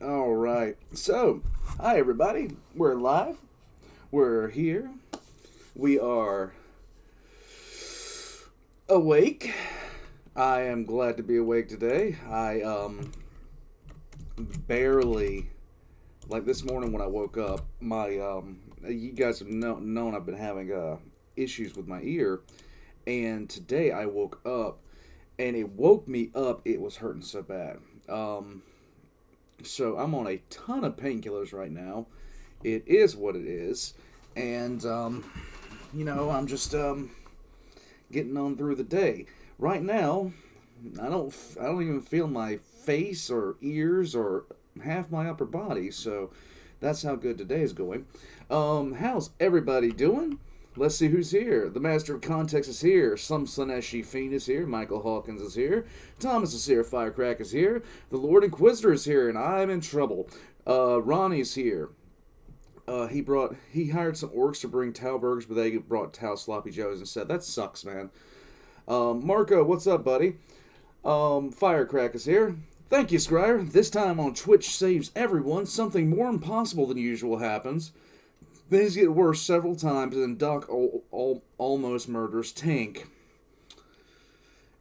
All right. So, hi everybody. We're live. We're here. We are awake. I am glad to be awake today. I barely like this morning when I woke up. My you guys have known I've been having issues with my ear, and today I woke up and it woke me up. It was hurting so bad. So I'm on a ton of painkillers right now. It is what it is, and I'm just getting on through the day. Right now, I don't even feel my face or ears or half my upper body. So that's how good today is going. How's everybody doing? Let's see who's here. The Master of Context is here. Some Slaneshi Fiend is here. Michael Hawkins is here. Thomas is here. Firecrack is here. The Lord Inquisitor is here, and I'm in trouble. Ronnie's here. He hired some orcs to bring Tau burgers, but they brought Tau sloppy joes instead. That sucks, man. Marco, what's up, buddy? Firecrack is here. Thank you, Scryer. This time on Twitch saves everyone. Something more impossible than usual happens. Things get worse several times, and Doc almost murders Tank.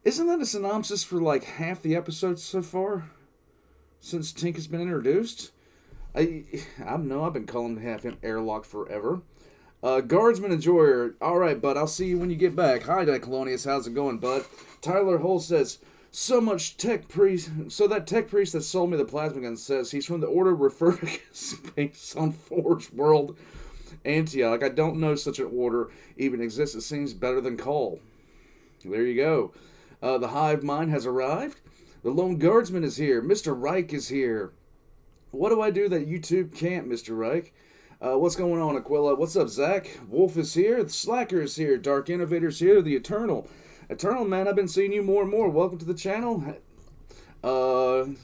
Isn't that a synopsis for like half the episodes so far? Since Tank has been introduced? I don't know, I've been calling him Airlock forever. Guardsmen Enjoyer. Alright, bud, I'll see you when you get back. Hi, Dicolonius, how's it going, bud? Tyler Hull says, so that tech priest that sold me the plasma gun says he's from the Order referred space on Forge World Antioch. I don't know such an order even exists. It seems better than Call. There you go. The hive mind has arrived. The lone guardsman is here. Mr. Reich is here. What do I do that YouTube can't, Mr. Reich? What's going on, Aquila? What's up, Zach? Wolf is here. The Slacker is here. Dark Innovator's here. The Eternal. Eternal, man, I've been seeing you more and more. Welcome to the channel. And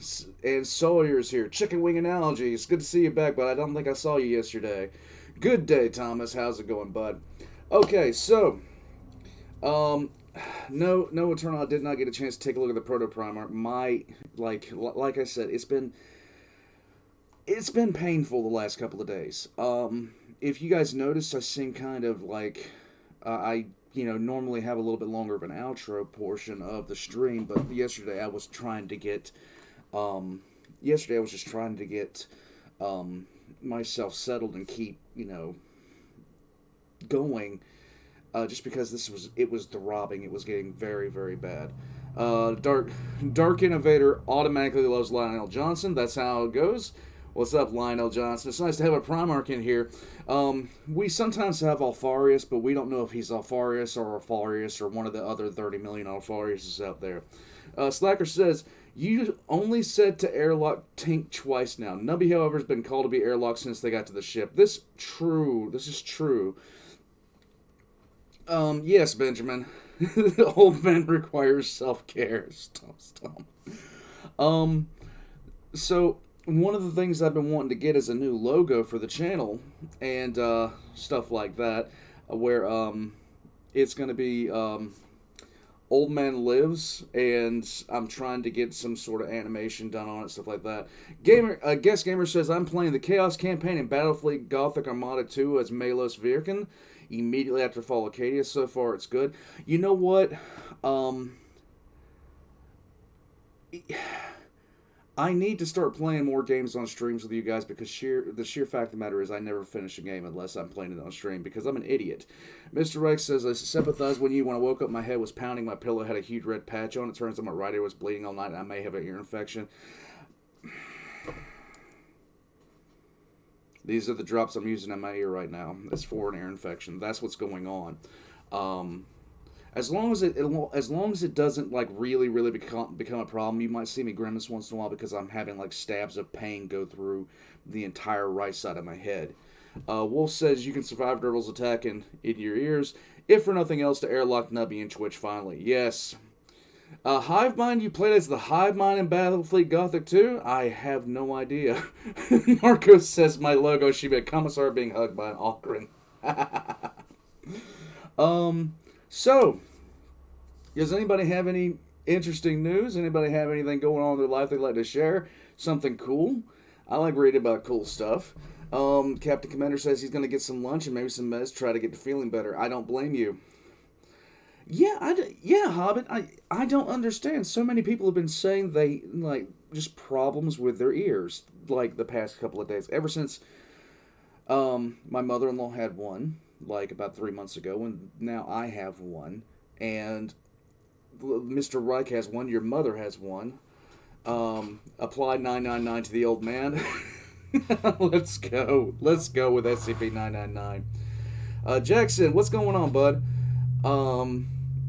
Sawyer's here. Chicken Wing Analogy. It's good to see you back, but I don't think I saw you yesterday. Good day, Thomas. How's it going, bud? Okay, so, no, Eternal, I did not get a chance to take a look at the Proto Primer. Like I said, it's been painful the last couple of days. If you guys noticed, I seem kind of like, I normally have a little bit longer of an outro portion of the stream, but yesterday I was trying to get, myself settled and keep, going, just because it was throbbing. It was getting very, very bad. Dark Innovator automatically loves Lionel Johnson. That's how it goes. What's up, Lionel Johnson? It's nice to have a Primarch in here. We sometimes have Alfarius, but we don't know if he's Alfarius or one of the other 30 million Alfariuses out there. Slacker says, you only said to airlock Tank twice now. Nubby, however, has been called to be airlocked since they got to the ship. This is true. Yes, Benjamin. The old man requires self-care. Stop. So one of the things I've been wanting to get is a new logo for the channel and stuff like that, where it's going to be Old Man Lives, and I'm trying to get some sort of animation done on it, stuff like that. Guest Gamer says, I'm playing the Chaos campaign in Battlefleet Gothic Armada 2 as Malos Virkin immediately after Fall Acadia. So far, it's good. You know what? I need to start playing more games on streams with you guys because the sheer fact of the matter is I never finish a game unless I'm playing it on stream because I'm an idiot. Mr. Reich says, I sympathize when I woke up, my head was pounding, my pillow had a huge red patch on it. Turns out my right ear was bleeding all night and I may have an ear infection. These are the drops I'm using in my ear right now. It's for an ear infection. That's what's going on. As long as it doesn't like really become a problem, you might see me grimace once in a while because I'm having like stabs of pain go through the entire right side of my head. Wolf says you can survive Dervil's attack in your ears, if for nothing else to airlock Nubby and Twitch finally. Yes. Hivemind, you played as the Hivemind in Battlefleet Gothic 2? I have no idea. Marcos says my logo should be a commissar being hugged by an Algren. So, does anybody have any interesting news? Anybody have anything going on in their life they'd like to share? Something cool? I like reading about cool stuff. Captain Commander says he's going to get some lunch and maybe some meds, try to get to feeling better. I don't blame you. Yeah, Hobbit, I don't understand. So many people have been saying they, like, just problems with their ears, like, the past couple of days. Ever since, my mother-in-law had one, like, about 3 months ago, and now I have one. And Mr. Reich has one, your mother has one. Apply 999 to the old man. Let's go with SCP-999. Jackson, what's going on, bud?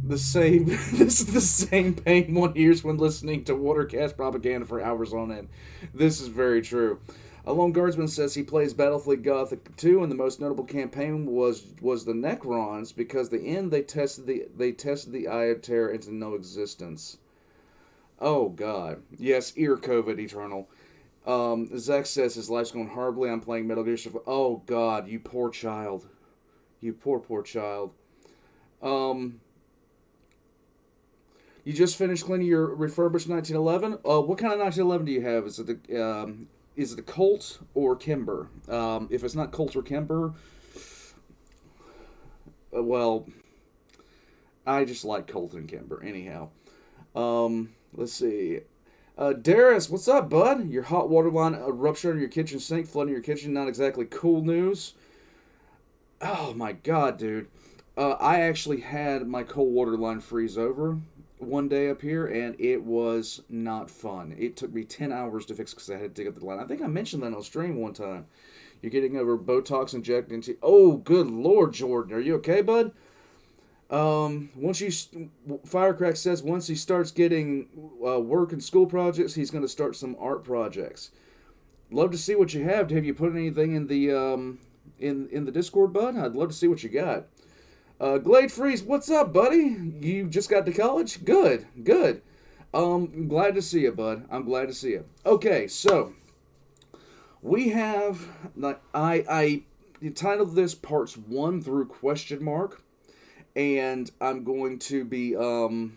The same. This is the same pain one hears when listening to Watercast propaganda for hours on end. This is very true. A lone guardsman says he plays Battlefield Gothic 2, and the most notable campaign was the Necrons, because the end they tested the Eye of Terror into no existence. Oh God, yes, ear COVID eternal. Zach says his life's going horribly. I'm playing Metal Gear Survive. Oh God, you poor child, you poor child. You just finished cleaning your refurbished 1911. What kind of 1911 do you have? Is it the Colt or Kimber? If it's not Colt or Kimber, well, I just like Colt and Kimber. Anyhow, let's see. Darius, what's up, bud? Your hot water line ruptured in your kitchen sink, flooding your kitchen. Not exactly cool news. Oh my God, dude. I actually had my cold water line freeze over one day up here, and it was not fun. It took me 10 hours to fix because I had to dig up the line. I think I mentioned that on stream one time. You're getting over Botox injected into... Oh, good Lord, Jordan. Are you okay, bud? Firecrack says once he starts getting work and school projects, he's going to start some art projects. Love to see what you have. Have you put anything in the in the Discord, bud? I'd love to see what you got. Glade Freeze, what's up, buddy? You just got to college? Good. Glad to see you, bud. I'm glad to see you. Okay, so we have I entitled this parts 1 through question mark, and I'm going to be we'll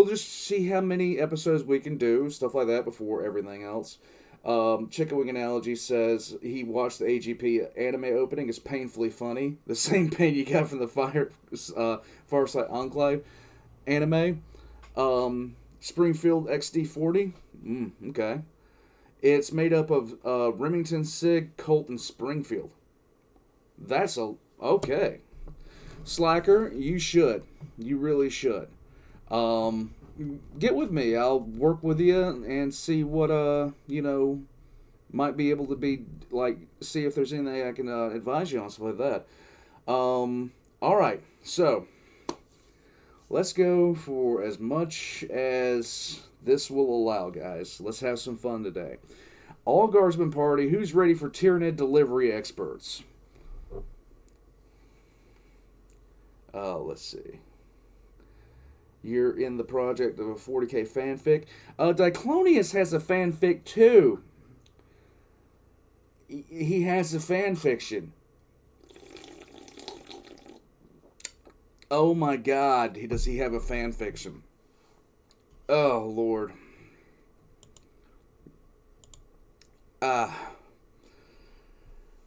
just see how many episodes we can do, stuff like that before everything else. Chicken Wing Analogy says he watched the AGP anime opening. It's painfully funny. The same pain you got from the Farsight Enclave anime. Springfield XD40. Okay. It's made up of Remington, Sig, Colt, and Springfield. That's okay. Slacker, you should. You really should. Get with me. I'll work with you and see what, might be able to be, see if there's anything I can advise you on, stuff like that. Alright, so, let's go for as much as this will allow, guys. Let's have some fun today. All Guardsmen party, who's ready for Tyranid delivery experts? Let's see. You're in the project of a 40k fanfic. Diclonius has a fanfic too. He has a fanfiction. Oh my God, does he have a fanfiction? Oh Lord.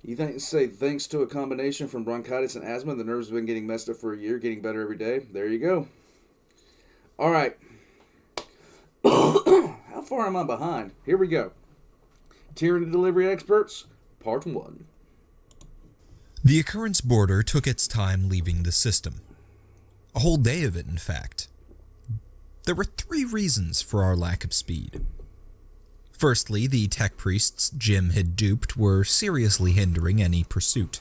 You say thanks to a combination from bronchitis and asthma, the nerves have been getting messed up for a year, getting better every day. There you go. All right. How far am I behind? Here we go. Tyranid delivery experts, part 1. The occurrence border took its time leaving the system. A whole day of it, in fact. There were 3 reasons for our lack of speed. Firstly, the tech priests Jim had duped were seriously hindering any pursuit.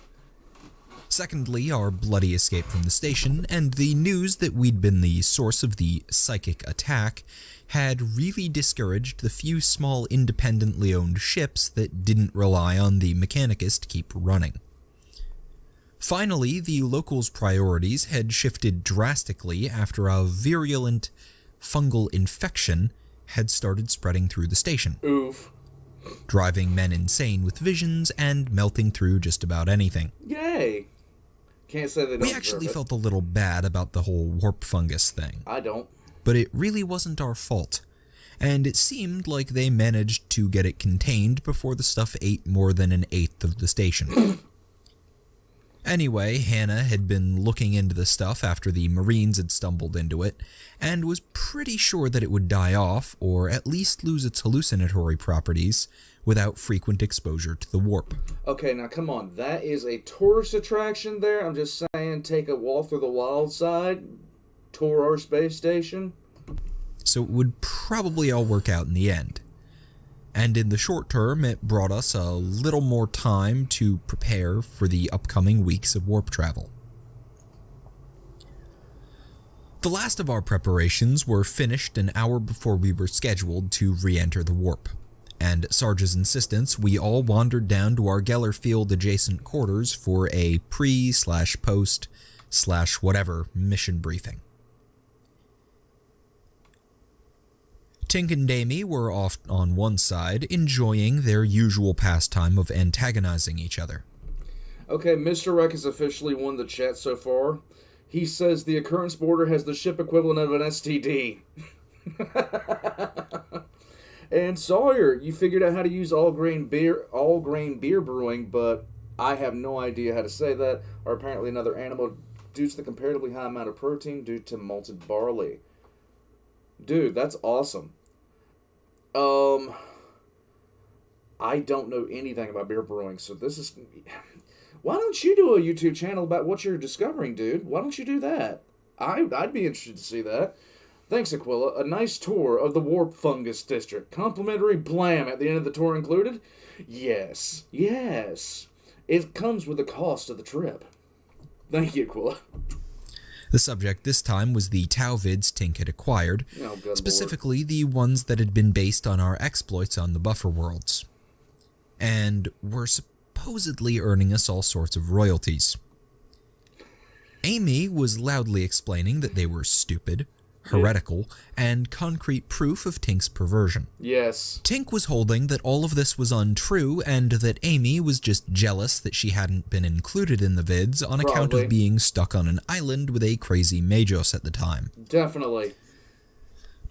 Secondly, our bloody escape from the station, and the news that we'd been the source of the psychic attack had really discouraged the few small independently owned ships that didn't rely on the Mechanicus to keep running. Finally, the locals' priorities had shifted drastically after a virulent fungal infection had started spreading through the station. Oof. Driving men insane with visions and melting through just about anything. Yay! Can't say they don't. We actually felt a little bad about the whole warp fungus thing. I don't. But it really wasn't our fault. and it seemed like they managed to get it contained before the stuff ate more than an eighth of the station. Anyway, Hannah had been looking into the stuff after the Marines had stumbled into it, and was pretty sure that it would die off, or at least lose its hallucinatory properties, without frequent exposure to the warp. Okay, now come on. That is a tourist attraction there. I'm just saying, take a walk through the wild side, tour our space station. So it would probably all work out in the end. And in the short term, it brought us a little more time to prepare for the upcoming weeks of warp travel. The last of our preparations were finished an hour before we were scheduled to re-enter the warp, and at Sarge's insistence, we all wandered down to our Geller Field adjacent quarters for a pre/post/whatever mission briefing. Tink and Damie were off on one side, enjoying their usual pastime of antagonizing each other. Okay, Mr. Wreck has officially won the chat so far. He says the occurrence border has the ship equivalent of an STD. And Sawyer, you figured out how to use all grain beer brewing, but I have no idea how to say that, or apparently another animal, due to the comparatively high amount of protein due to malted barley. Dude, that's awesome. I don't know anything about beer brewing, so this is... Why don't you do a YouTube channel about what you're discovering, dude? Why don't you do that? I'd be interested to see that. Thanks, Aquila. A nice tour of the Warp Fungus District. Complimentary blam at the end of the tour included? Yes. Yes. It comes with the cost of the trip. Thank you, Aquila. The subject this time was the Tau vids Tink had acquired, specifically the ones that had been based on our exploits on the buffer worlds, and were supposedly earning us all sorts of royalties. Amy was loudly explaining that they were stupid, heretical, and concrete proof of Tink's perversion. Yes. Tink was holding that all of this was untrue and that Amy was just jealous that she hadn't been included in the vids on account of being stuck on an island with a crazy Majos at the time. Definitely.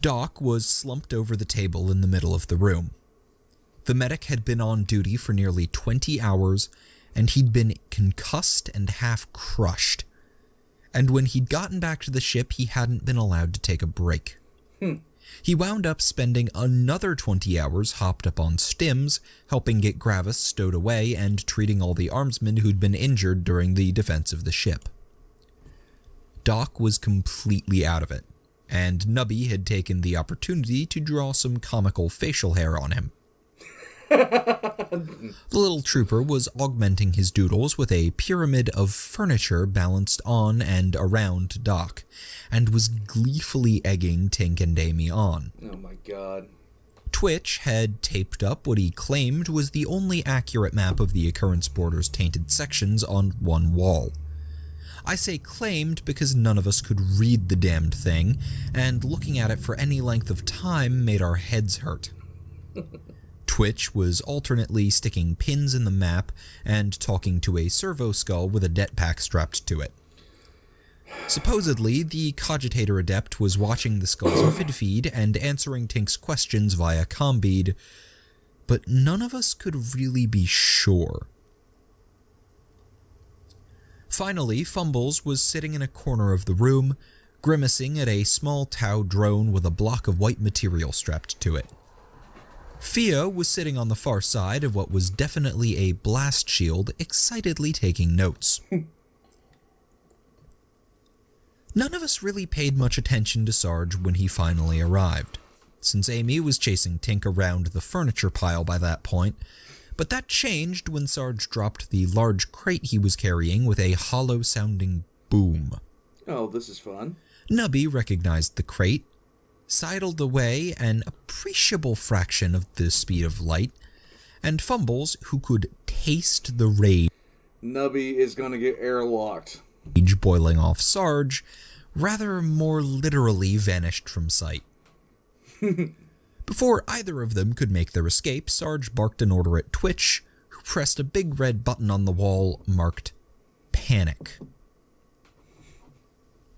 Doc was slumped over the table in the middle of the room. The medic had been on duty for nearly 20 hours, and he'd been concussed and half crushed. And when he'd gotten back to the ship, he hadn't been allowed to take a break. He wound up spending another 20 hours hopped up on stims, helping get Gravis stowed away and treating all the armsmen who'd been injured during the defense of the ship. Doc was completely out of it, and Nubby had taken the opportunity to draw some comical facial hair on him. The little trooper was augmenting his doodles with a pyramid of furniture balanced on and around Doc, and was gleefully egging Tink and Amy on. Oh my god. Twitch had taped up what he claimed was the only accurate map of the occurrence border's tainted sections on one wall. I say claimed because none of us could read the damned thing, and looking at it for any length of time made our heads hurt. Twitch was alternately sticking pins in the map and talking to a servo skull with a det pack strapped to it. Supposedly, the Cogitator Adept was watching the skull's vid feed and answering Tink's questions via combead, but none of us could really be sure. Finally, Fumbles was sitting in a corner of the room, grimacing at a small Tau drone with a block of white material strapped to it. Fia was sitting on the far side of what was definitely a blast shield, excitedly taking notes. None of us really paid much attention to Sarge when he finally arrived, since Amy was chasing Tink around the furniture pile by that point, but that changed when Sarge dropped the large crate he was carrying with a hollow-sounding boom. Oh, this is fun. Nubby recognized the crate, sidled away an appreciable fraction of the speed of light, and Fumbles, who could taste the rage Nubby is gonna get airlocked. Boiling off Sarge, rather more literally vanished from sight. Before either of them could make their escape, Sarge barked an order at Twitch, who pressed a big red button on the wall marked Panic.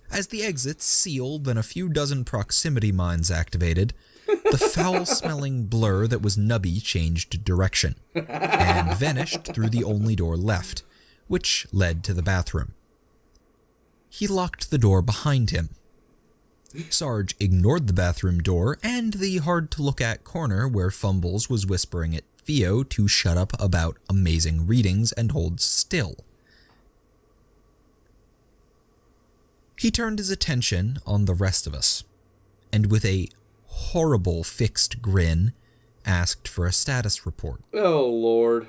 As the exits sealed and a few dozen proximity mines activated, the foul-smelling blur that was Nubby changed direction and vanished through the only door left, which led to the bathroom. He locked the door behind him. Sarge ignored the bathroom door and the hard-to-look-at corner where Fumbles was whispering at Theo to shut up about amazing readings and hold still. He turned his attention on the rest of us, and with a horrible fixed grin, asked for a status report. Oh, Lord.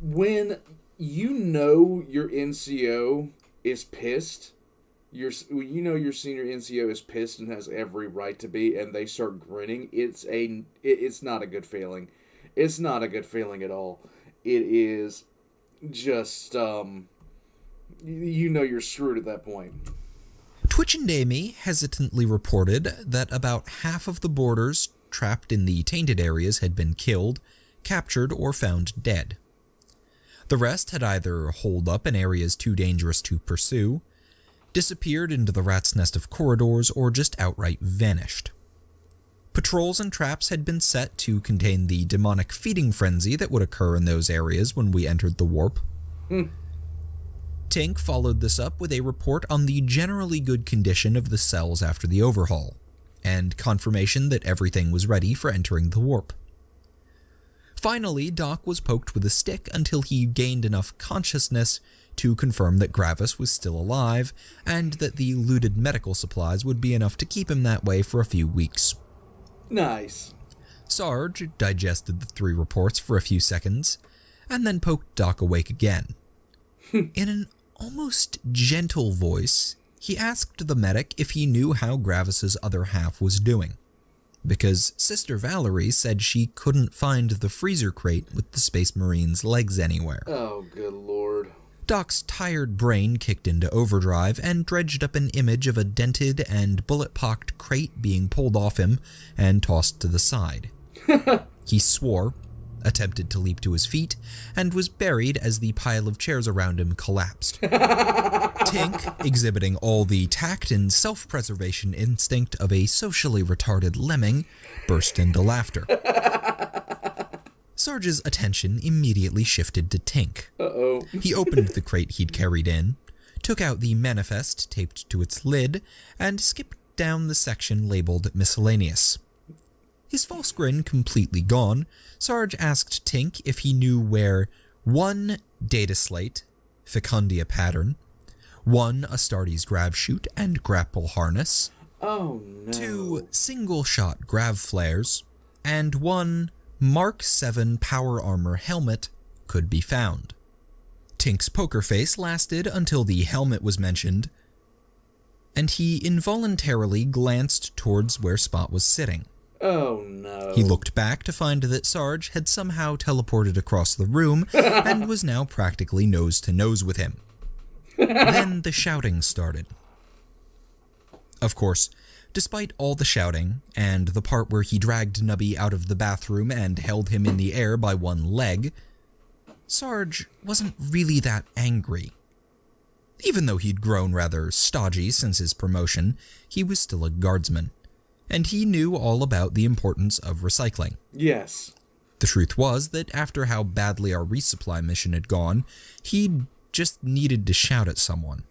When you know your NCO is pissed, your senior NCO is pissed and has every right to be, and they start grinning, it's not a good feeling. It's not a good feeling at all. It is just, you're screwed at that point. Twitch and Amy hesitantly reported that about half of the boarders trapped in the tainted areas had been killed, captured, or found dead. The rest had either holed up in areas too dangerous to pursue, disappeared into the rat's nest of corridors, or just outright vanished. Patrols and traps had been set to contain the demonic feeding frenzy that would occur in those areas when we entered the warp. Tink followed this up with a report on the generally good condition of the cells after the overhaul, and confirmation that everything was ready for entering the warp. Finally, Doc was poked with a stick until he gained enough consciousness to confirm that Gravis was still alive, and that the looted medical supplies would be enough to keep him that way for a few weeks. Nice. Sarge digested the 3 reports for a few seconds, and then poked Doc awake again. In an almost gentle voice, he asked the medic if he knew how Gravis's other half was doing, because Sister Valerie said she couldn't find the freezer crate with the Space Marine's legs anywhere. Oh, good Lord. Doc's tired brain kicked into overdrive and dredged up an image of a dented and bullet-pocked crate being pulled off him and tossed to the side. He swore, attempted to leap to his feet, and was buried as the pile of chairs around him collapsed. Tink, exhibiting all the tact and self-preservation instinct of a socially retarded lemming, burst into laughter. Sarge's attention immediately shifted to Tink. Uh-oh. He opened the crate he'd carried in, took out the manifest taped to its lid, and skipped down the section labeled Miscellaneous. His false grin completely gone, Sarge asked Tink if he knew where 1 data slate, Fecundia pattern, 1 Astartes grav chute and grapple harness, Oh, no. 2 single-shot grav flares, and 1 Mark 7 power armor helmet could be found. Tink's poker face lasted until the helmet was mentioned, and he involuntarily glanced towards where Spot was sitting. Oh, no. He looked back to find that Sarge had somehow teleported across the room and was now practically nose-to-nose with him. Then the shouting started. Of course, despite all the shouting, and the part where he dragged Nubby out of the bathroom and held him in the air by one leg, Sarge wasn't really that angry. Even though he'd grown rather stodgy since his promotion, he was still a guardsman, and he knew all about the importance of recycling. Yes. The truth was that after how badly our resupply mission had gone, he'd just needed to shout at someone.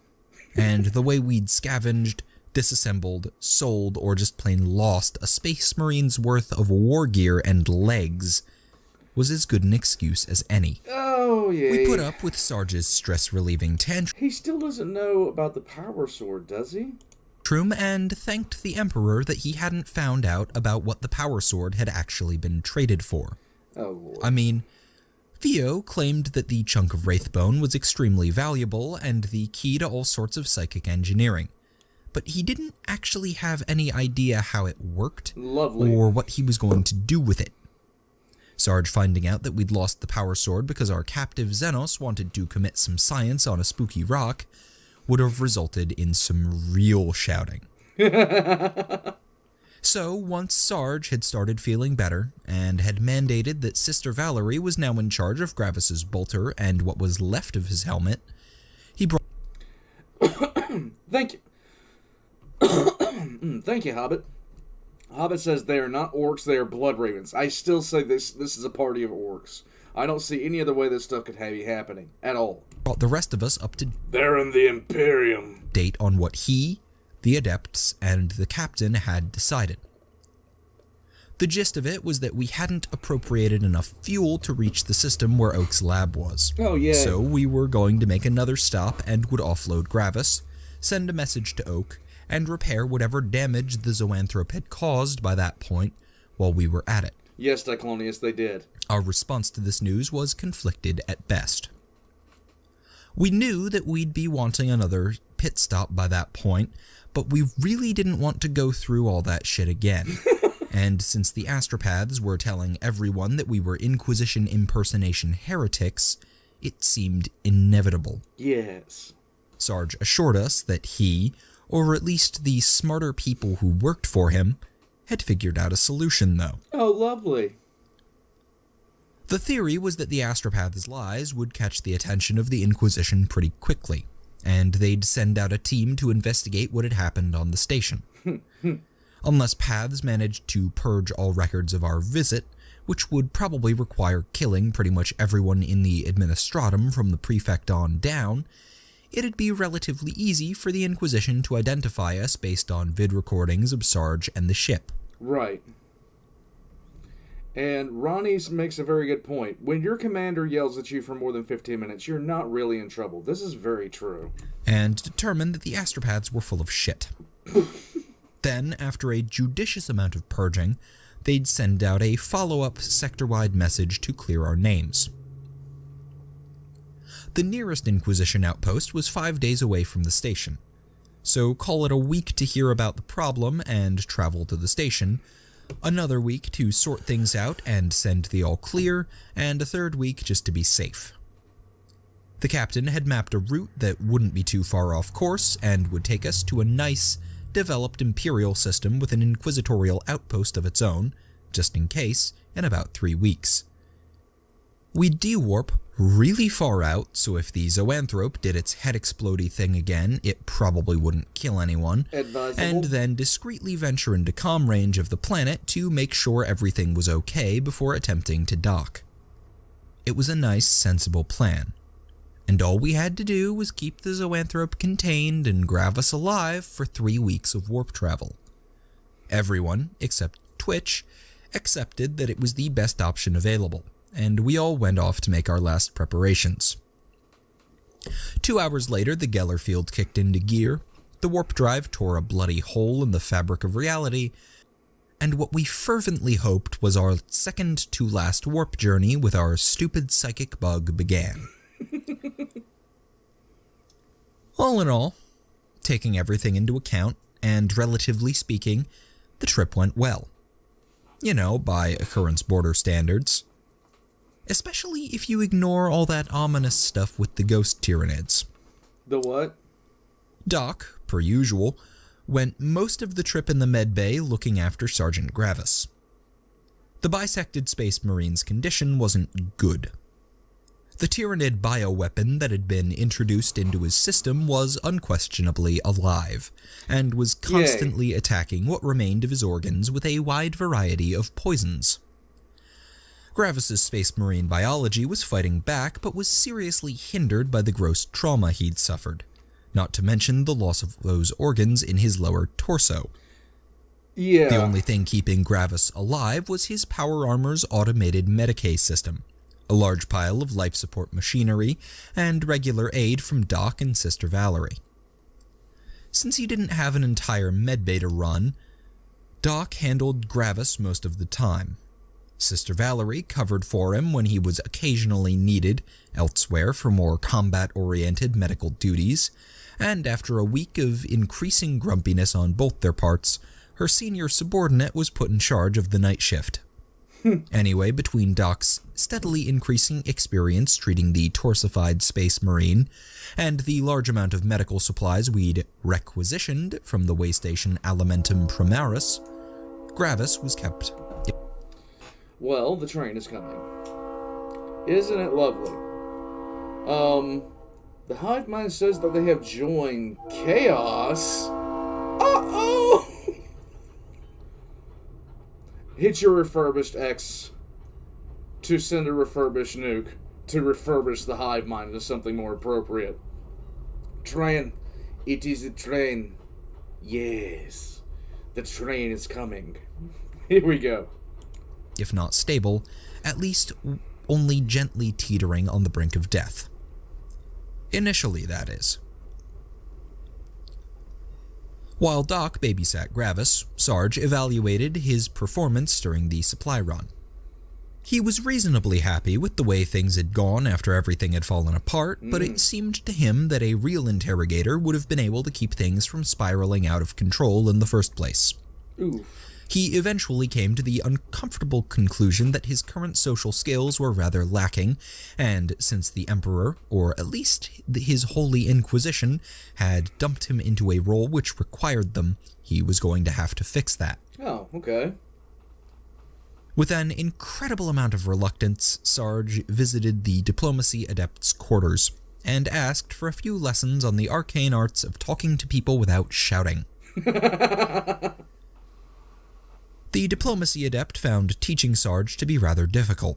And the way we'd scavenged, disassembled, sold, or just plain lost a Space Marine's worth of war gear and legs was as good an excuse as any. Oh, yeah. We put up with Sarge's stress-relieving tantrum. He still doesn't know about the power sword, does he? And thanked the Emperor that he hadn't found out about what the power sword had actually been traded for. Oh, Lord. I mean, Theo claimed that the chunk of Wraithbone was extremely valuable and the key to all sorts of psychic engineering, but he didn't actually have any idea how it worked. Lovely. Or what he was going to do with it. Sarge finding out that we'd lost the power sword because our captive Xenos wanted to commit some science on a spooky rock would have resulted in some real shouting. So, once Sarge had started feeling better, and had mandated that Sister Valerie was now in charge of Gravis's bolter and what was left of his helmet, he brought... Thank you. Thank you, Hobbit. Hobbit says they are not orcs, they are blood ravens. I still say this is a party of orcs. I don't see any other way this stuff could be happening at all. Brought the rest of us up to They're in the Imperium. date on what he, the Adepts, and the captain had decided. The gist of it was that we hadn't appropriated enough fuel to reach the system where Oak's lab was. Oh, yeah. So we were going to make another stop and would offload Gravis, send a message to Oak, and repair whatever damage the Zoanthrope had caused by that point while we were at it. Yes, Diclonius, they did. Our response to this news was conflicted at best. We knew that we'd be wanting another pit stop by that point, but we really didn't want to go through all that shit again. And since the astropaths were telling everyone that we were Inquisition impersonation heretics, it seemed inevitable. Yes. Sarge assured us that he, or at least the smarter people who worked for him, had figured out a solution, though. Oh, lovely. The theory was that the astropath's lies would catch the attention of the Inquisition pretty quickly, and they'd send out a team to investigate what had happened on the station. Unless paths managed to purge all records of our visit, which would probably require killing pretty much everyone in the Administratum from the Prefect on down, it'd be relatively easy for the Inquisition to identify us based on vid recordings of Sarge and the ship. Right. And Ronnie's makes a very good point. When your commander yells at you for more than 15 minutes, you're not really in trouble. This is very true. And determined that the astropaths were full of shit. Then, after a judicious amount of purging, they'd send out a follow-up sector-wide message to clear our names. The nearest Inquisition outpost was 5 days away from the station, so call it a week to hear about the problem and travel to the station, another week to sort things out and send the all-clear, and a third week just to be safe. The captain had mapped a route that wouldn't be too far off course and would take us to a nice, developed Imperial system with an inquisitorial outpost of its own, just in case, in about 3 weeks. We'd de-warp really far out, so if the Zoanthrope did its head-explodey thing again, it probably wouldn't kill anyone, Advisable. and then discreetly venture into comm range of the planet to make sure everything was okay before attempting to dock. It was a nice, sensible plan. And all we had to do was keep the Zoanthrope contained and Gravis alive for 3 weeks of warp travel. Everyone, except Twitch, accepted that it was the best option available, and we all went off to make our last preparations. 2 hours later, the Geller field kicked into gear, the warp drive tore a bloody hole in the fabric of reality, and what we fervently hoped was our second-to-last warp journey with our stupid psychic bug began. All in all, taking everything into account, and relatively speaking, the trip went well. You know, by occurrence border standards. Especially if you ignore all that ominous stuff with the ghost Tyranids. The what? Doc, per usual, went most of the trip in the medbay looking after Sergeant Gravis. The bisected Space Marine's condition wasn't good. The Tyranid bioweapon that had been introduced into his system was unquestionably alive, and was constantly attacking what remained of his organs with a wide variety of poisons. Gravis's Space Marine biology was fighting back, but was seriously hindered by the gross trauma he'd suffered, not to mention the loss of those organs in his lower torso. Yeah. The only thing keeping Gravis alive was his power armor's automated Medicae system, a large pile of life support machinery, and regular aid from Doc and Sister Valerie. Since he didn't have an entire medbay to run, Doc handled Gravis most of the time. Sister Valerie covered for him when he was occasionally needed elsewhere for more combat-oriented medical duties, and after a week of increasing grumpiness on both their parts, her senior subordinate was put in charge of the night shift. Anyway, between Doc's steadily increasing experience treating the torsified Space Marine, and the large amount of medical supplies we'd requisitioned from the waystation Alimentum Primaris, Gravis was kept. Well, the train is coming. Isn't it lovely? The hive mind says that they have joined Chaos. Uh-oh! hit your refurbished X to send a refurbished nuke to refurbish the hive mind into something more appropriate. Train. It is a train. Yes. The train is coming. Here we go. If not stable, at least only gently teetering on the brink of death. Initially, that is. While Doc babysat Gravis, Sarge evaluated his performance during the supply run. He was reasonably happy with the way things had gone after everything had fallen apart, but it seemed to him that a real interrogator would have been able to keep things from spiraling out of control in the first place. Oof. He eventually came to the uncomfortable conclusion that his current social skills were rather lacking, and since the Emperor, or at least his Holy Inquisition, had dumped him into a role which required them, he was going to have to fix that. Oh, okay. With an incredible amount of reluctance, Sarge visited the Diplomacy Adept's quarters, and asked for a few lessons on the arcane arts of talking to people without shouting. The Diplomacy Adept found teaching Sarge to be rather difficult,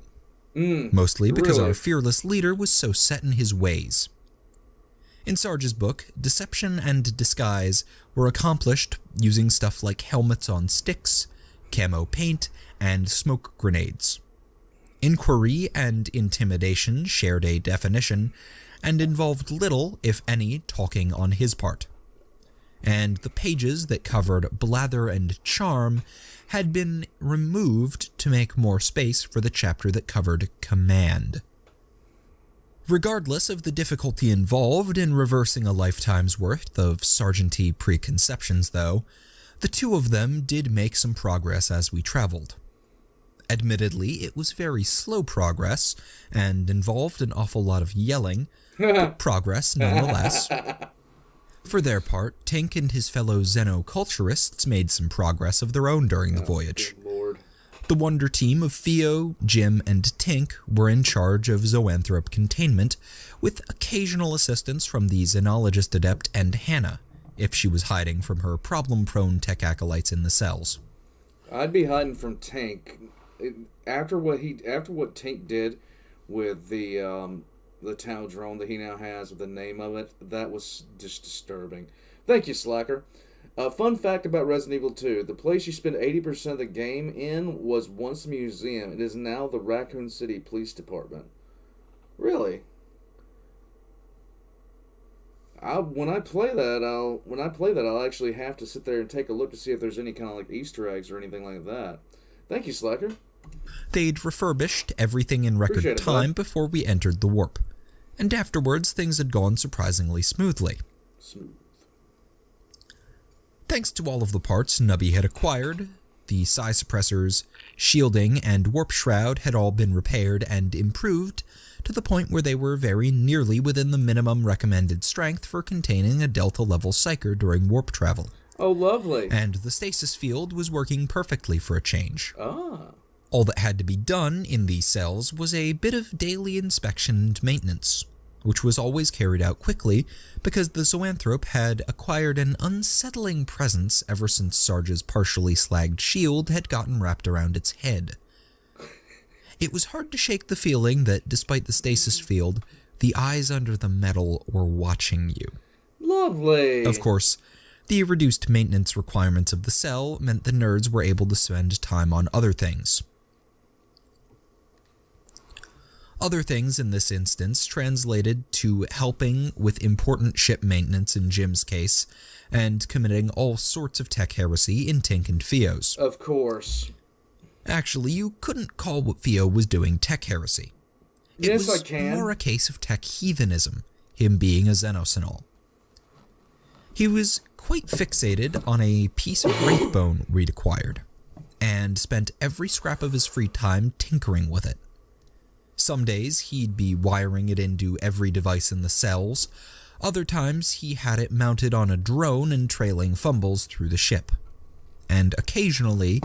mostly because our fearless leader was so set in his ways. In Sarge's book, deception and disguise were accomplished using stuff like helmets on sticks, camo paint, and smoke grenades. Inquiry and intimidation shared a definition, and involved little, if any, talking on his part. And the pages that covered blather and charm had been removed to make more space for the chapter that covered command. Regardless of the difficulty involved in reversing a lifetime's worth of sergeanty preconceptions, though, the two of them did make some progress as we traveled. Admittedly, it was very slow progress, and involved an awful lot of yelling, but progress nonetheless. For their part, Tink and his fellow xenoculturists made some progress of their own during the voyage. Good Lord. The wonder team of Theo, Jim, and Tink were in charge of zoanthrope containment, with occasional assistance from the xenologist adept and Hannah, if she was hiding from her problem-prone tech acolytes in the cells. I'd be hiding from Tank. After what Tank did with the Tau drone that he now has with the name of it, that was just disturbing. Thank you, Slacker. Fun fact about Resident Evil 2. The place you spend 80% of the game in was once a museum. It is now the Raccoon City Police Department. Really? When I play that, I'll actually have to sit there and take a look to see if there's any kind of like Easter eggs or anything like that. Thank you, Slacker. They'd refurbished everything in record time before we entered the warp, and afterwards things had gone surprisingly smoothly. Thanks to all of the parts Nubby had acquired, the psi suppressors, shielding, and warp shroud had all been repaired and improved to the point where they were very nearly within the minimum recommended strength for containing a Delta-level psyker during warp travel. Oh, lovely. And the stasis field was working perfectly for a change. Ah. All that had to be done in these cells was a bit of daily inspection and maintenance, which was always carried out quickly because the zoanthrope had acquired an unsettling presence ever since Sarge's partially slagged shield had gotten wrapped around its head. It was hard to shake the feeling that, despite the stasis field, the eyes under the metal were watching you. Lovely. Of course, the reduced maintenance requirements of the cell meant the nerds were able to spend time on other things. Other things in this instance translated to helping with important ship maintenance in Jim's case, and committing all sorts of tech heresy in Tink and Theo's. Of course. Actually, you couldn't call what Theo was doing tech heresy. It Yes, was I can. more a case of tech heathenism, him being a Xenocinol. He was quite fixated on a piece of wraithbone we'd acquired, and spent every scrap of his free time tinkering with it. Some days he'd be wiring it into every device in the cells, other times he had it mounted on a drone and trailing fumbles through the ship. And occasionally,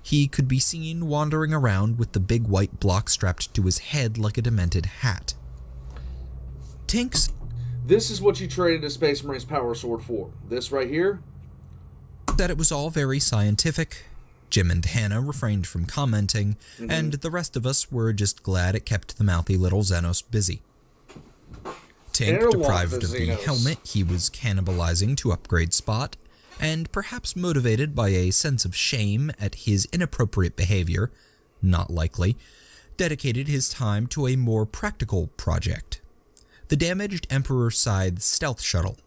he could be seen wandering around with the big white block strapped to his head like a demented hat. Tink's... This is what you traded a Space Marine's power sword for. This right here? That it was all very scientific, Jim and Hannah refrained from commenting, and the rest of us were just glad it kept the mouthy little Xenos busy. Tink, deprived of the helmet he was cannibalizing to upgrade Spot, and perhaps motivated by a sense of shame at his inappropriate behavior, not likely, dedicated his time to a more practical project: the damaged Emperor Scythe stealth shuttle.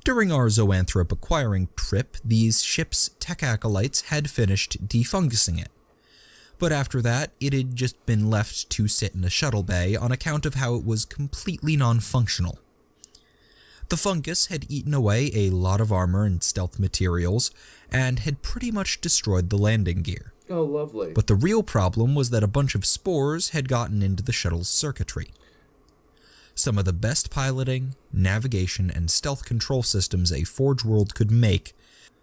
During our Zoanthrope acquiring trip, these ship's tech acolytes had finished defungusing it. But after that, it had just been left to sit in a shuttle bay on account of how it was completely non-functional. The fungus had eaten away a lot of armor and stealth materials, and had pretty much destroyed the landing gear. Oh, lovely. But the real problem was that a bunch of spores had gotten into the shuttle's circuitry. Some of the best piloting, navigation, and stealth control systems a Forge World could make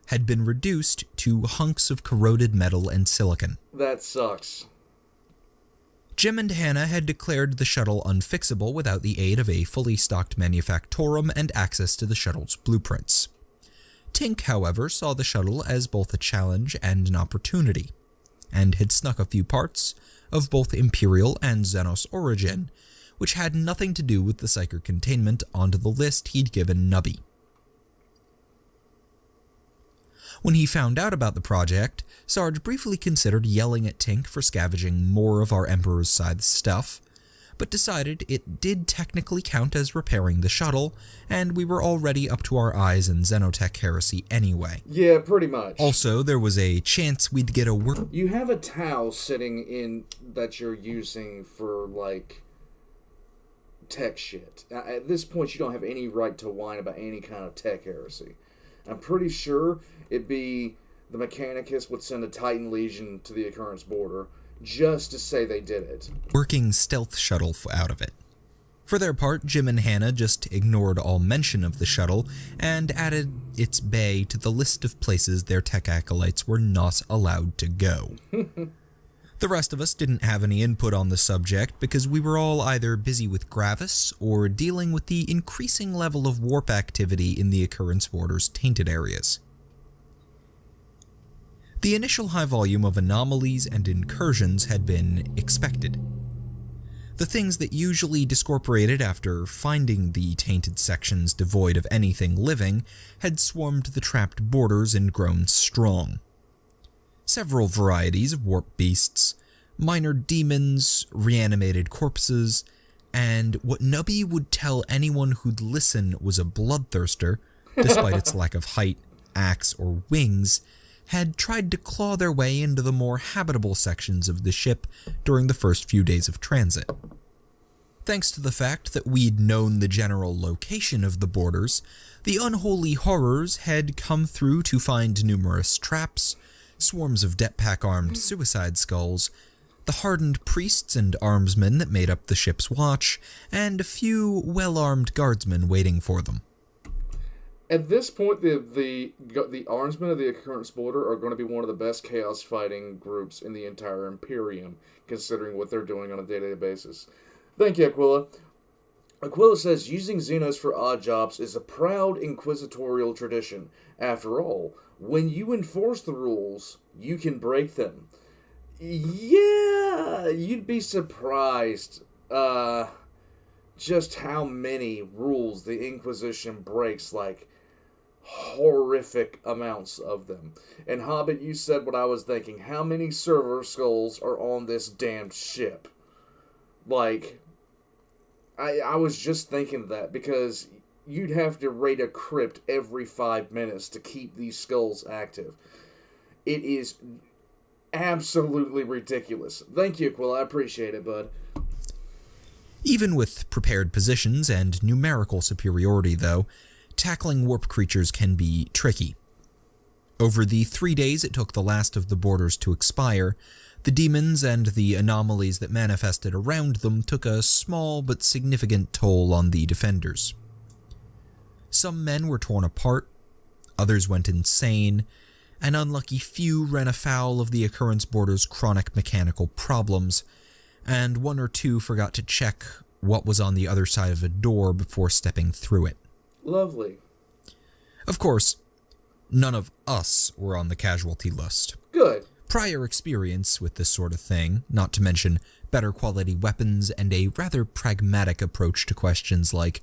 had been reduced to hunks of corroded metal and silicon. That sucks. Jim and Hannah had declared the shuttle unfixable without the aid of a fully stocked manufactorum and access to the shuttle's blueprints. Tink, however, saw the shuttle as both a challenge and an opportunity, and had snuck a few parts of both Imperial and Xenos origin, which had nothing to do with the Psyker containment, onto the list he'd given Nubby. When he found out about the project, Sarge briefly considered yelling at Tink for scavenging more of our Emperor's Scythe stuff, but decided it did technically count as repairing the shuttle, and we were already up to our eyes in Xenotech heresy anyway. Yeah, pretty much. Also, there was a chance we'd get a work... You have a towel sitting in that you're using for, like, tech shit. At this point, you don't have any right to whine about any kind of tech heresy. I'm pretty sure it'd be the Mechanicus would send a Titan Legion to the occurrence border just to say they did it. Working stealth shuttle out of it. For their part, Jim and Hannah just ignored all mention of the shuttle and added its bay to the list of places their tech acolytes were not allowed to go. The rest of us didn't have any input on the subject because we were all either busy with Gravis or dealing with the increasing level of warp activity in the occurrence border's tainted areas. The initial high volume of anomalies and incursions had been expected. The things that usually discorporated after finding the tainted sections devoid of anything living had swarmed the trapped borders and grown strong. Several varieties of warp beasts, minor demons, reanimated corpses, and what Nubby would tell anyone who'd listen was a bloodthirster, despite its lack of height, axe, or wings, had tried to claw their way into the more habitable sections of the ship during the first few days of transit. Thanks to the fact that we'd known the general location of the borders, the unholy horrors had come through to find numerous traps, swarms of jetpack-armed suicide skulls, the hardened priests and armsmen that made up the ship's watch, and a few well-armed guardsmen waiting for them. At this point, the armsmen of the occurrence border are going to be one of the best chaos fighting groups in the entire Imperium, considering what they're doing on a day-to-day basis. Thank you, Aquila. Aquila says, using Xenos for odd jobs is a proud inquisitorial tradition. After all, when you enforce the rules, you can break them. Yeah, you'd be surprised just how many rules the Inquisition breaks, like horrific amounts of them. And Hobbit, you said what I was thinking. How many server skulls are on this damned ship? Like, I was just thinking that, because you'd have to raid a crypt every 5 minutes to keep these skulls active. It is absolutely ridiculous. Thank you, Quill. I appreciate it, bud. Even with prepared positions and numerical superiority, though, tackling warp creatures can be tricky. Over the 3 days it took the last of the borders to expire, the demons and the anomalies that manifested around them took a small but significant toll on the defenders. Some men were torn apart, others went insane, an unlucky few ran afoul of the occurrence border's chronic mechanical problems, and one or two forgot to check what was on the other side of a door before stepping through it. Lovely. Of course, none of us were on the casualty list. Good. Prior experience with this sort of thing, not to mention better quality weapons and a rather pragmatic approach to questions like,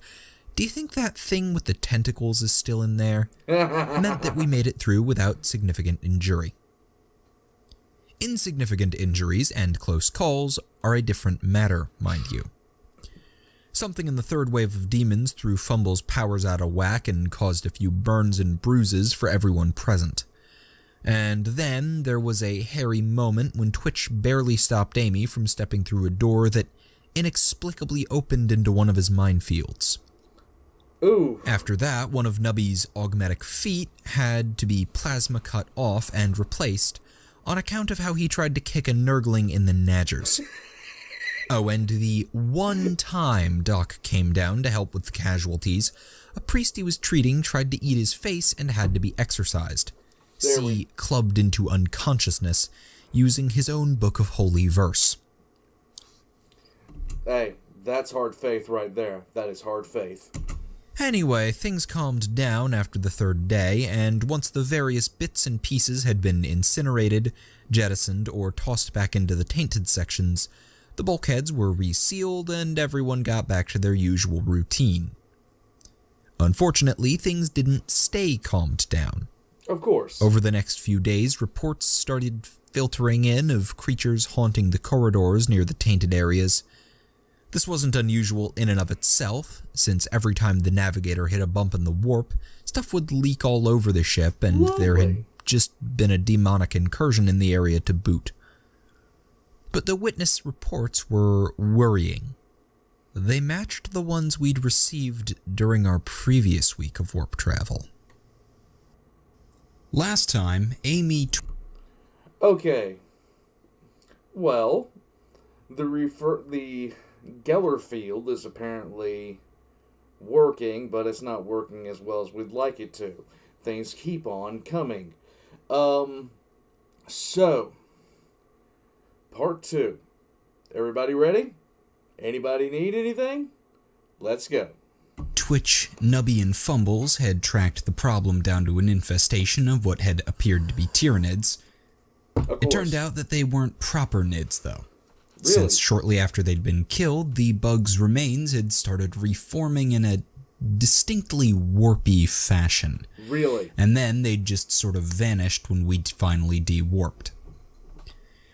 do you think that thing with the tentacles is still in there? Meant that we made it through without significant injury. Insignificant injuries and close calls are a different matter, mind you. Something in the third wave of demons threw Fumble's powers out of whack and caused a few burns and bruises for everyone present. And then there was a hairy moment when Twitch barely stopped Amy from stepping through a door that inexplicably opened into one of his minefields. Ooh. After that, one of Nubby's augmetic feet had to be plasma cut off and replaced on account of how he tried to kick a nurgling in the Nadgers. Oh, and the one time Doc came down to help with the casualties, a priest he was treating tried to eat his face and had to be exorcised. Clubbed into unconsciousness using his own book of holy verse. Hey, that's hard faith right there. That is hard faith. Anyway, things calmed down after the third day, and once the various bits and pieces had been incinerated, jettisoned, or tossed back into the tainted sections, the bulkheads were resealed and everyone got back to their usual routine. Unfortunately, things didn't stay calmed down. Of course. Over the next few days, reports started filtering in of creatures haunting the corridors near the tainted areas. This wasn't unusual in and of itself, since every time the navigator hit a bump in the warp, stuff would leak all over the ship, and there had just been a demonic incursion in the area to boot. But the witness reports were worrying. They matched the ones we'd received during our previous week of warp travel. Last time, Amy... Okay. Well, the Geller field is apparently working, but it's not working as well as we'd like it to. Things keep on coming. So, part 2. Everybody ready? Anybody need anything? Let's go. Twitch, Nubby, and Fumbles had tracked the problem down to an infestation of what had appeared to be Tyranids. It turned out that they weren't proper Nids, though. Really? Since shortly after they'd been killed, the bug's remains had started reforming in a distinctly warpy fashion. Really? And then they'd just sort of vanished when we'd finally de-warped.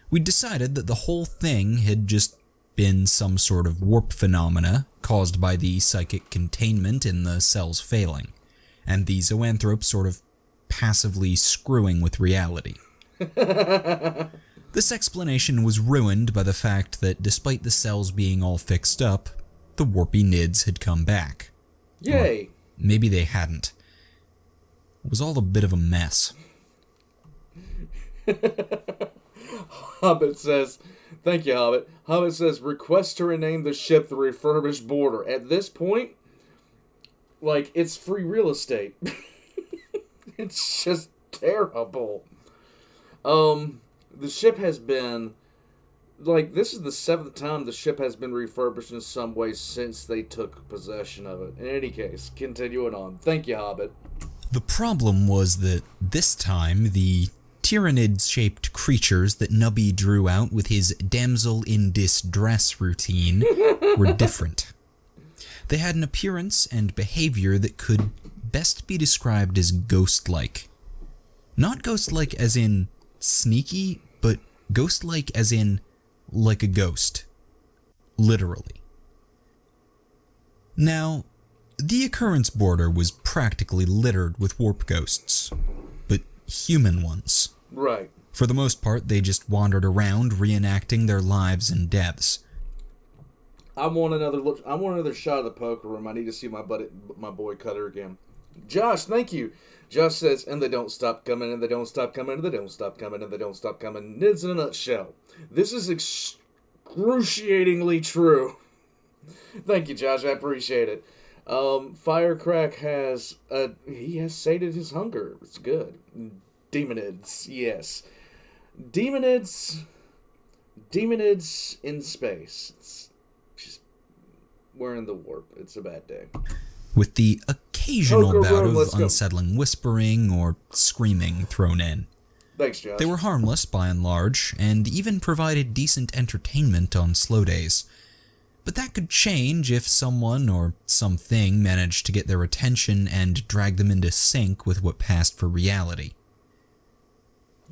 We decided that the whole thing had just been some sort of warp phenomena caused by the psychic containment in the cells failing, and the zoanthropes sort of passively screwing with reality. This explanation was ruined by the fact that despite the cells being all fixed up, the warpy Nids had come back. Yay! Or maybe they hadn't. It was all a bit of a mess. Hobbit says, thank you, Hobbit. Hobbit says, request to rename the ship the Refurbished Border. At this point, like, it's free real estate. It's just terrible. The ship has been, like, this is the 7th time the ship has been refurbished in some way since they took possession of it. In any case, continuing on. Thank you, Hobbit. The problem was that this time, the Tyranid-shaped creatures that Nubby drew out with his damsel in distress routine were different. They had an appearance and behavior that could best be described as ghost-like. Not ghost-like as in sneaky, but ghost-like as in like a ghost. Literally. Now, the occurrence border was practically littered with warp ghosts, but human ones. Right. For the most part, they just wandered around reenacting their lives and deaths. I want another shot of the poker room. I need to see my boy Cutter again. Josh, thank you. Josh says, and they don't stop coming, and they don't stop coming, and they don't stop coming, and they don't stop coming. Nids in a nutshell. This is excruciatingly true. Thank you, Josh. I appreciate it. Firecrack has sated his hunger. It's good. Demonids, yes. Demonids in space. We're in the warp. It's a bad day. With the occasional occasional Poker bout room, of let's go. unsettling whispering or screaming thrown in. Thanks, Josh. They were harmless by and large, and even provided decent entertainment on slow days. But that could change if someone or something managed to get their attention and drag them into sync with what passed for reality.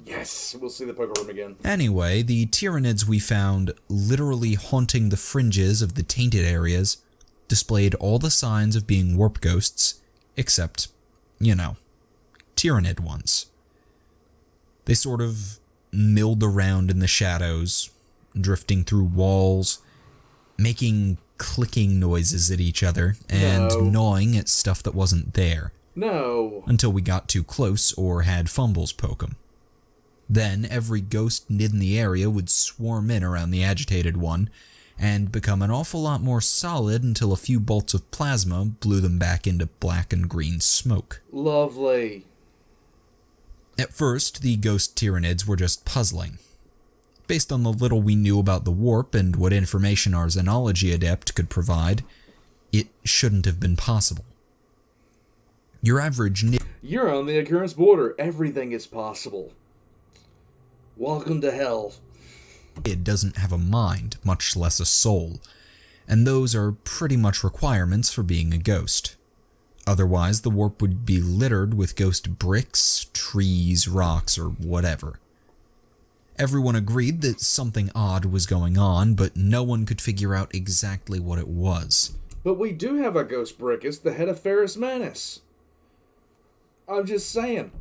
Yes, we'll see the poker room again. Anyway, the Tyranids we found literally haunting the fringes of the tainted areas displayed all the signs of being warp ghosts, except, Tyranid ones. They sort of milled around in the shadows, drifting through walls, making clicking noises at each other, and gnawing at stuff that wasn't there. No. Until we got too close or had fumbles poke 'em. Then every ghost nid in the area would swarm in around the agitated one, and become an awful lot more solid until a few bolts of plasma blew them back into black and green smoke. Lovely. At first, the ghost Tyranids were just puzzling. Based on the little we knew about the warp and what information our Xenology adept could provide, it shouldn't have been possible. Your average You're on the occurrence border. Everything is possible. Welcome to hell. It doesn't have a mind, much less a soul, and those are pretty much requirements for being a ghost. Otherwise, the warp would be littered with ghost bricks, trees, rocks, or whatever. Everyone agreed that something odd was going on, but no one could figure out exactly what it was. But we do have a ghost brick. It's the head of Ferris Manus. I'm just saying.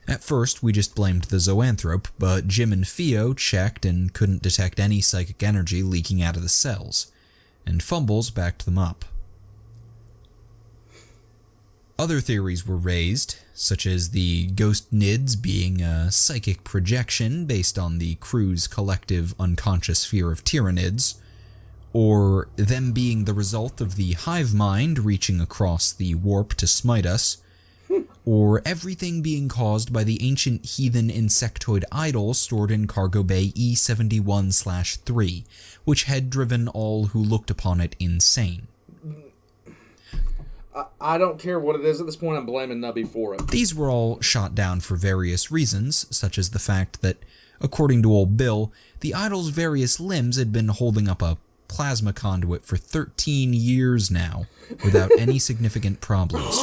At first, we just blamed the zoanthrope, but Jim and Theo checked and couldn't detect any psychic energy leaking out of the cells, and Fumbles backed them up. Other theories were raised, such as the ghost nids being a psychic projection based on the crew's collective unconscious fear of Tyranids, or them being the result of the hive mind reaching across the warp to smite us, or everything being caused by the ancient heathen insectoid idol stored in Cargo Bay E71/3, which had driven all who looked upon it insane. I don't care what it is at this point. I'm blaming Nubby for it. These were all shot down for various reasons, such as the fact that, according to old Bill, the idol's various limbs had been holding up a plasma conduit for 13 years now, without any significant problems.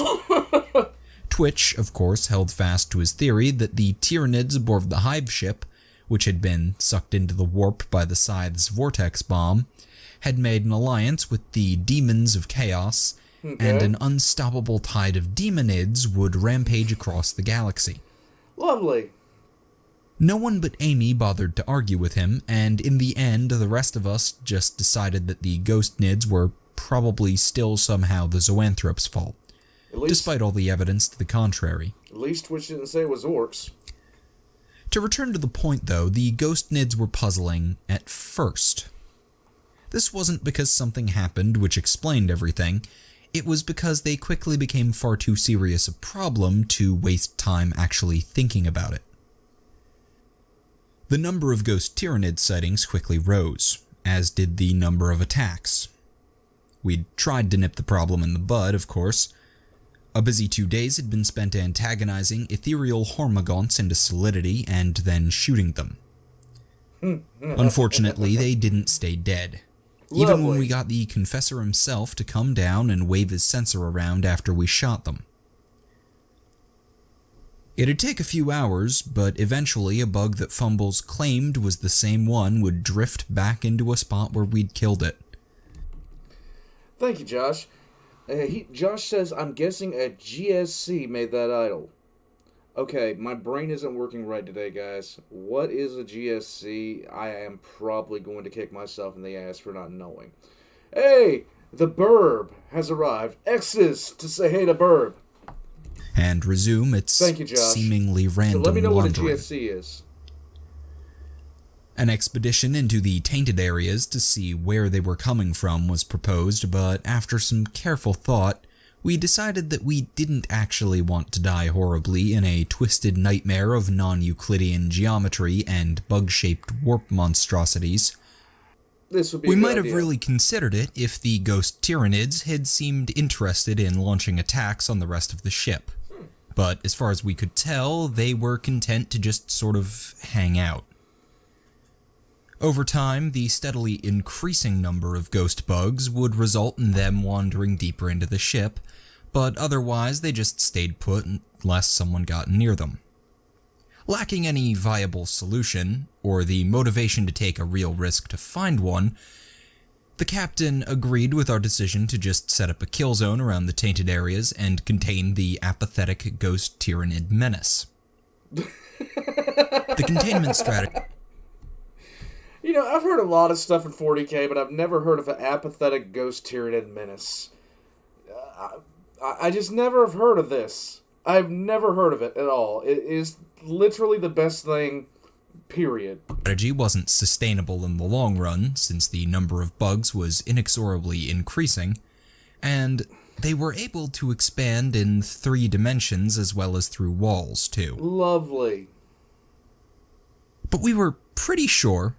Twitch, of course, held fast to his theory that the Tyranids aboard the Hive ship, which had been sucked into the warp by the Scythe's vortex bomb, had made an alliance with the Demons of Chaos, and an unstoppable tide of demonids would rampage across the galaxy. Lovely. No one but Amy bothered to argue with him, and in the end, the rest of us just decided that the ghost nids were probably still somehow the zoanthrope's fault, despite all the evidence to the contrary. At least Twitch didn't say it was orcs. To return to the point, though, the ghost nids were puzzling at first. This wasn't because something happened which explained everything. It was because they quickly became far too serious a problem to waste time actually thinking about it. The number of ghost Tyranid sightings quickly rose, as did the number of attacks. We'd tried to nip the problem in the bud, of course. A busy 2 days had been spent antagonizing ethereal hormagaunts into solidity and then shooting them. Unfortunately, they didn't stay dead. Even when we got the Confessor himself to come down and wave his sensor around after we shot them. It'd take a few hours, but eventually a bug that Fumbles claimed was the same one would drift back into a spot where we'd killed it. Thank you, Josh. Josh says, I'm guessing a GSC made that idol. Okay, my brain isn't working right today, guys. What is a GSC? I am probably going to kick myself in the ass for not knowing. Hey, the Burb has arrived. X's to say hey to Burb. And resume its seemingly random so let me know wandering. what a GSC is. An expedition into the tainted areas to see where they were coming from was proposed, but after some careful thought, we decided that we didn't actually want to die horribly in a twisted nightmare of non-Euclidean geometry and bug-shaped warp monstrosities. this would be We a good might have idea. really considered it if the ghost Tyranids had seemed interested in launching attacks on the rest of the ship. But as far as we could tell, they were content to just sort of hang out. Over time, the steadily increasing number of ghost bugs would result in them wandering deeper into the ship, but otherwise they just stayed put unless someone got near them. Lacking any viable solution, or the motivation to take a real risk to find one, the captain agreed with our decision to just set up a kill zone around the tainted areas and contain the apathetic ghost Tyranid menace. The containment strategy... You know, I've heard a lot of stuff in 40k, but I've never heard of an apathetic ghost Tyranid menace. I just never have heard of this. I've never heard of it at all. It is literally the best thing, period. Strategy wasn't sustainable in the long run, since the number of bugs was inexorably increasing, and they were able to expand in 3 dimensions as well as through walls, too. Lovely. But we were pretty sure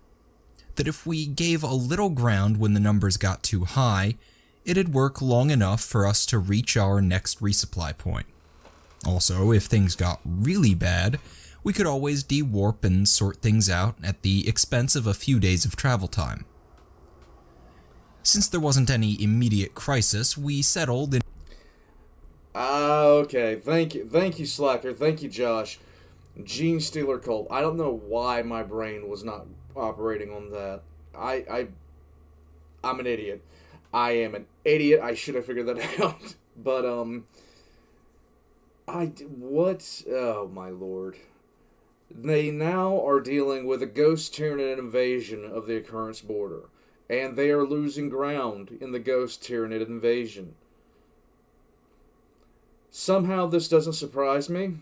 that if we gave a little ground when the numbers got too high, it'd work long enough for us to reach our next resupply point. Also, if things got really bad, we could always de-warp and sort things out at the expense of a few days of travel time. Since there wasn't any immediate crisis, we settled in... Okay. Thank you, Slacker. Thank you, Josh. Gene Stealer Cult. I don't know why my brain was not operating on that. I'm an idiot. I am an idiot. I should have figured that out. But, what? Oh, my lord. They now are dealing with a ghost Tyranid invasion of the Occurrence border. And they are losing ground in the ghost Tyranid invasion. Somehow this doesn't surprise me.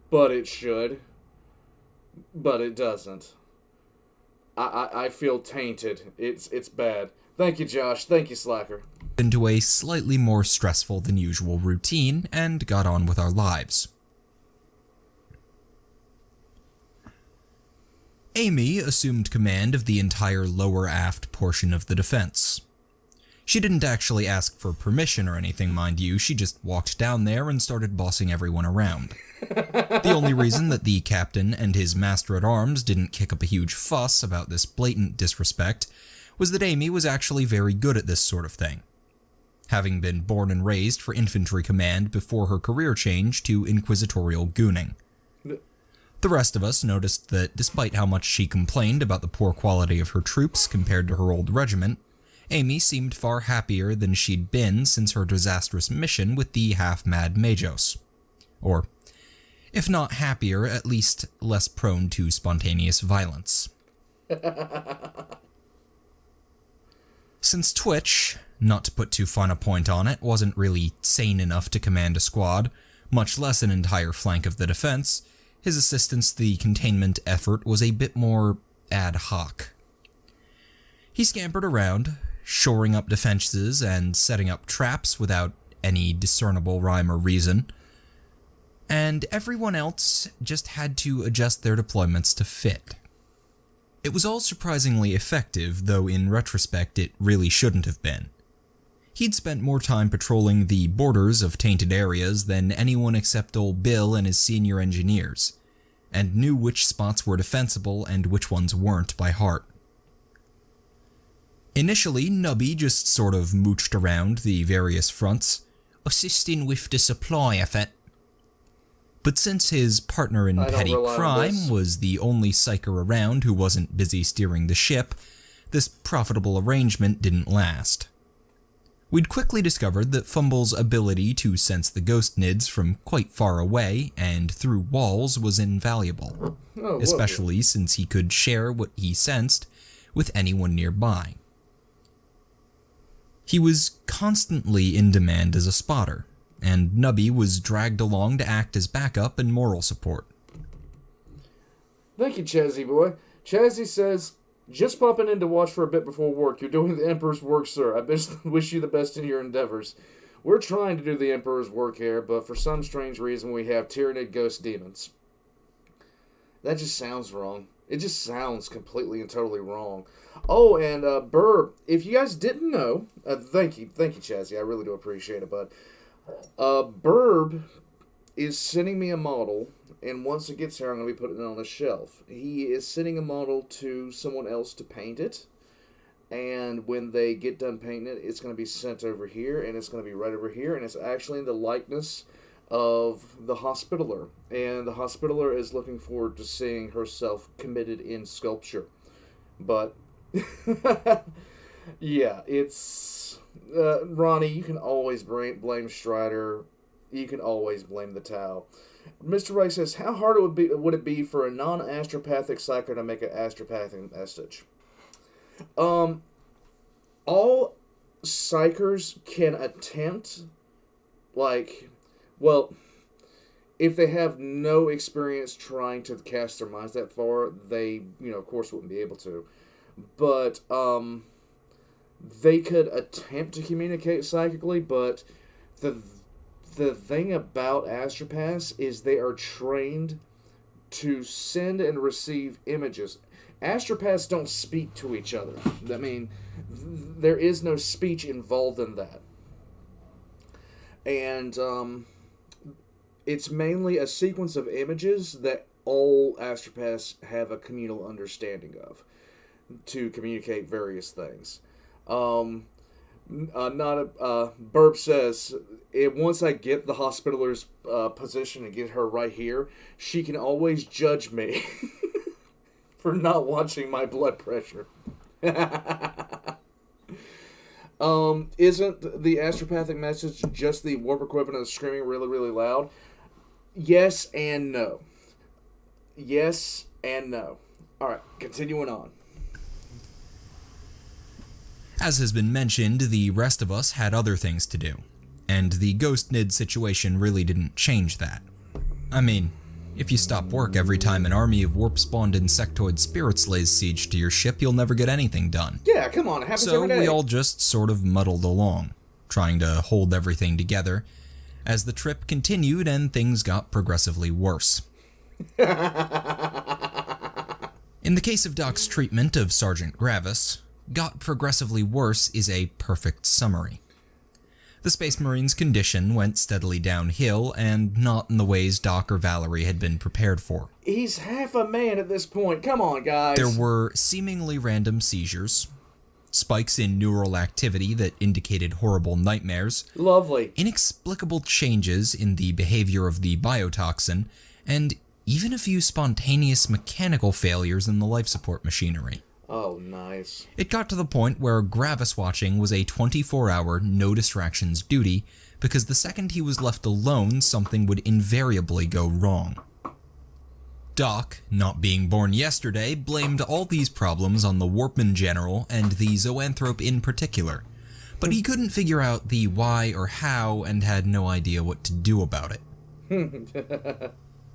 But it should. But it doesn't. I feel tainted. It's bad. Thank you, Josh. Thank you, Slacker. Into a slightly more stressful than usual routine and got on with our lives. Amy assumed command of the entire lower aft portion of the defense. She didn't actually ask for permission or anything, mind you, she just walked down there and started bossing everyone around. The only reason that the captain and his master-at-arms didn't kick up a huge fuss about this blatant disrespect was that Amy was actually very good at this sort of thing, having been born and raised for infantry command before her career change to inquisitorial gooning. The rest of us noticed that despite how much she complained about the poor quality of her troops compared to her old regiment, Amy seemed far happier than she'd been since her disastrous mission with the half-mad Majos. Or, if not happier, at least less prone to spontaneous violence. Since Twitch, not to put too fine a point on it, wasn't really sane enough to command a squad, much less an entire flank of the defense, his assistance to the containment effort was a bit more ad hoc. He scampered around, shoring up defenses and setting up traps without any discernible rhyme or reason, and everyone else just had to adjust their deployments to fit. It was all surprisingly effective, though in retrospect it really shouldn't have been. He'd spent more time patrolling the borders of tainted areas than anyone except old Bill and his senior engineers, and knew which spots were defensible and which ones weren't by heart. Initially, Nubby just sort of mooched around the various fronts, assisting with the supply effort. But since his partner in petty crime was the only psyker around who wasn't busy steering the ship, this profitable arrangement didn't last. We'd quickly discovered that Fumble's ability to sense the ghost nids from quite far away and through walls was invaluable, especially since he could share what he sensed with anyone nearby. He was constantly in demand as a spotter, and Nubby was dragged along to act as backup and moral support. Thank you, Chazzy boy. Chazzy says, just popping in to watch for a bit before work. You're doing the Emperor's work, sir. I wish you the best in your endeavors. We're trying to do the Emperor's work here, but for some strange reason we have Tyranid ghost demons. That just sounds wrong. It just sounds completely and totally wrong. Oh, and Burb, if you guys didn't know, thank you, Chazzy. I really do appreciate it, bud. Burb is sending me a model, and once it gets here, I'm going to be putting it on a shelf. He is sending a model to someone else to paint it, and when they get done painting it, it's going to be sent over here, and it's going to be right over here, and it's actually in the likeness of the Hospitaller, and the Hospitaller is looking forward to seeing herself committed in sculpture. But, yeah, it's... Ronnie, you can always blame Strider. You can always blame the Tau. Mr. Ray says, how hard would it be for a non-astropathic psyker to make an astropathic message? All psychers can attempt, if they have no experience trying to cast their minds that far, they, of course wouldn't be able to. But, they could attempt to communicate psychically, but the thing about astropaths is they are trained to send and receive images. Astropaths don't speak to each other. I mean, there is no speech involved in that. And it's mainly a sequence of images that all astropaths have a communal understanding of to communicate various things. Burp says, once I get the Hospitaler's position and get her right here, she can always judge me for not watching my blood pressure. Isn't the astropathic message just the warp equivalent of screaming really, really loud? Yes and no. Yes and no. Alright, continuing on. As has been mentioned, the rest of us had other things to do, and the Ghost Nid situation really didn't change that. I mean, if you stop work every time an army of warp-spawned insectoid spirits lays siege to your ship, you'll never get anything done. Yeah, come on, it happens every day. So we all just sort of muddled along, trying to hold everything together, as the trip continued and things got progressively worse. In the case of Doc's treatment of Sergeant Gravis, got progressively worse is a perfect summary. The Space Marine's condition went steadily downhill, and not in the ways Doc or Valerie had been prepared for. He's half a man at this point. Come on, guys. There were seemingly random seizures, spikes in neural activity that indicated horrible nightmares, lovely, inexplicable changes in the behavior of the biotoxin, and even a few spontaneous mechanical failures in the life support machinery. Oh, nice. It got to the point where Gravis watching was a 24-hour, no distractions duty, because the second he was left alone, something would invariably go wrong. Doc, not being born yesterday, blamed all these problems on the warp in general, and the zoanthrope in particular, but he couldn't figure out the why or how, and had no idea what to do about it.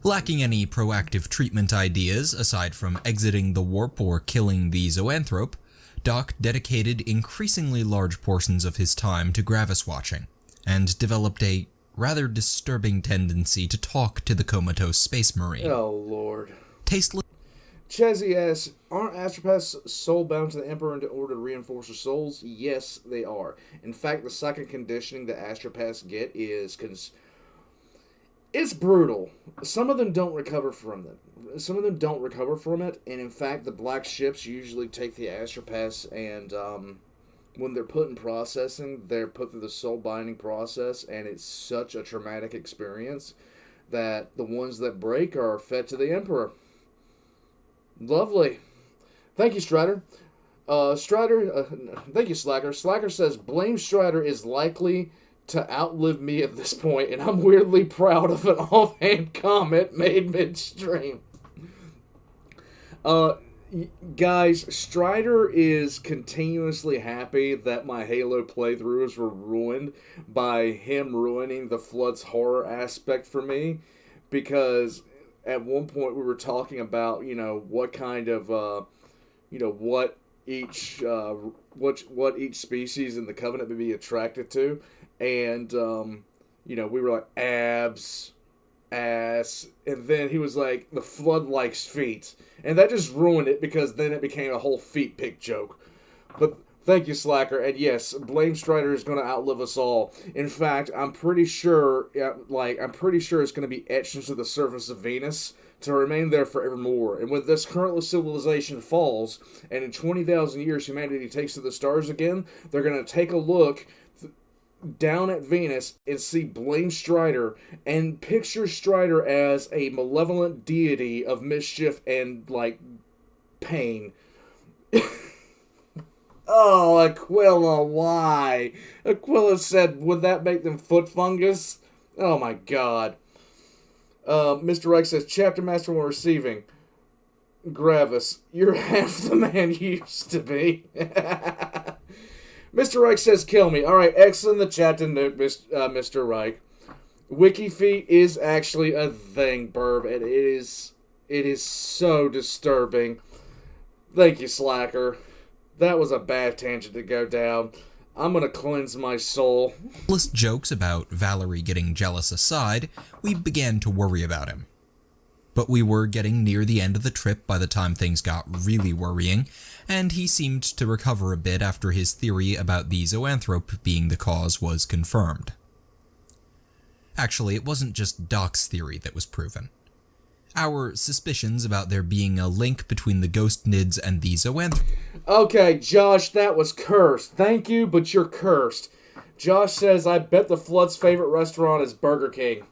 Lacking any proactive treatment ideas, aside from exiting the warp or killing the zoanthrope, Doc dedicated increasingly large portions of his time to Gravis watching, and developed a rather disturbing tendency to talk to the comatose Space Marine. Oh, Lord. Tasteless. Chezzy asks, aren't astropaths soul-bound to the Emperor in order to reinforce their souls? Yes, they are. In fact, the psychic conditioning that astropaths get is... it's brutal. Some of them don't recover from it. And in fact, the black ships usually take the astropaths and when they're put in processing, they're put through the soul binding process, and it's such a traumatic experience that the ones that break are fed to the Emperor. Lovely. Thank you, Strider. Thank you, Slacker. Slacker says, blame Strider is likely to outlive me at this point, and I'm weirdly proud of an offhand comment made midstream. Guys, Strider is continuously happy that my Halo playthroughs were ruined by him ruining the Flood's horror aspect for me, because at one point we were talking about, what kind of, what each species in the Covenant would be attracted to. And, we were like, abs, ass, and then he was like, the flood likes feet. And that just ruined it because then it became a whole feet pick joke. But thank you, Slacker. And yes, Blame Strider is going to outlive us all. In fact, I'm pretty sure it's going to be etched into the surface of Venus to remain there forevermore. And when this current civilization falls, and in 20,000 years humanity takes to the stars again, they're going to take a look down at Venus and see Blame Strider and picture Strider as a malevolent deity of mischief and, like, pain. Oh, Aquila, why? Aquila said, would that make them foot fungus? Oh my god. Mr. Reich says, Chapter Master when receiving. Gravis, you're half the man you used to be. Mr. Reich says, kill me. Alright, X in the chat to note, Mr. Reich. WikiFeet is actually a thing, Burb, and it is so disturbing. Thank you, Slacker. That was a bad tangent to go down. I'm gonna cleanse my soul. List jokes about Valerie getting jealous aside, we began to worry about him. But we were getting near the end of the trip by the time things got really worrying, and he seemed to recover a bit after his theory about the zoanthrope being the cause was confirmed. Actually, it wasn't just Doc's theory that was proven. Our suspicions about there being a link between the ghost nids and the zoanthrope. Okay, Josh, that was cursed. Thank you, but you're cursed. Josh says, I bet the Flood's favorite restaurant is Burger King.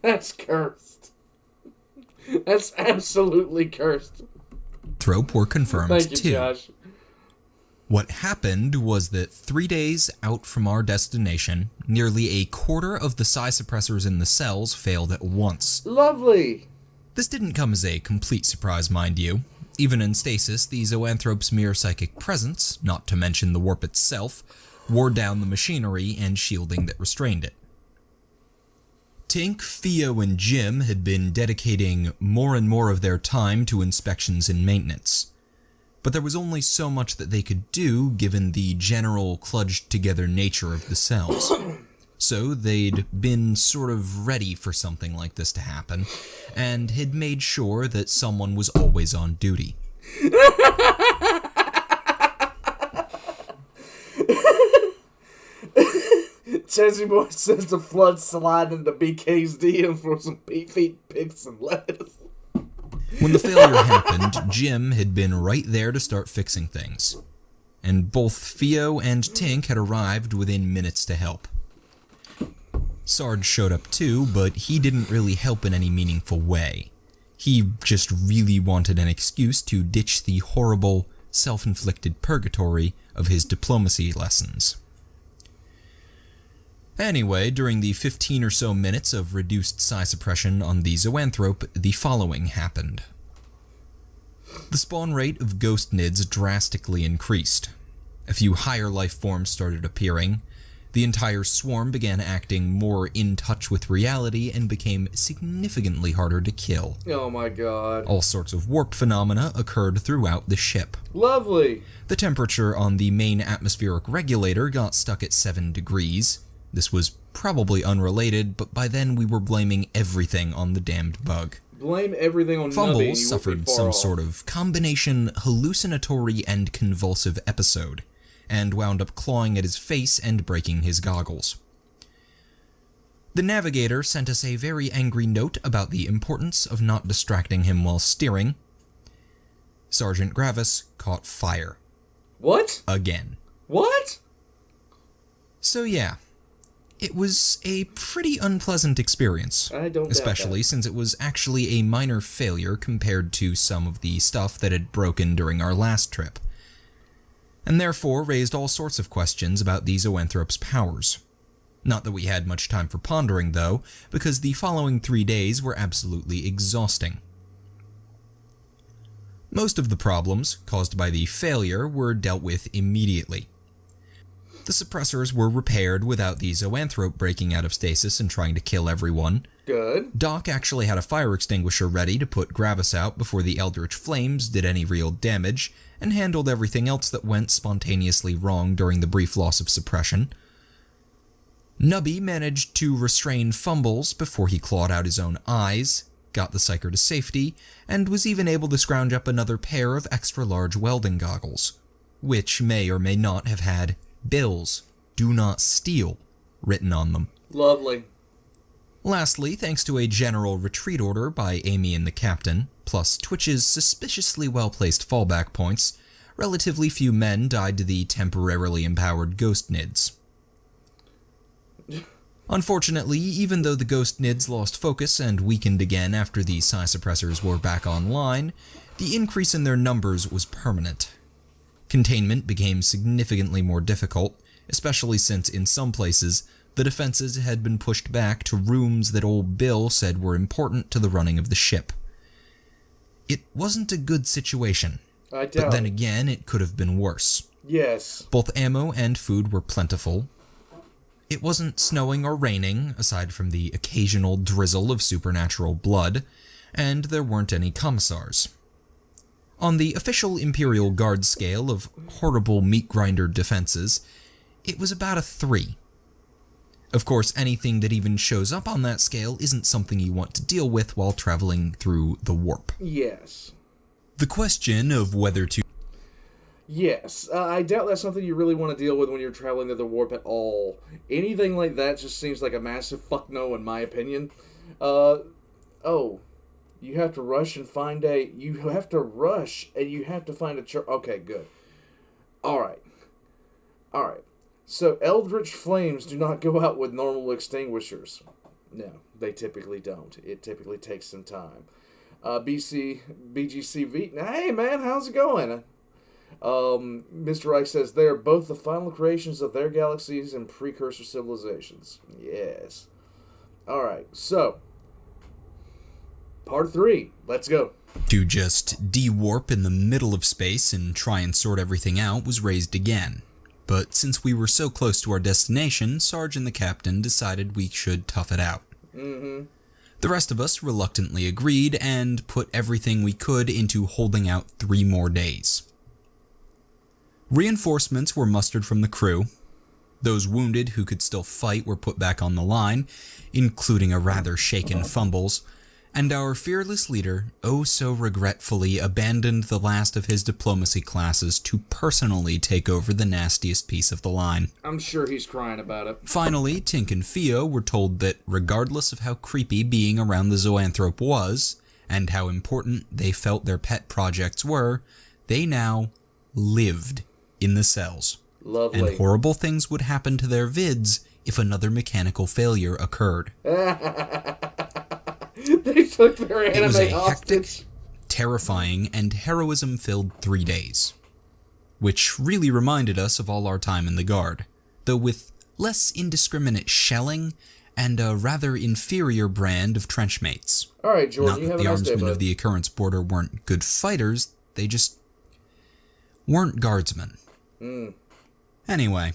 That's cursed. That's absolutely cursed. Trope were confirmed Thank you, too. Josh. What happened was that 3 days out from our destination, nearly a quarter of the psi suppressors in the cells failed at once. Lovely. This didn't come as a complete surprise, mind you. Even in stasis, the zoanthrope's mere psychic presence, not to mention the warp itself, wore down the machinery and shielding that restrained it. Tink, Theo, and Jim had been dedicating more and more of their time to inspections and maintenance. But there was only so much that they could do given the general cludged-together nature of the cells. So they'd been sort of ready for something like this to happen, and had made sure that someone was always on duty. Chelsea Boy says the Flood slide into BK's DM for some feet pics and lettuce. When the failure happened, Jim had been right there to start fixing things. And both Theo and Tink had arrived within minutes to help. Sarge showed up too, but he didn't really help in any meaningful way. He just really wanted an excuse to ditch the horrible, self-inflicted purgatory of his diplomacy lessons. Anyway, during the 15 or so minutes of reduced psi suppression on the zoanthrope, the following happened. The spawn rate of ghost nids drastically increased. A few higher life forms started appearing. The entire swarm began acting more in touch with reality and became significantly harder to kill. Oh my god. All sorts of warp phenomena occurred throughout the ship. Lovely. The temperature on the main atmospheric regulator got stuck at 7 degrees. This was probably unrelated, but by then we were blaming everything on the damned bug. Blame everything on Fumbles Nubby, suffered some sort of combination hallucinatory and convulsive episode, and wound up clawing at his face and breaking his goggles. The navigator sent us a very angry note about the importance of not distracting him while steering. Sergeant Gravis caught fire. What? Again. What? So yeah. It was a pretty unpleasant experience, I don't especially since it was actually a minor failure compared to some of the stuff that had broken during our last trip, and therefore raised all sorts of questions about the zoanthrope's powers. Not that we had much time for pondering, though, because the following 3 days were absolutely exhausting. Most of the problems caused by the failure were dealt with immediately. The suppressors were repaired without the zoanthrope breaking out of stasis and trying to kill everyone. Good. Doc actually had a fire extinguisher ready to put Gravis out before the Eldritch Flames did any real damage, and handled everything else that went spontaneously wrong during the brief loss of suppression. Nubby managed to restrain fumbles before he clawed out his own eyes, got the psyker to safety, and was even able to scrounge up another pair of extra-large welding goggles, which may or may not have had "Bills, do not steal" written on them. Lovely. Lastly, thanks to a general retreat order by Amy and the captain, plus Twitch's suspiciously well-placed fallback points, relatively few men died to the temporarily empowered ghost nids. Unfortunately, even though the ghost nids lost focus and weakened again after the psi suppressors were back online, the increase in their numbers was permanent. Containment became significantly more difficult, especially since in some places, the defenses had been pushed back to rooms that old Bill said were important to the running of the ship. It wasn't a good situation, but then again, it could have been worse. Yes. Both ammo and food were plentiful. It wasn't snowing or raining, aside from the occasional drizzle of supernatural blood, and there weren't any commissars. On the official Imperial Guard scale of horrible meat grinder defenses, it was about a 3. Of course, anything that even shows up on that scale isn't something you want to deal with while traveling through the warp. Yes. The question of whether to... Yes, I doubt that's something you really want to deal with when you're traveling to the warp at all. Anything like that just seems like a massive fuck no in my opinion. You have to rush and find a... You have to rush and you have to find a... Okay, good. Alright. So, Eldritch Flames do not go out with normal extinguishers. No, they typically don't. It typically takes some time. BGCV... Hey, man, how's it going? Mr. Reich says, they are both the final creations of their galaxies and precursor civilizations. Yes. Alright, so... Part 3. Let's go. To just de-warp in the middle of space and try and sort everything out was raised again. But since we were so close to our destination, Sarge and the captain decided we should tough it out. Mm-hmm. The rest of us reluctantly agreed and put everything we could into holding out 3 more days. Reinforcements were mustered from the crew. Those wounded who could still fight were put back on the line, including a rather shaken Fumbles, and our fearless leader, oh so regretfully, abandoned the last of his diplomacy classes to personally take over the nastiest piece of the line. I'm sure he's crying about it. Finally, Tink and Theo were told that regardless of how creepy being around the zoanthrope was, and how important they felt their pet projects were, they now lived in the cells. Lovely. And horrible things would happen to their vids if another mechanical failure occurred. They took their anime It was a hostage. hectic, terrifying, and heroism-filled 3 days, which really reminded us of all our time in the Guard, though with less indiscriminate shelling and a rather inferior brand of trenchmates. All right, Jordan, Not you that have a the nice day, Armsmen bud. of the Occurrence Border weren't good fighters, they just weren't Guardsmen. Anyway,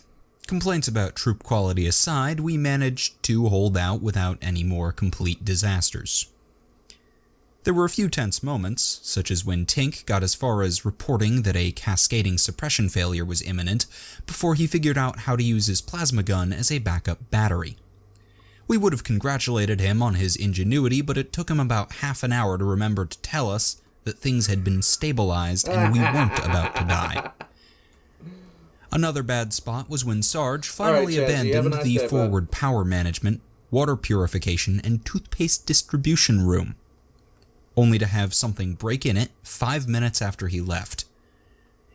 complaints about troop quality aside, we managed to hold out without any more complete disasters. There were a few tense moments, such as when Tink got as far as reporting that a cascading suppression failure was imminent before he figured out how to use his plasma gun as a backup battery. We would have congratulated him on his ingenuity, but it took him about half an hour to remember to tell us that things had been stabilized and we weren't about to die. Another bad spot was when Sarge finally Chaz, you have a abandoned nice the day, bud. forward power management, water purification, and toothpaste distribution room, only to have something break in it 5 minutes after he left.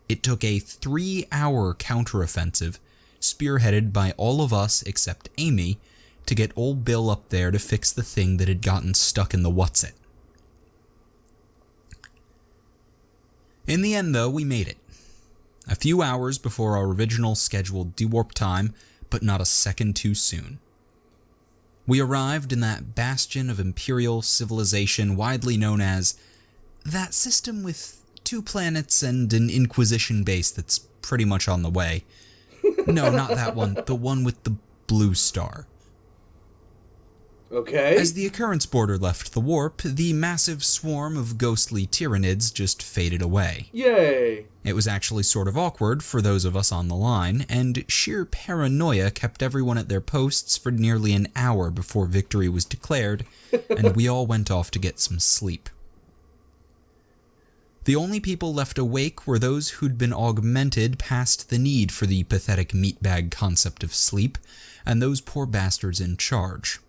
It took a 3-hour counteroffensive, spearheaded by all of us except Amy, to get old Bill up there to fix the thing that had gotten stuck in the what's-it. In the end, though, we made it. A few hours before our original scheduled dewarp time, but not a second too soon. We arrived in that bastion of Imperial civilization widely known as that system with 2 planets and an Inquisition base that's pretty much on the way. No, not that one. The one with the blue star. Okay. As the occurrence boarder left the warp, the massive swarm of ghostly Tyranids just faded away. Yay. It was actually sort of awkward for those of us on the line, and sheer paranoia kept everyone at their posts for nearly an hour before victory was declared, and we all went off to get some sleep. The only people left awake were those who'd been augmented past the need for the pathetic meatbag concept of sleep, and those poor bastards in charge.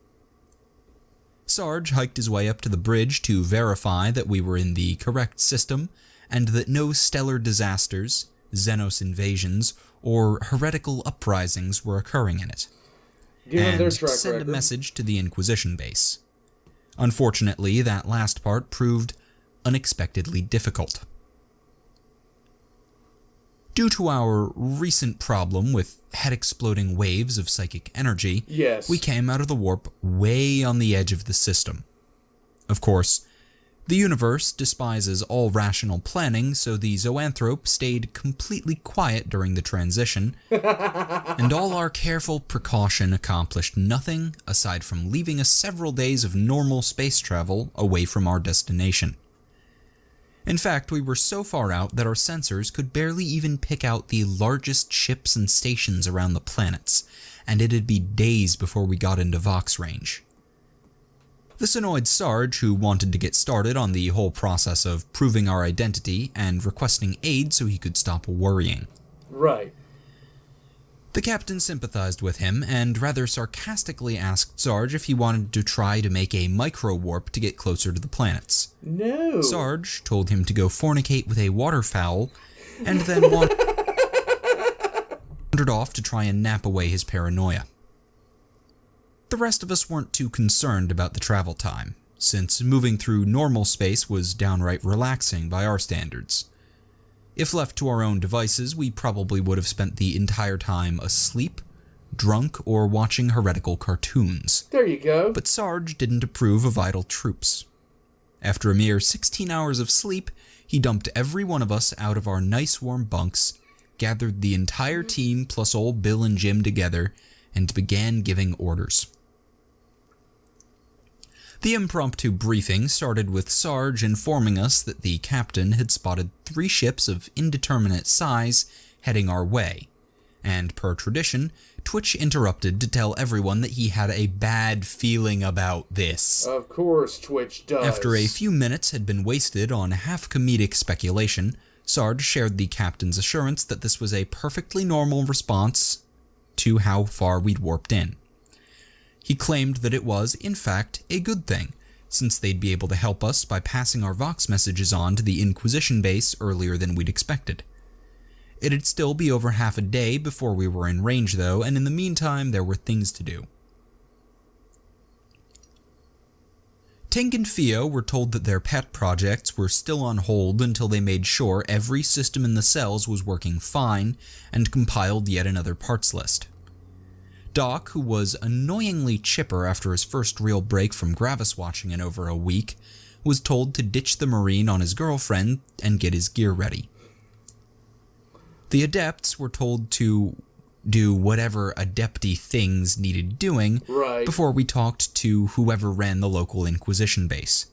Sarge hiked his way up to the bridge to verify that we were in the correct system, and that no stellar disasters, Xenos invasions, or heretical uprisings were occurring in it. Given their track send record. a message to the Inquisition base. Unfortunately, that last part proved unexpectedly difficult. Due to our recent problem with head-exploding waves of psychic energy, Yes. we came out of the warp way on the edge of the system. Of course, the universe despises all rational planning, so the zoanthrope stayed completely quiet during the transition, and all our careful precaution accomplished nothing aside from leaving us several days of normal space travel away from our destination. In fact, we were so far out that our sensors could barely even pick out the largest ships and stations around the planets, and it'd be days before we got into Vox range. This annoyed Sarge, who wanted to get started on the whole process of proving our identity and requesting aid so he could stop worrying. Right. The captain sympathized with him and rather sarcastically asked Sarge if he wanted to try to make a micro-warp to get closer to the planets. No. Sarge told him to go fornicate with a waterfowl, and then wandered off to try and nap away his paranoia. The rest of us weren't too concerned about the travel time, since moving through normal space was downright relaxing by our standards. If left to our own devices, we probably would have spent the entire time asleep, drunk, or watching heretical cartoons. There you go. But Sarge didn't approve of idle troops. After a mere 16 hours of sleep, he dumped every one of us out of our nice warm bunks, gathered the entire team plus old Bill and Jim together, and began giving orders. The impromptu briefing started with Sarge informing us that the captain had spotted 3 ships of indeterminate size heading our way, and per tradition, Twitch interrupted to tell everyone that he had a bad feeling about this. Of course Twitch does. After a few minutes had been wasted on half-comedic speculation, Sarge shared the captain's assurance that this was a perfectly normal response to how far we'd warped in. He claimed that it was, in fact, a good thing, since they'd be able to help us by passing our Vox messages on to the Inquisition base earlier than we'd expected. It'd still be over half a day before we were in range though, and in the meantime there were things to do. Tink and Theo were told that their pet projects were still on hold until they made sure every system in the cells was working fine, and compiled yet another parts list. Doc, who was annoyingly chipper after his first real break from Gravis watching in over a week, was told to ditch the Marine on his girlfriend and get his gear ready. The Adepts were told to do whatever adepty things needed doing before we talked to whoever ran the local Inquisition base,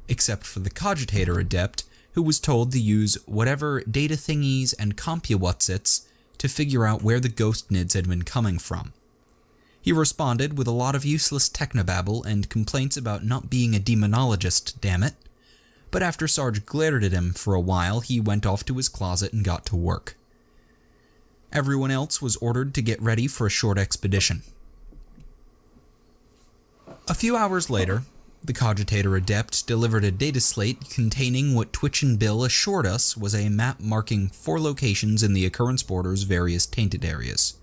except for the Cogitator Adept, who was told to use whatever data thingies and compuwhatsits to figure out where the ghost nids had been coming from. He responded with a lot of useless technobabble and complaints about not being a demonologist, damn it. But after Sarge glared at him for a while, he went off to his closet and got to work. Everyone else was ordered to get ready for a short expedition. A few hours later, the Cogitator Adept delivered a data slate containing what Twitch and Bill assured us was a map marking 4 locations in the occurrence border's various tainted areas.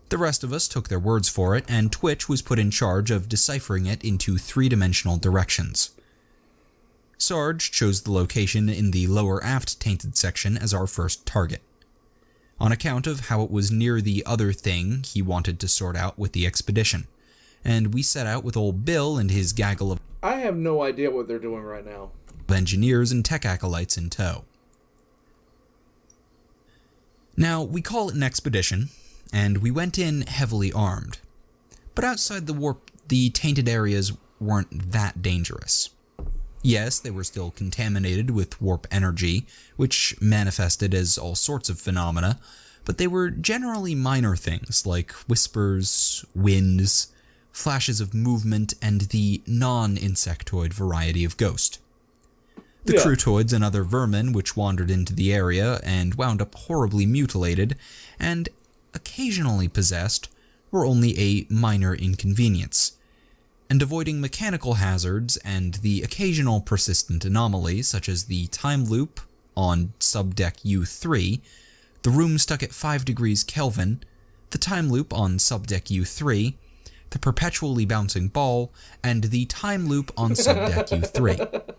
The rest of us took their words for it, and Twitch was put in charge of deciphering it into 3-dimensional directions. Sarge chose the location in the lower aft tainted section as our first target, on account of how it was near the other thing he wanted to sort out with the expedition, and we set out with old Bill and his gaggle of I have no idea what they're doing right now. engineers and tech acolytes in tow. Now, we call it an expedition, and we went in heavily armed. But outside the warp the tainted areas weren't that dangerous. Yes, they were still contaminated with warp energy, which manifested as all sorts of phenomena, but they were generally minor things like whispers, winds, flashes of movement, and the non-insectoid variety of ghost. The crutoids and other vermin which wandered into the area and wound up horribly mutilated and occasionally possessed were only a minor inconvenience, and avoiding mechanical hazards and the occasional persistent anomaly such as the time loop on subdeck U3, the room stuck at 5 degrees Kelvin, the time loop on subdeck U3, the perpetually bouncing ball, and the time loop on subdeck U3.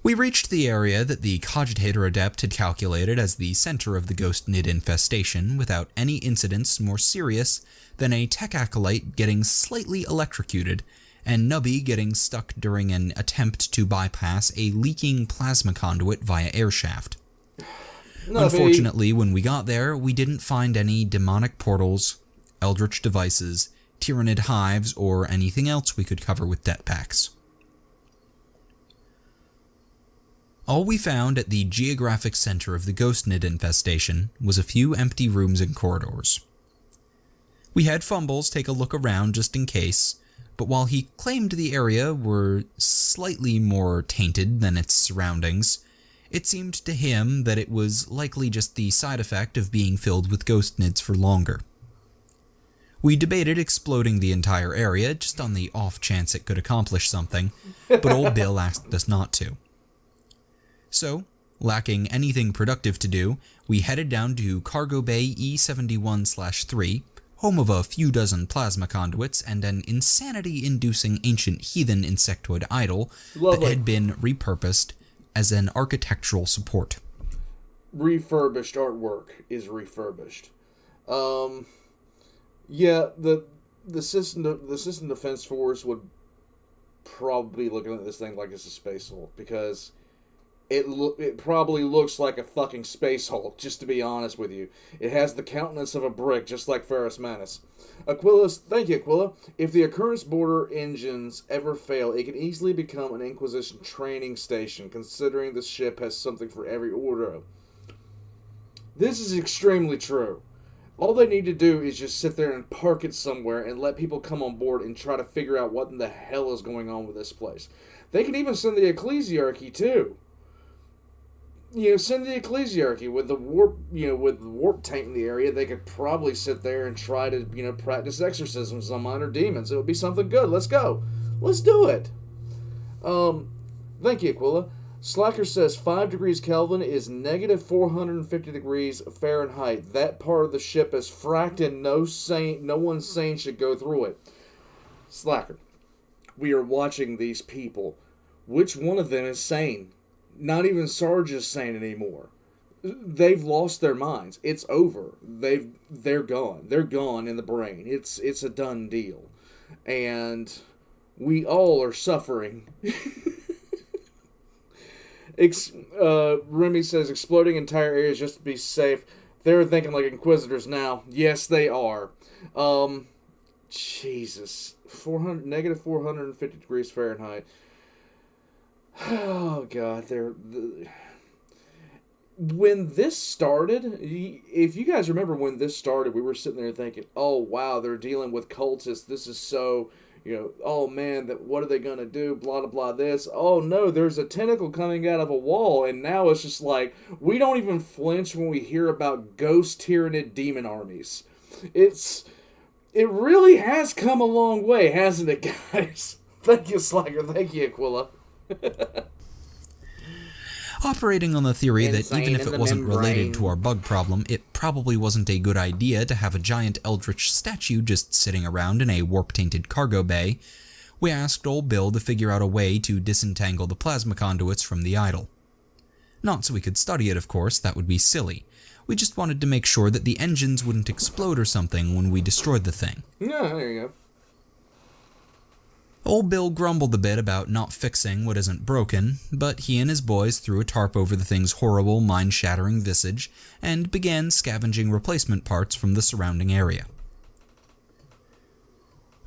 We reached the area that the Cogitator Adept had calculated as the center of the Ghost-Nid infestation without any incidents more serious than a tech acolyte getting slightly electrocuted and Nubby getting stuck during an attempt to bypass a leaking plasma conduit via airshaft. Unfortunately, when we got there, we didn't find any demonic portals, eldritch devices, Tyranid hives, or anything else we could cover with det packs. All we found at the geographic center of the Ghost-Nid infestation was a few empty rooms and corridors. We had Fumbles take a look around just in case, but while he claimed the area were slightly more tainted than its surroundings, it seemed to him that it was likely just the side effect of being filled with Ghost-Nids for longer. We debated exploding the entire area just on the off chance it could accomplish something, but old Bill asked us not to. So, lacking anything productive to do, we headed down to Cargo Bay E71/3, home of a few dozen plasma conduits and an insanity-inducing ancient heathen insectoid idol that had been repurposed as an architectural support. Refurbished artwork is refurbished. Yeah, the System Defense Force would probably be looking at this thing like it's a space Hulk, because it probably looks like a fucking space Hulk, just to be honest with you. It has the countenance of a brick, just like Ferrus Manus. Thank you, Aquila. If the Occurrence Border engines ever fail, it can easily become an Inquisition training station, considering the ship has something for every order. This is extremely true. All they need to do is just sit there and park it somewhere and let people come on board and try to figure out what in the hell is going on with this place. They can even send the Ecclesiarchy, too. Send the Ecclesiarchy with the warp, with the warp tank in the area. They could probably sit there and try to, practice exorcisms on minor demons. It would be something good. Let's go. Let's do it. Thank you, Aquila. Slacker says 5 degrees Kelvin is negative 450 degrees Fahrenheit. That part of the ship is fracked and no one sane should go through it. Slacker, we are watching these people. Which one of them is sane? Not even Sarge is sane anymore. They've lost their minds. It's over. They're gone. They're gone in the brain. It's a done deal. And we all are suffering. Remy says exploding entire areas just to be safe. They're thinking like Inquisitors now. Yes, they are. Jesus. Negative 450 degrees Fahrenheit. Oh, God. When this started, if you guys remember when this started, we were sitting there thinking, oh, wow, they're dealing with cultists. This is so, oh, man, what are they going to do? Blah, blah, blah, this. Oh, no, there's a tentacle coming out of a wall. And now it's just like, we don't even flinch when we hear about ghost Tyranid demon armies. It really has come a long way, hasn't it, guys? Thank you, Slacker. Thank you, Aquila. Operating on the theory that even if it wasn't related to our bug problem, it probably wasn't a good idea to have a giant eldritch statue just sitting around in a warp-tainted cargo bay, we asked old Bill to figure out a way to disentangle the plasma conduits from the idol. Not so we could study it, of course, that would be silly. We just wanted to make sure that the engines wouldn't explode or something when we destroyed the thing. Yeah, there you go. Old Bill grumbled a bit about not fixing what isn't broken, but he and his boys threw a tarp over the thing's horrible, mind-shattering visage and began scavenging replacement parts from the surrounding area.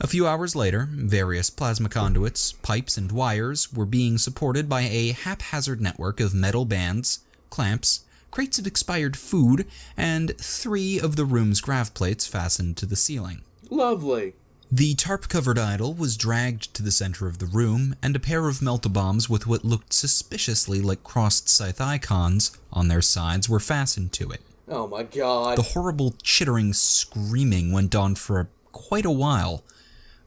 A few hours later, various plasma conduits, pipes, and wires were being supported by a haphazard network of metal bands, clamps, crates of expired food, and 3 of the room's grav plates fastened to the ceiling. Lovely. The tarp-covered idol was dragged to the center of the room, and a pair of melt-a-bombs with what looked suspiciously like crossed scythe icons on their sides were fastened to it. Oh my god. The horrible chittering screaming went on for quite a while,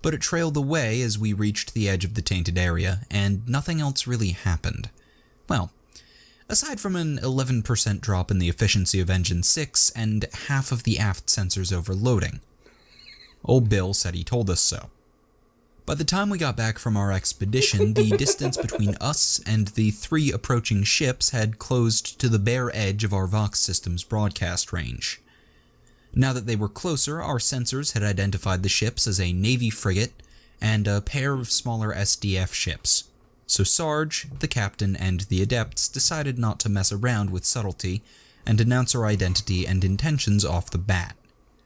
but it trailed away as we reached the edge of the tainted area, and nothing else really happened. Well, aside from an 11% drop in the efficiency of Engine 6 and half of the aft sensors overloading. Old Bill said he told us so. By the time we got back from our expedition, the distance between us and the 3 approaching ships had closed to the bare edge of our Vox system's broadcast range. Now that they were closer, our sensors had identified the ships as a Navy frigate and a pair of smaller SDF ships. So Sarge, the captain, and the adepts decided not to mess around with subtlety and announce our identity and intentions off the bat.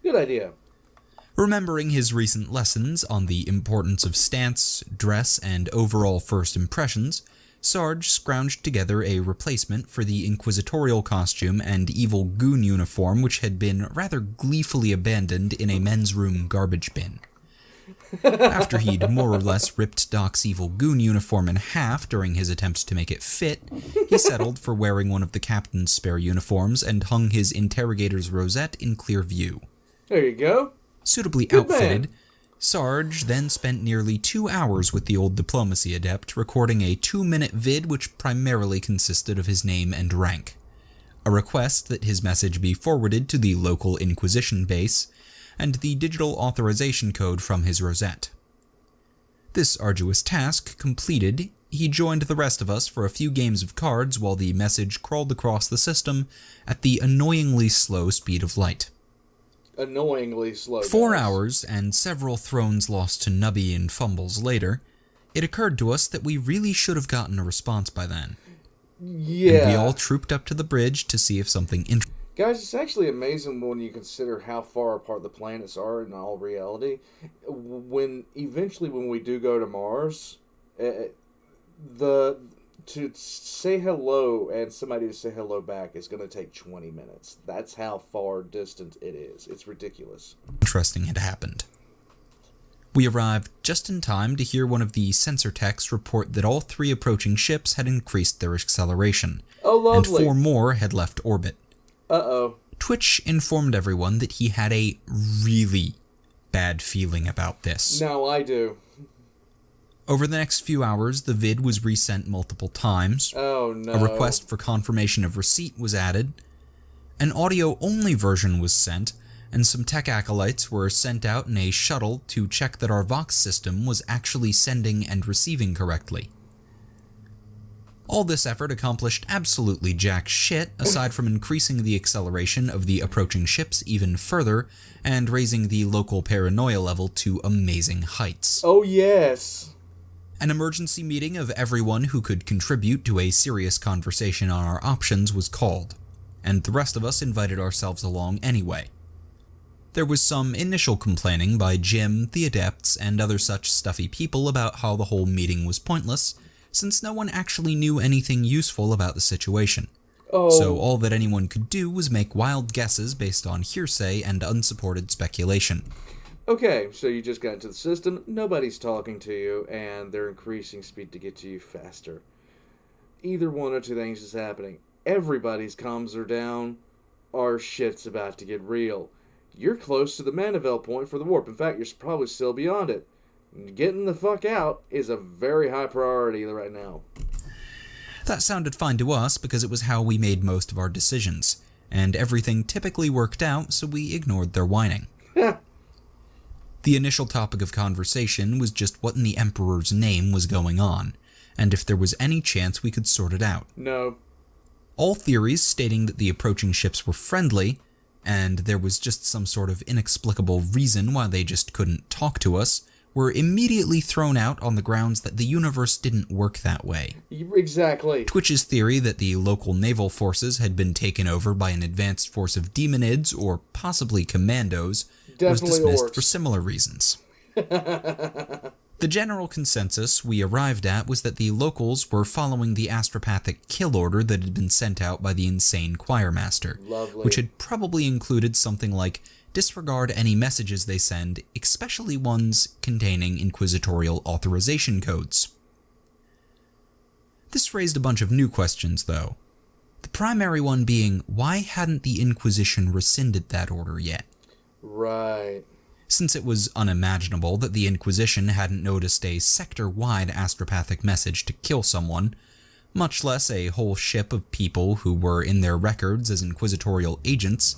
Good idea. Remembering his recent lessons on the importance of stance, dress, and overall first impressions, Sarge scrounged together a replacement for the inquisitorial costume and evil goon uniform which had been rather gleefully abandoned in a men's room garbage bin. After he'd more or less ripped Doc's evil goon uniform in half during his attempts to make it fit, he settled for wearing one of the captain's spare uniforms and hung his interrogator's rosette in clear view. There you go. Suitably Good outfitted, man. Sarge then spent nearly 2 hours with the old diplomacy adept, recording a 2-minute vid which primarily consisted of his name and rank, a request that his message be forwarded to the local Inquisition base, and the digital authorization code from his rosette. This arduous task completed, he joined the rest of us for a few games of cards while the message crawled across the system at the annoyingly slow speed of light. Annoyingly slow. 4 guys. hours and several thrones lost to Nubby and fumbles later, it occurred to us that we really should have gotten a response by then. Yeah. And we all trooped up to the bridge to see if something interesting. Guys, it's actually amazing when you consider how far apart the planets are in all reality. When we do go to Mars, to say hello and somebody to say hello back is going to take 20 minutes. That's how far distant it is. It's ridiculous. Interesting had happened. We arrived just in time to hear one of the sensor techs report that all 3 approaching ships had increased their acceleration. Oh, lovely. And 4 more had left orbit. Uh-oh. Twitch informed everyone that he had a really bad feeling about this. Now I do. Over the next few hours, the vid was resent multiple times. Oh, no. A request for confirmation of receipt was added. An audio-only version was sent, and some tech acolytes were sent out in a shuttle to check that our Vox system was actually sending and receiving correctly. All this effort accomplished absolutely jack shit, aside from increasing the acceleration of the approaching ships even further, and raising the local paranoia level to amazing heights. Oh, yes. An emergency meeting of everyone who could contribute to a serious conversation on our options was called, and the rest of us invited ourselves along anyway. There was some initial complaining by Jim, the adepts, and other such stuffy people about how the whole meeting was pointless, since no one actually knew anything useful about the situation. Oh. So all that anyone could do was make wild guesses based on hearsay and unsupported speculation. Okay, so you just got into the system, nobody's talking to you, and they're increasing speed to get to you faster. Either one or two things is happening. Everybody's comms are down, or shit's about to get real. You're close to the Manivel point for the warp. In fact, you're probably still beyond it. Getting the fuck out is a very high priority right now. That sounded fine to us because it was how we made most of our decisions, and everything typically worked out, so we ignored their whining. The initial topic of conversation was just what in the Emperor's name was going on, and if there was any chance we could sort it out. No. All theories stating that the approaching ships were friendly, and there was just some sort of inexplicable reason why they just couldn't talk to us, were immediately thrown out on the grounds that the universe didn't work that way. Exactly. Twitch's theory that the local naval forces had been taken over by an advanced force of demonids or possibly commandos was dismissed for similar reasons. The general consensus we arrived at was that the locals were following the astropathic kill order that had been sent out by the insane choirmaster, Lovely. which had probably included something like disregard any messages they send, especially ones containing inquisitorial authorization codes. This raised a bunch of new questions, though. The primary one being, why hadn't the Inquisition rescinded that order yet? Right. Since it was unimaginable that the Inquisition hadn't noticed a sector-wide astropathic message to kill someone, much less a whole ship of people who were in their records as inquisitorial agents,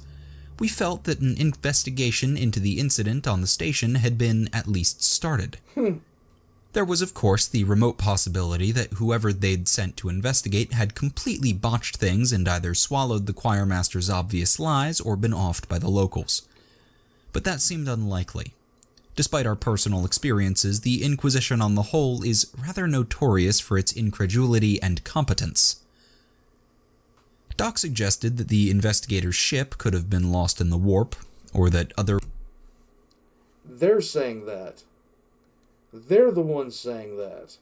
we felt that an investigation into the incident on the station had been at least started. There was, of course, the remote possibility that whoever they'd sent to investigate had completely botched things and either swallowed the choirmaster's obvious lies or been offed by the locals. But that seemed unlikely. Despite our personal experiences, the Inquisition on the whole is rather notorious for its incredulity and competence. Doc suggested that the investigator's ship could have been lost in the warp, or that other... They're saying that. They're the ones saying that.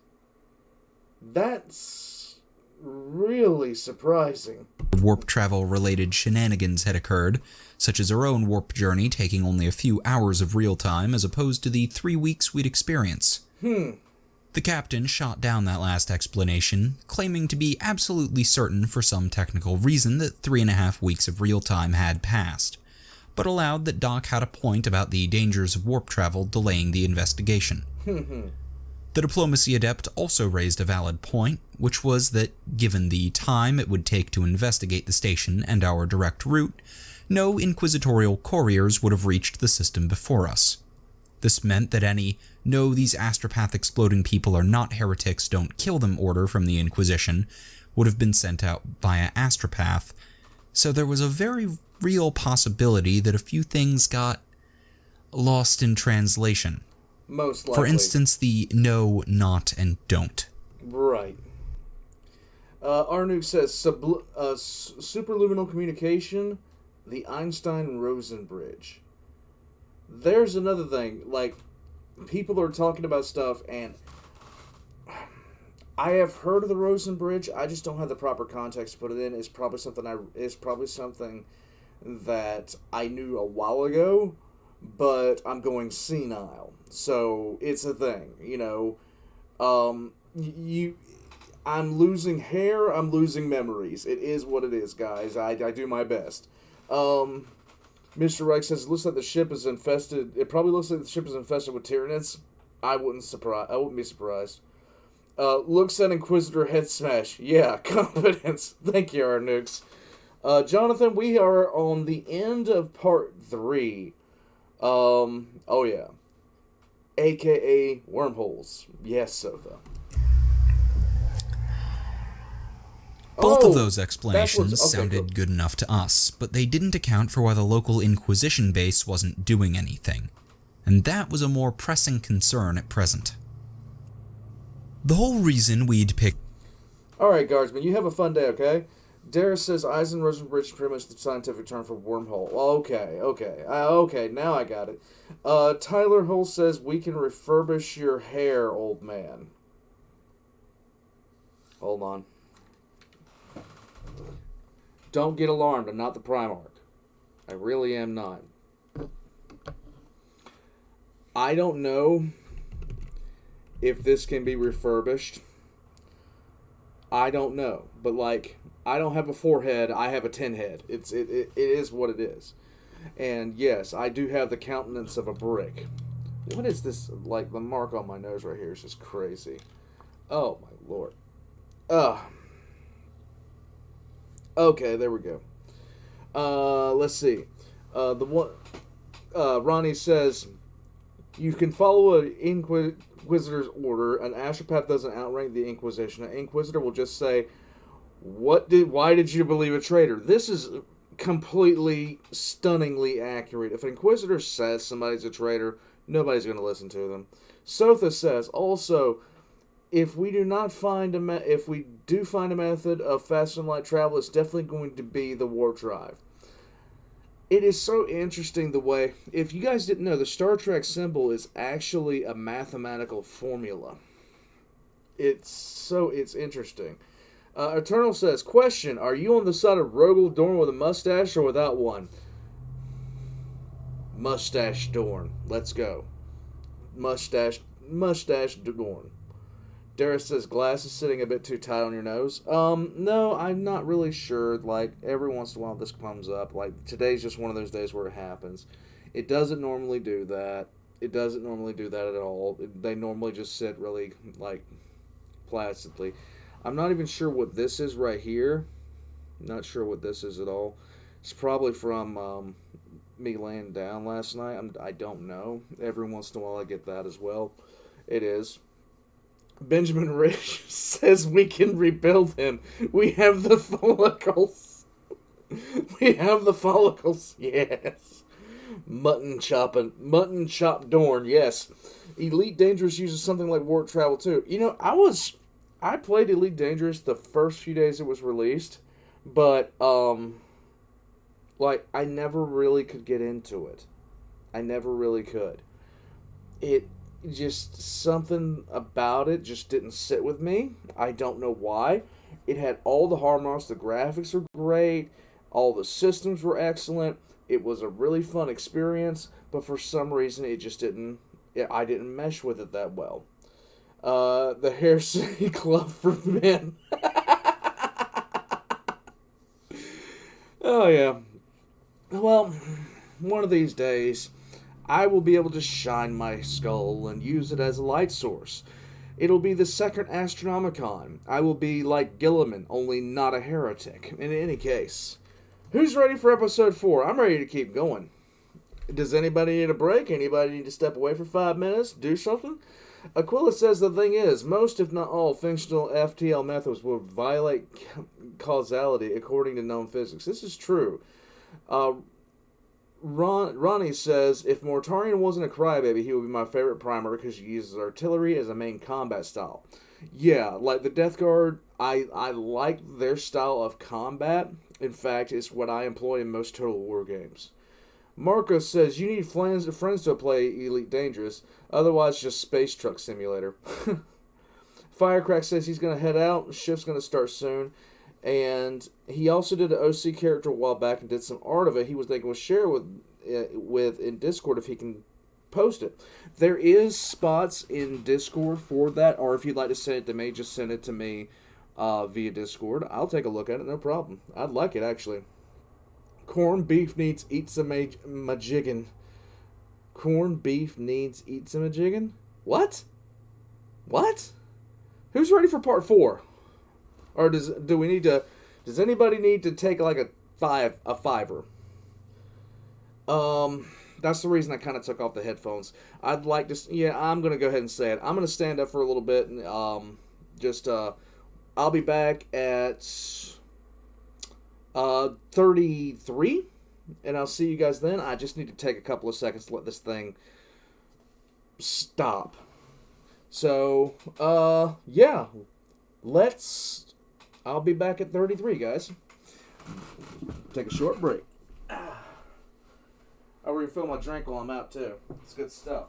That's really surprising. warp travel-related shenanigans had occurred, such as our own warp journey taking only a few hours of real time as opposed to the 3 weeks we'd experience. The captain shot down that last explanation, claiming to be absolutely certain for some technical reason that 3.5 weeks of real time had passed, but allowed that Doc had a point about the dangers of warp travel delaying the investigation. The diplomacy adept also raised a valid point, which was that, given the time it would take to investigate the station and our direct route, no inquisitorial couriers would have reached the system before us. This meant that any "no, these astropath exploding people are not heretics, don't kill them" order from the Inquisition would have been sent out via astropath, so there was a very real possibility that a few things got lost in translation. Most likely. For instance, the no, not, and don't. Right. Arnuk says, superluminal communication, the Einstein-Rosen bridge. There's another thing, like, people are talking about stuff, and I have heard of the Rosen bridge, I just don't have the proper context to put it in. It's probably something that I knew a while ago, but I'm going senile. So it's a thing, you know. I'm losing hair, I'm losing memories. It is what it is, guys. I do my best. Mr. Reich says it looks like the ship is infested. It probably looks like the ship is infested with Tyranids. I wouldn't be surprised. Looks at Inquisitor head smash. Yeah, competence. Thank you, Arnux. Jonathan, we are on the end of part 3. Oh yeah. AKA wormholes. Yes, Sotha. Both of those explanations okay, sounded good enough to us, but they didn't account for why the local Inquisition base wasn't doing anything, and that was a more pressing concern at present. The whole reason we'd picked... Alright, Guardsmen, you have a fun day, okay? Darius says Eisen-Rosen bridge is pretty much the scientific term for wormhole. Okay, now I got it. Tyler Hull says, we can refurbish your hair, old man. Hold on. Don't get alarmed, I'm not the Primarch. I really am not. I don't know if this can be refurbished. I don't know. But, like, I don't have a 4-head, I have a 10-head. It is what it is. And, yes, I do have the countenance of a brick. What is this? Like, the mark on my nose right here is just crazy. Oh, my lord. Okay, there we go. Let's see. Ronnie says, you can follow an Inquisitor's order. An astropath doesn't outrank the Inquisition. An Inquisitor will just say, why did you believe a traitor? This is completely, stunningly accurate. If an Inquisitor says somebody's a traitor, nobody's going to listen to them. Sotha says, also, if we do find a method of faster than light travel, it's definitely going to be the warp drive. It is so interesting the way, if you guys didn't know, the Star Trek symbol is actually a mathematical formula. It's interesting. Eternal says, question, are you on the side of Rogel Dorn with a mustache or without one? Mustache Dorn. Let's go. Mustache Dorn. Darius says glasses sitting a bit too tight on your nose. No, I'm not really sure. Like every once in a while this comes up. Like today's just one of those days where it happens. It doesn't normally do that. It doesn't normally do that at all. They normally just sit really like placidly. I'm not even sure what this is right here. Not sure what this is at all. It's probably from me laying down last night. I don't know. Every once in a while I get that as well. It is. Benjamin Rich says we can rebuild him. We have the follicles. We have the follicles. Yes. Mutton chop Dorn. Yes. Elite Dangerous uses something like warp travel too. You know, I played Elite Dangerous the first few days it was released, but like I never really could get into it. I never really could. It just something about it just didn't sit with me. I don't know why. It had all the hard marks. The graphics were great. All the systems were excellent. It was a really fun experience, but for some reason it just didn't. I didn't mesh with it that well. The Hair City Club for Men. Oh yeah. Well, one of these days, I will be able to shine my skull and use it as a light source. It'll be the second Astronomicon. I will be like Gilliman, only not a heretic. In any case, who's ready for episode 4? I'm ready to keep going. Does anybody need a break? Anybody need to step away for 5 minutes? Do something? Aquila says the thing is, most if not all functional FTL methods will violate causality according to known physics. This is true. Ronnie says, if Mortarian wasn't a crybaby, he would be my favorite primer because he uses artillery as a main combat style. Yeah, like the Death Guard, I like their style of combat. In fact, it's what I employ in most Total War games. Marco says, you need friends to play Elite Dangerous, otherwise just Space Truck Simulator. Firecrack says he's going to head out, shift's going to start soon. And he also did an OC character a while back and did some art of it. He was thinking we'll share with in Discord if he can post it. There is spots in Discord for that, or if you'd like to send it to me, just send it to me via Discord. I'll take a look at it, no problem. I'd like it, actually. Corned beef needs eat some majiggin. Corned beef needs eat some majiggin? What? What? Who's ready for part 4? Or does anybody need to take like a fiver? That's the reason I kind of took off the headphones. I'd like to, yeah, I'm going to go ahead and say it. I'm going to stand up for a little bit and I'll be back at 33 and I'll see you guys then. I just need to take a couple of seconds to let this thing stop. So, yeah, I'll be back at 33, guys. Take a short break. I'll refill my drink while I'm out, too. It's good stuff.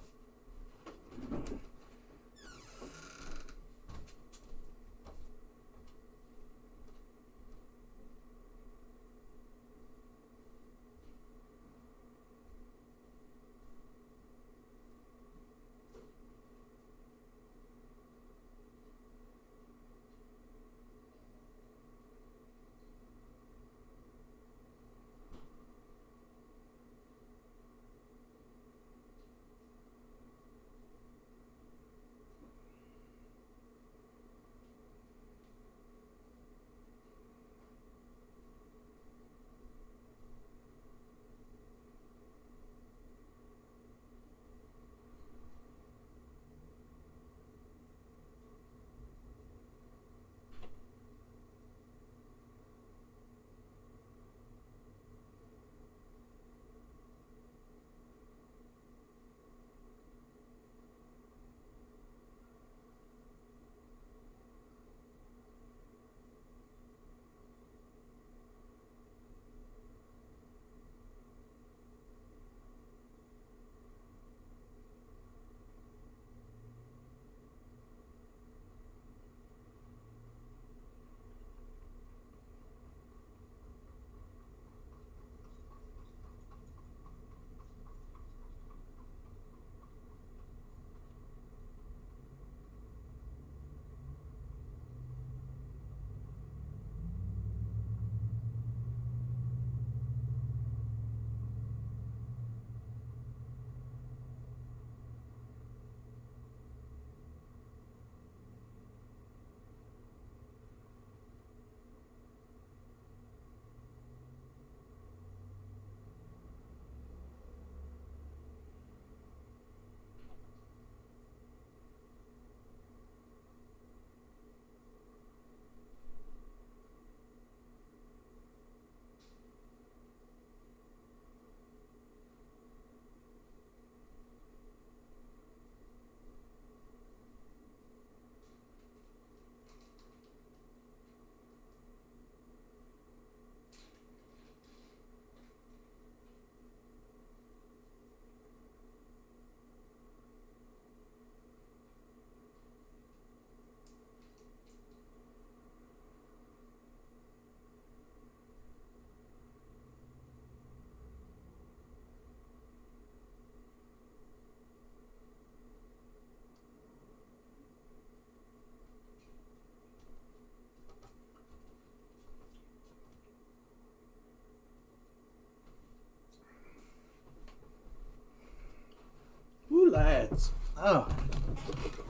shit. Oh.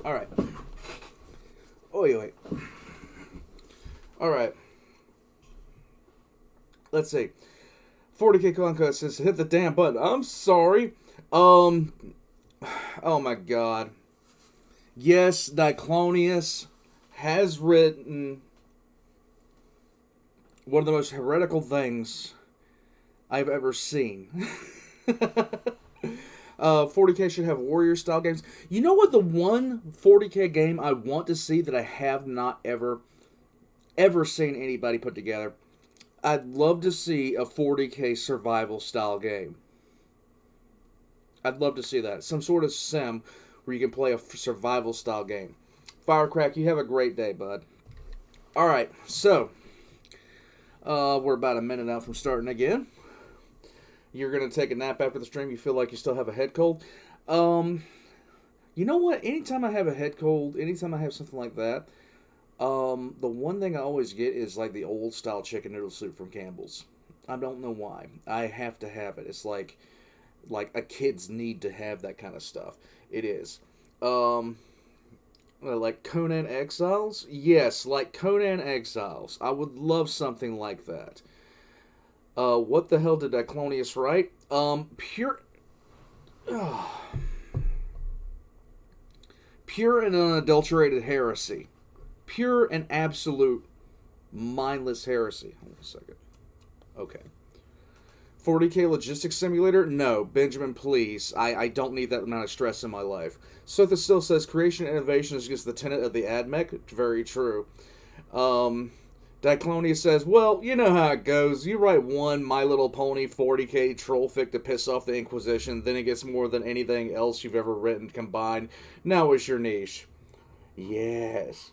Alright. Wait. Alright. Let's see. 40K Conquest says, hit the damn button. I'm sorry. Oh my god. Yes, Diclonius has written one of the most heretical things I've ever seen. 40K should have warrior-style games. You know what the one 40K game I want to see that I have not ever seen anybody put together? I'd love to see a 40K survival-style game. I'd love to see that. Some sort of sim where you can play a survival-style game. Firecrack, you have a great day, bud. Alright, so we're about a minute out from starting again. You're going to take a nap after the stream. You feel like you still have a head cold. You know what? Anytime I have a head cold, anytime I have something like that, the one thing I always get is like the old style chicken noodle soup from Campbell's. I don't know why. I have to have it. It's like a kid's need to have that kind of stuff. It is. Like Conan Exiles? Yes, like Conan Exiles. I would love something like that. What the hell did Diclonius write? Pure and unadulterated heresy. Pure and absolute mindless heresy. Hold on a second. Okay. 40K Logistics Simulator? No. Benjamin, please. I don't need that amount of stress in my life. Sotha still says, creation and innovation is just the tenet of the AdMech. Very true. Diclonius says, well, you know how it goes. You write one My Little Pony 40K trollfic to piss off the Inquisition, then it gets more than anything else you've ever written combined. Now it's your niche. Yes.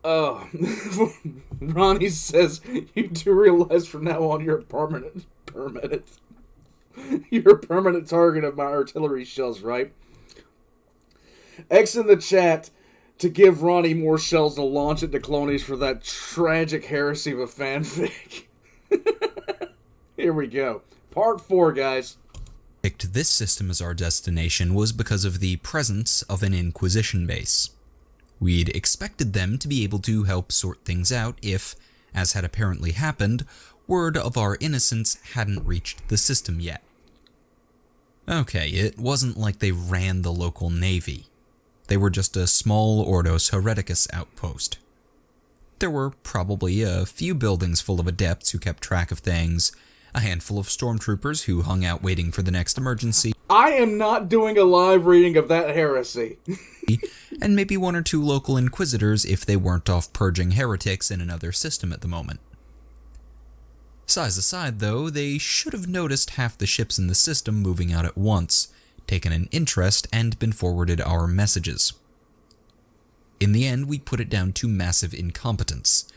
Oh. Ronnie says, you do realize from now on you're a permanent. You're a permanent target of my artillery shells, right? X in the chat to give Ronnie more shells to launch at Diclonius for that tragic heresy of a fanfic. Here we go. Part 4, guys. Picked this system as our destination was because of the presence of an Inquisition base. We'd expected them to be able to help sort things out if, as had apparently happened, word of our innocence hadn't reached the system yet. Okay, it wasn't like they ran the local navy. They were just a small Ordos Hereticus outpost. There were probably a few buildings full of adepts who kept track of things, a handful of stormtroopers who hung out waiting for the next emergency. I am not doing a live reading of that heresy. And maybe one or two local inquisitors if they weren't off purging heretics in another system at the moment. Size aside, though, they should have noticed half the ships in the system moving out at once, taken an interest, and been forwarded our messages. In the end, we put it down to massive incompetence.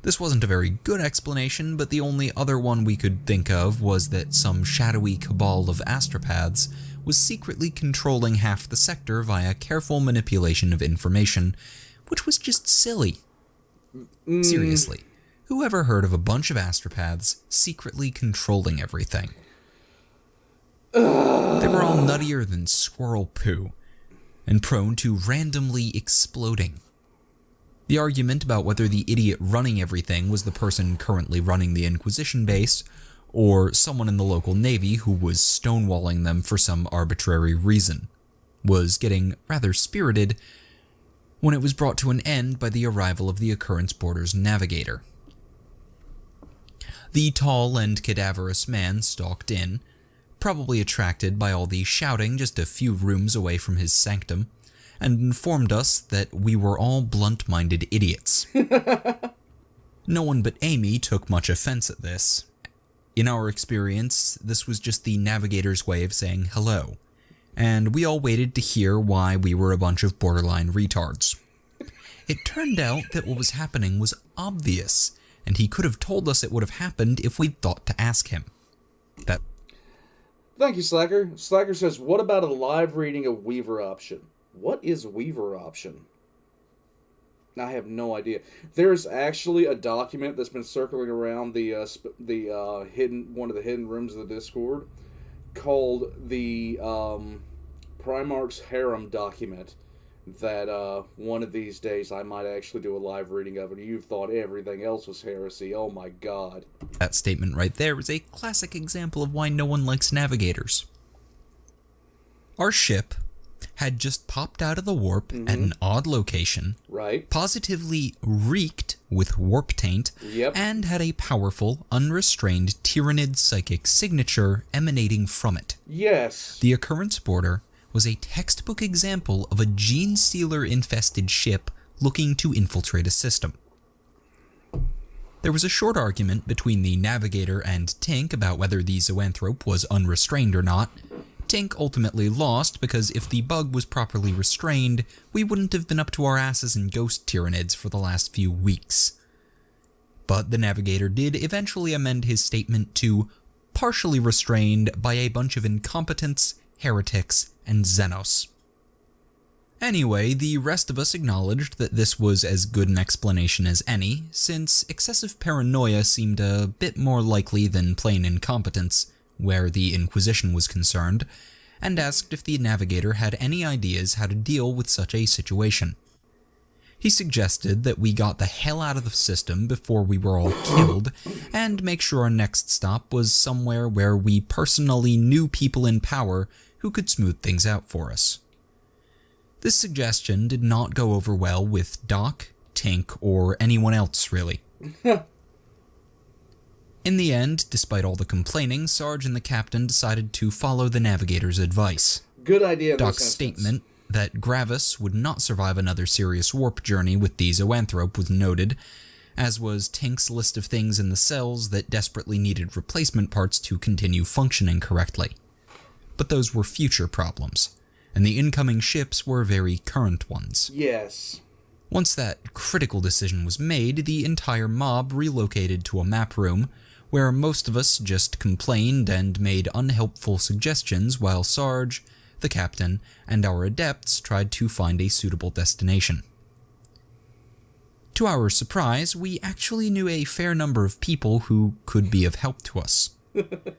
This wasn't a very good explanation, but the only other one we could think of was that some shadowy cabal of astropaths was secretly controlling half the sector via careful manipulation of information, which was just silly. Seriously, who ever heard of a bunch of astropaths secretly controlling everything? They were all nuttier than squirrel poo, and prone to randomly exploding. The argument about whether the idiot running everything was the person currently running the Inquisition base, or someone in the local navy who was stonewalling them for some arbitrary reason, was getting rather spirited when it was brought to an end by the arrival of the Occurrence Border's navigator. The tall and cadaverous man stalked in, probably attracted by all the shouting just a few rooms away from his sanctum, and informed us that we were all blunt-minded idiots. No one but Amy took much offense at this. In our experience, this was just the navigator's way of saying hello, and we all waited to hear why we were a bunch of borderline retards. It turned out that what was happening was obvious, and he could have told us it would have happened if we'd thought to ask him. Thank you, Slacker. Slacker says, what about a live reading of Weaver Option? What is Weaver Option? I have no idea. There's actually a document that's been circling around the hidden one of the hidden rooms of the Discord called the Primarch's Harem document that one of these days I might actually do a live reading of it. You've thought everything else was heresy. Oh my god. That statement right there is a classic example of why no one likes navigators. Our ship had just popped out of the warp at an odd location, Right. positively reeked with warp taint, Yep. and had a powerful, unrestrained Tyranid psychic signature emanating from it. Yes. The occurrence border was a textbook example of a gene stealer infested ship looking to infiltrate a system. There was a short argument between the navigator and Tink about whether the zoanthrope was unrestrained or not. Tink ultimately lost because if the bug was properly restrained, we wouldn't have been up to our asses in ghost Tyranids for the last few weeks. But the navigator did eventually amend his statement to partially restrained by a bunch of incompetents, heretics, and Xenos. Anyway, the rest of us acknowledged that this was as good an explanation as any, since excessive paranoia seemed a bit more likely than plain incompetence where the Inquisition was concerned, and asked if the navigator had any ideas how to deal with such a situation. He suggested that we got the hell out of the system before we were all killed, and make sure our next stop was somewhere where we personally knew people in power who could smooth things out for us. This suggestion did not go over well with Doc, Tink, or anyone else, really. In the end, despite all the complaining, Sarge and the captain decided to follow the navigator's advice. Good idea. Doc's statement that Gravis would not survive another serious warp journey with the zoanthrope was noted, as was Tink's list of things in the cells that desperately needed replacement parts to continue functioning correctly. But those were future problems, and the incoming ships were very current ones. Yes. Once that critical decision was made, the entire mob relocated to a map room, where most of us just complained and made unhelpful suggestions while Sarge, the captain, and our adepts tried to find a suitable destination. To our surprise, we actually knew a fair number of people who could be of help to us.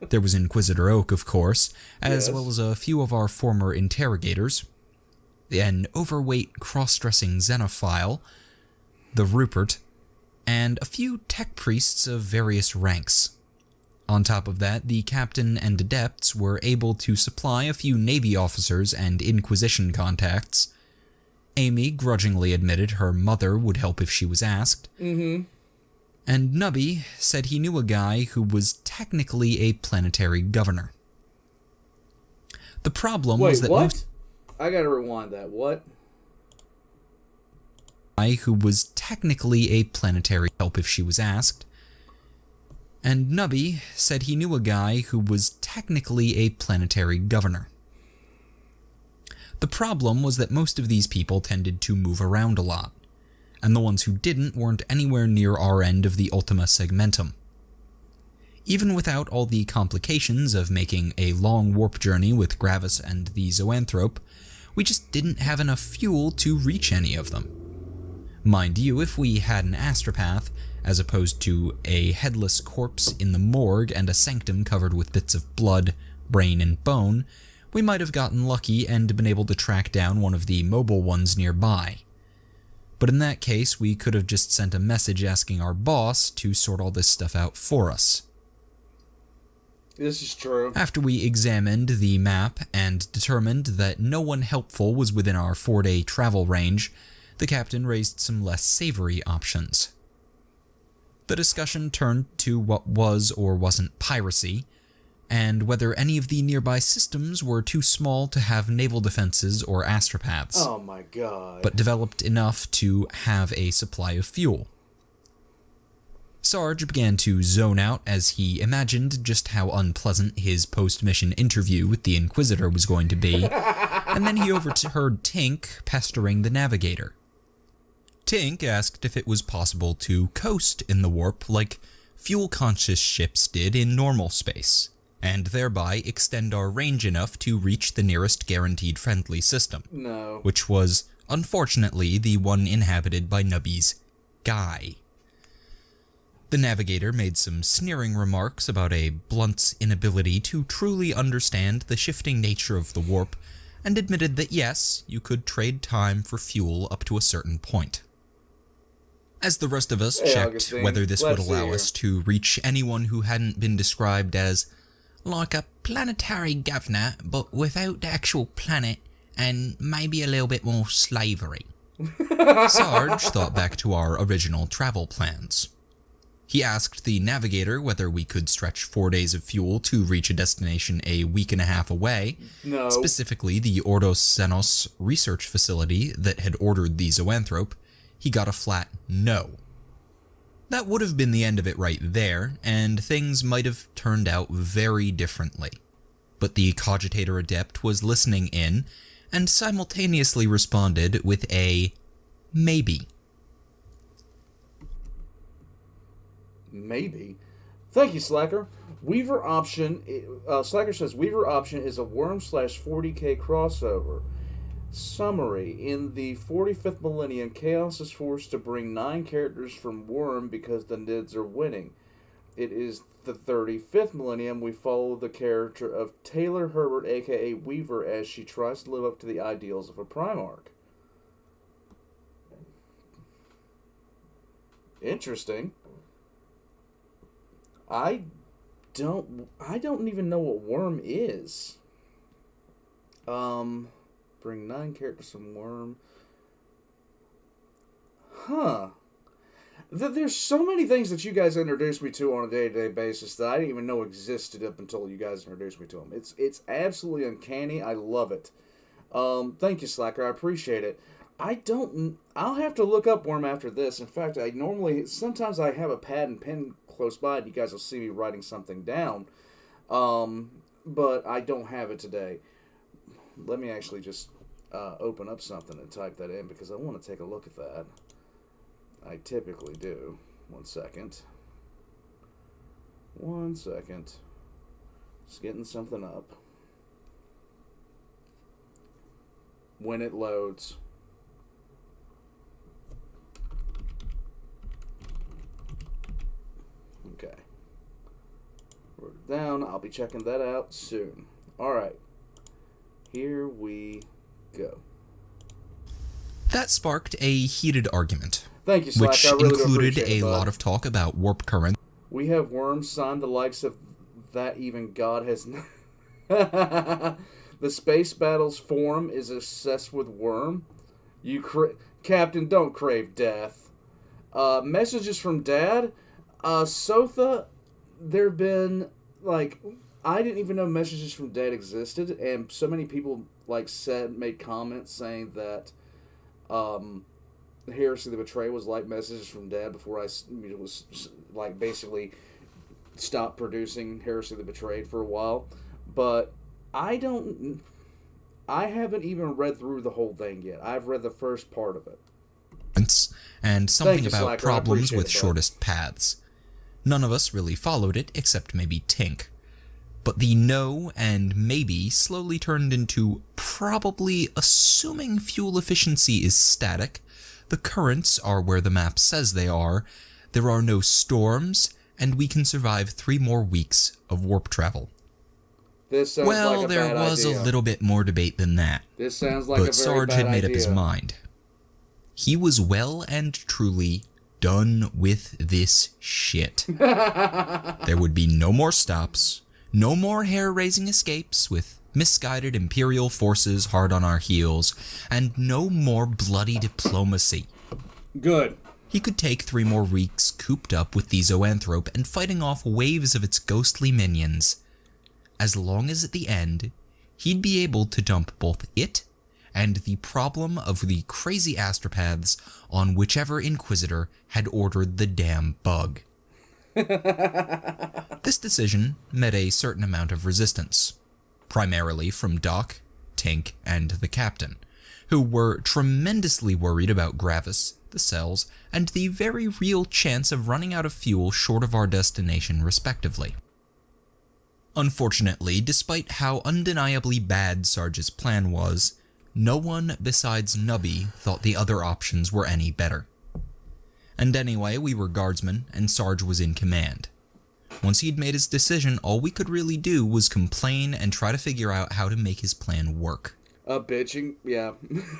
There was Inquisitor Oak, of course, as well as a few of our former interrogators, an overweight cross-dressing xenophile, the Rupert, and a few tech priests of various ranks. On top of that, the captain and adepts were able to supply a few Navy officers and Inquisition contacts. Amy grudgingly admitted her mother would help if she was asked. And Nubby said he knew a guy who was technically a planetary governor. The problem was that what? I gotta rewind that. What? Who was technically a planetary help if she was asked. And Nubby said he knew a guy who was technically a planetary governor. The problem was that most of these people tended to move around a lot, and the ones who didn't weren't anywhere near our end of the Ultima Segmentum. Even without all the complications of making a long warp journey with Gravis and the Zoanthrope, we just didn't have enough fuel to reach any of them. Mind you, if we had an astropath, as opposed to a headless corpse in the morgue and a sanctum covered with bits of blood, brain, and bone, we might have gotten lucky and been able to track down one of the mobile ones nearby. But in that case, we could have just sent a message asking our boss to sort all this stuff out for us. This is true. After we examined the map and determined that no one helpful was within our 4-day travel range, the captain raised some less savory options. The discussion turned to what was or wasn't piracy, and whether any of the nearby systems were too small to have naval defenses or astropaths. Oh my god. But developed enough to have a supply of fuel. Sarge began to zone out as he imagined just how unpleasant his post-mission interview with the Inquisitor was going to be, and then he overheard Tink pestering the navigator. Tink asked if it was possible to coast in the warp like fuel-conscious ships did in normal space, and thereby extend our range enough to reach the nearest guaranteed friendly system. No. Which was, unfortunately, the one inhabited by Nubby's guy. The navigator made some sneering remarks about a blunt's inability to truly understand the shifting nature of the warp, and admitted that yes, you could trade time for fuel up to a certain point. As the rest of us checked whether this would allow us to reach anyone who hadn't been described as like a planetary governor, but without the actual planet, and maybe a little bit more slavery, Sarge thought back to our original travel plans. He asked the navigator whether we could stretch 4 days of fuel to reach a destination a week and a half away, specifically the Ordos Xenos research facility that had ordered the Zoanthrope. He got a flat no. That would have been the end of it right there, and things might have turned out very differently. But the Cogitator Adept was listening in, and simultaneously responded with a maybe. Maybe. Thank you, Slacker. Weaver option. Slacker says Weaver option is a Worm/40k crossover. Summary: in the 45th millennium, Chaos is forced to bring 9 characters from Worm because the Nids are winning. It is the 35th millennium. We follow the character of Taylor Herbert, aka Weaver, as she tries to live up to the ideals of a Primarch. Interesting. I don't even know what Worm is. Bring 9 characters from Worm. Huh. There's so many things that you guys introduced me to on a day-to-day basis that I didn't even know existed up until you guys introduced me to them. It's absolutely uncanny. I love it. Thank you, Slacker. I appreciate it. I'll have to look up Worm after this. In fact, sometimes I have a pad and pen close by, and you guys will see me writing something down. But I don't have it today. Let me actually just open up something and type that in, because I want to take a look at that. I typically do. 1 second. 1 second. Just getting something up. When it loads. Okay. Wrote it down. I'll be checking that out soon. Alright. Here we go. That sparked a heated argument. Thank you, Slack. Which I really included appreciate it, a lot of talk about warp current. We have Worms signed the likes of that even God has... The Space Battles forum is obsessed with Worm. Captain, don't crave death. Messages from Dad. Sotha, there have been, I didn't even know Messages from Dad existed, and so many people, made comments saying that, Heresy the Betray was like Messages from Dad before I was, basically stopped producing Heresy the Betrayed for a while. But I haven't even read through the whole thing yet. I've read the first part of it. And something about Slacker. problems with it, shortest paths. None of us really followed it, except maybe Tink. But the no and maybe slowly turned into probably, assuming fuel efficiency is static, the currents are where the map says they are, there are no storms, and we can survive 3 more weeks of warp travel. This sounds like a there was idea. a little bit more debate than that. This sounds like a very Sarge bad had made idea. up his mind. He was well and truly done with this shit. There would be no more stops, no more hair-raising escapes with misguided Imperial forces hard on our heels, and no more bloody diplomacy. Good. He could take 3 more weeks cooped up with the Zoanthrope and fighting off waves of its ghostly minions, as long as at the end, he'd be able to dump both it and the problem of the crazy astropaths on whichever Inquisitor had ordered the damn bug. This decision met a certain amount of resistance, primarily from Doc, Tink, and the Captain, who were tremendously worried about Gravis, the cells, and the very real chance of running out of fuel short of our destination respectively. Unfortunately, despite how undeniably bad Sarge's plan was, no one besides Nubby thought the other options were any better. And anyway, we were guardsmen, and Sarge was in command. Once he'd made his decision, all we could really do was complain and try to figure out how to make his plan work. A bitching, yeah.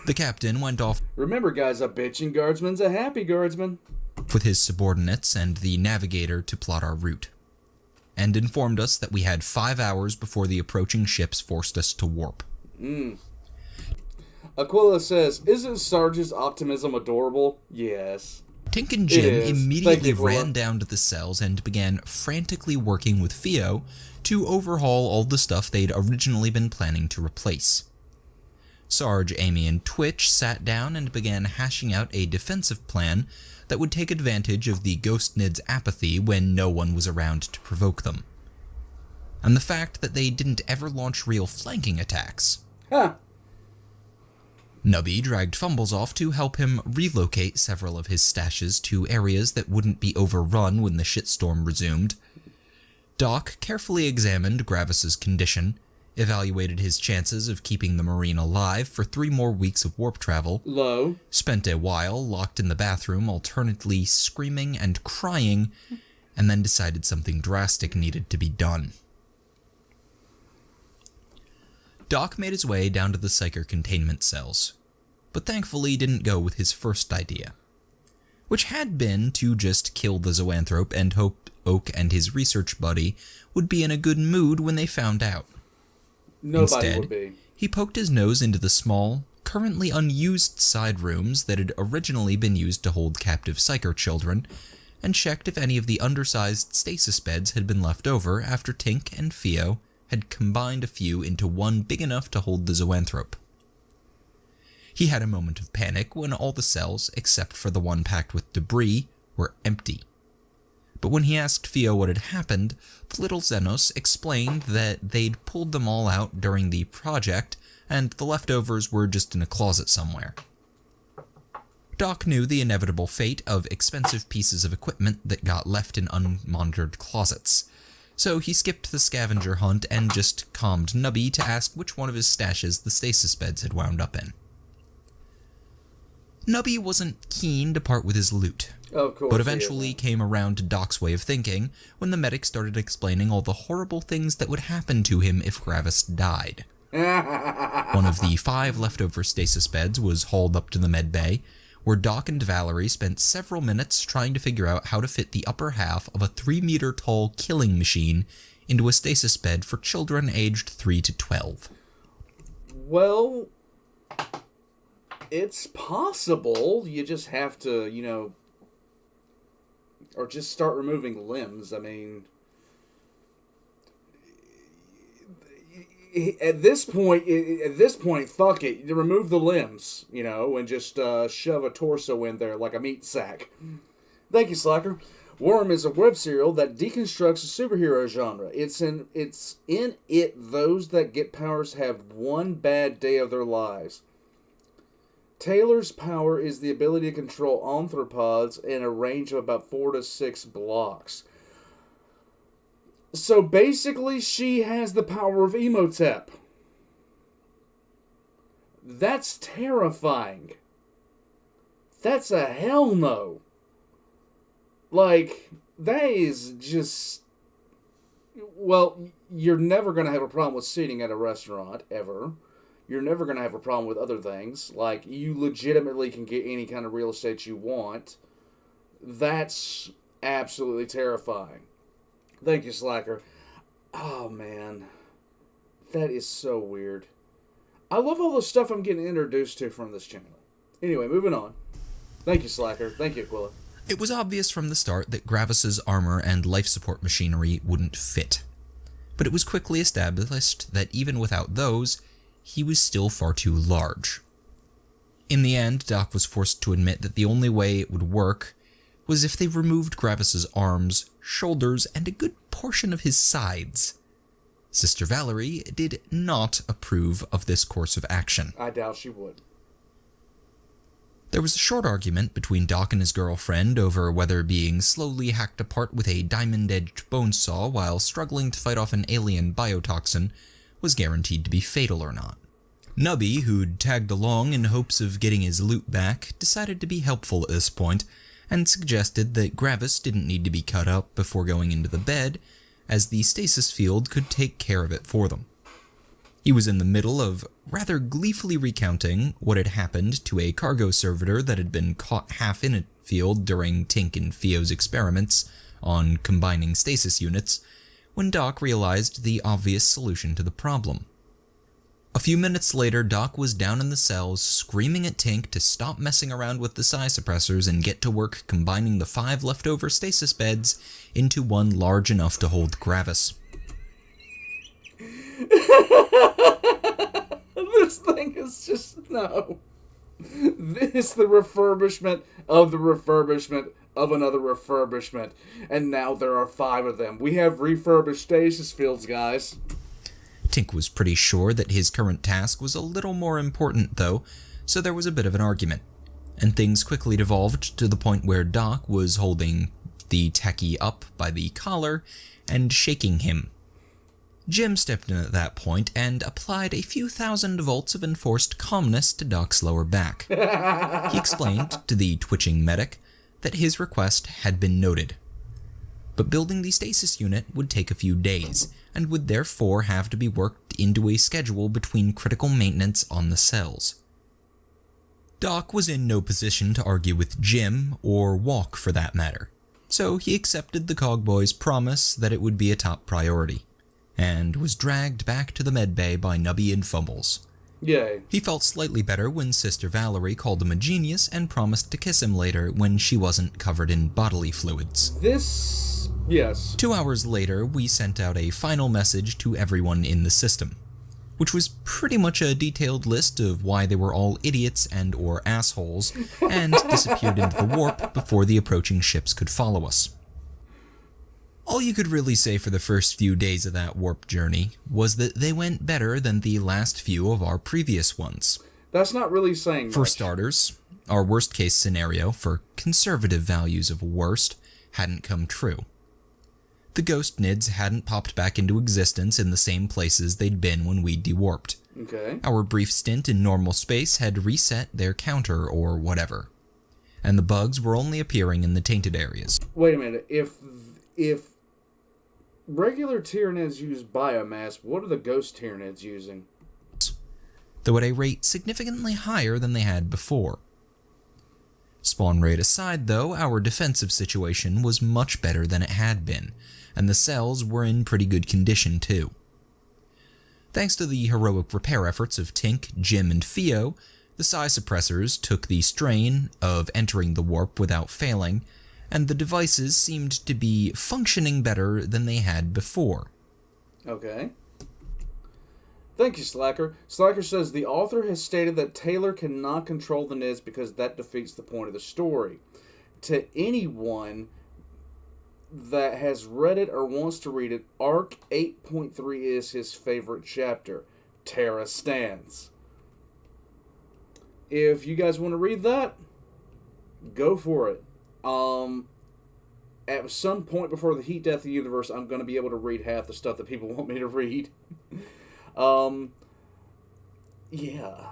The captain went off. Remember, guys, a bitching guardsman's a happy guardsman. With his subordinates and the navigator to plot our route, and informed us that we had 5 hours before the approaching ships forced us to warp. Aquila says, isn't Sarge's optimism adorable? Yes. Tink and Jim immediately ran down to the cells and began frantically working with Theo to overhaul all the stuff they'd originally been planning to replace. Sarge, Amy, and Twitch sat down and began hashing out a defensive plan that would take advantage of the Ghost Nid's apathy when no one was around to provoke them, and the fact that they didn't ever launch real flanking attacks. Huh. Nubby dragged Fumbles off to help him relocate several of his stashes to areas that wouldn't be overrun when the shitstorm resumed. Doc carefully examined Gravis's condition, evaluated his chances of keeping the Marine alive for 3 more weeks of warp travel, Low. spent a while locked in the bathroom alternately screaming and crying, and then decided something drastic needed to be done. Doc made his way down to the Psyker containment cells, but thankfully didn't go with his first idea, which had been to just kill the zoanthrope and hoped Oak and his research buddy would be in a good mood when they found out. Nobody would be. He poked his nose into the small, currently unused side rooms that had originally been used to hold captive Psyker children, and checked if any of the undersized stasis beds had been left over after Tink and Theo had combined a few into one big enough to hold the zoanthrope. He had a moment of panic when all the cells, except for the one packed with debris, were empty. But when he asked Theo what had happened, the little Xenos explained that they'd pulled them all out during the project, and the leftovers were just in a closet somewhere. Doc knew the inevitable fate of expensive pieces of equipment that got left in unmonitored closets, so he skipped the scavenger hunt and just calmed Nubby to ask which one of his stashes the stasis beds had wound up in. Nubby wasn't keen to part with his loot, Of course, but eventually came around to Doc's way of thinking when the medic started explaining all the horrible things that would happen to him if Gravis died. One of the 5 leftover stasis beds was hauled up to the med bay, where Doc and Valerie spent several minutes trying to figure out how to fit the upper half of a 3-meter tall killing machine into a stasis bed for children aged 3 to 12. Well, it's possible. You just have to, or just start removing limbs. I mean, at this point, fuck it. You remove the limbs, and just shove a torso in there like a meat sack. Thank you, Slacker. Worm is a web serial that deconstructs the superhero genre. It's in it those that get powers have one bad day of their lives. Taylor's power is the ability to control arthropods in a range of about 4 to 6 blocks. So basically, she has the power of Emotep. That's terrifying. That's a hell no. Like, that is just... Well, you're never going to have a problem with seating at a restaurant, ever. You're never going to have a problem with other things. Like, you legitimately can get any kind of real estate you want. That's absolutely terrifying. Thank you, Slacker. Oh, man. That is so weird. I love all the stuff I'm getting introduced to from this channel. Anyway, moving on. Thank you, Slacker. Thank you, Aquila. It was obvious from the start that Gravis's armor and life support machinery wouldn't fit. But it was quickly established that even without those, he was still far too large. In the end, Doc was forced to admit that the only way it would work was if they removed Gravis's arms, shoulders, and a good portion of his sides. Sister Valerie did not approve of this course of action. I doubt she would. There was a short argument between Doc and his girlfriend over whether being slowly hacked apart with a diamond-edged bone saw while struggling to fight off an alien biotoxin was guaranteed to be fatal or not. Nubby, who'd tagged along in hopes of getting his loot back, decided to be helpful at this point, and suggested that Gravis didn't need to be cut up before going into the bed, as the stasis field could take care of it for them. He was in the middle of rather gleefully recounting what had happened to a cargo servitor that had been caught half in a field during Tink and Theo's experiments on combining stasis units, when Doc realized the obvious solution to the problem. A few minutes later, Doc was down in the cells screaming at Tink to stop messing around with the psi suppressors and get to work combining the 5 leftover stasis beds into one large enough to hold Gravis. This thing is just, no. This is the refurbishment of another refurbishment. And now there are 5 of them. We have refurbished stasis fields, guys. Tink was pretty sure that his current task was a little more important, though, so there was a bit of an argument, and things quickly devolved to the point where Doc was holding the techie up by the collar and shaking him. Jim stepped in at that point and applied a few thousand volts of enforced calmness to Doc's lower back. He explained to the twitching medic that his request had been noted, but building the stasis unit would take a few days, and would therefore have to be worked into a schedule between critical maintenance on the cells. Doc was in no position to argue with Jim, or walk for that matter, so he accepted the Cogboy's promise that it would be a top priority, and was dragged back to the medbay by Nubby and Fumbles. Yay. He felt slightly better when Sister Valerie called him a genius and promised to kiss him later when she wasn't covered in bodily fluids. Yes. 2 hours later, we sent out a final message to everyone in the system, which was pretty much a detailed list of why they were all idiots and or assholes, and disappeared into the warp before the approaching ships could follow us. All you could really say for the first few days of that warp journey was that they went better than the last few of our previous ones. That's not really saying much. For starters, our worst case scenario, for conservative values of worst, hadn't come true. The ghost nids hadn't popped back into existence in the same places they'd been when we dewarped. Okay. Our brief stint in normal space had reset their counter or whatever, and the bugs were only appearing in the tainted areas. Wait a minute, if regular Tyranids use biomass, what are the ghost Tyranids using? Though at a rate significantly higher than they had before. Spawn rate aside, though, our defensive situation was much better than it had been, and the cells were in pretty good condition too. Thanks to the heroic repair efforts of Tink, Jim, and Theo, the psi suppressors took the strain of entering the warp without failing, and the devices seemed to be functioning better than they had before. Okay. Thank you, Slacker. Slacker says the author has stated that Taylor cannot control the Nids because that defeats the point of the story. To anyone that has read it or wants to read it, Arc 8.3 is his favorite chapter. Terra Stands. If you guys want to read that, go for it. At some point before the Heat Death of the Universe, I'm going to be able to read half the stuff that people want me to read. Yeah.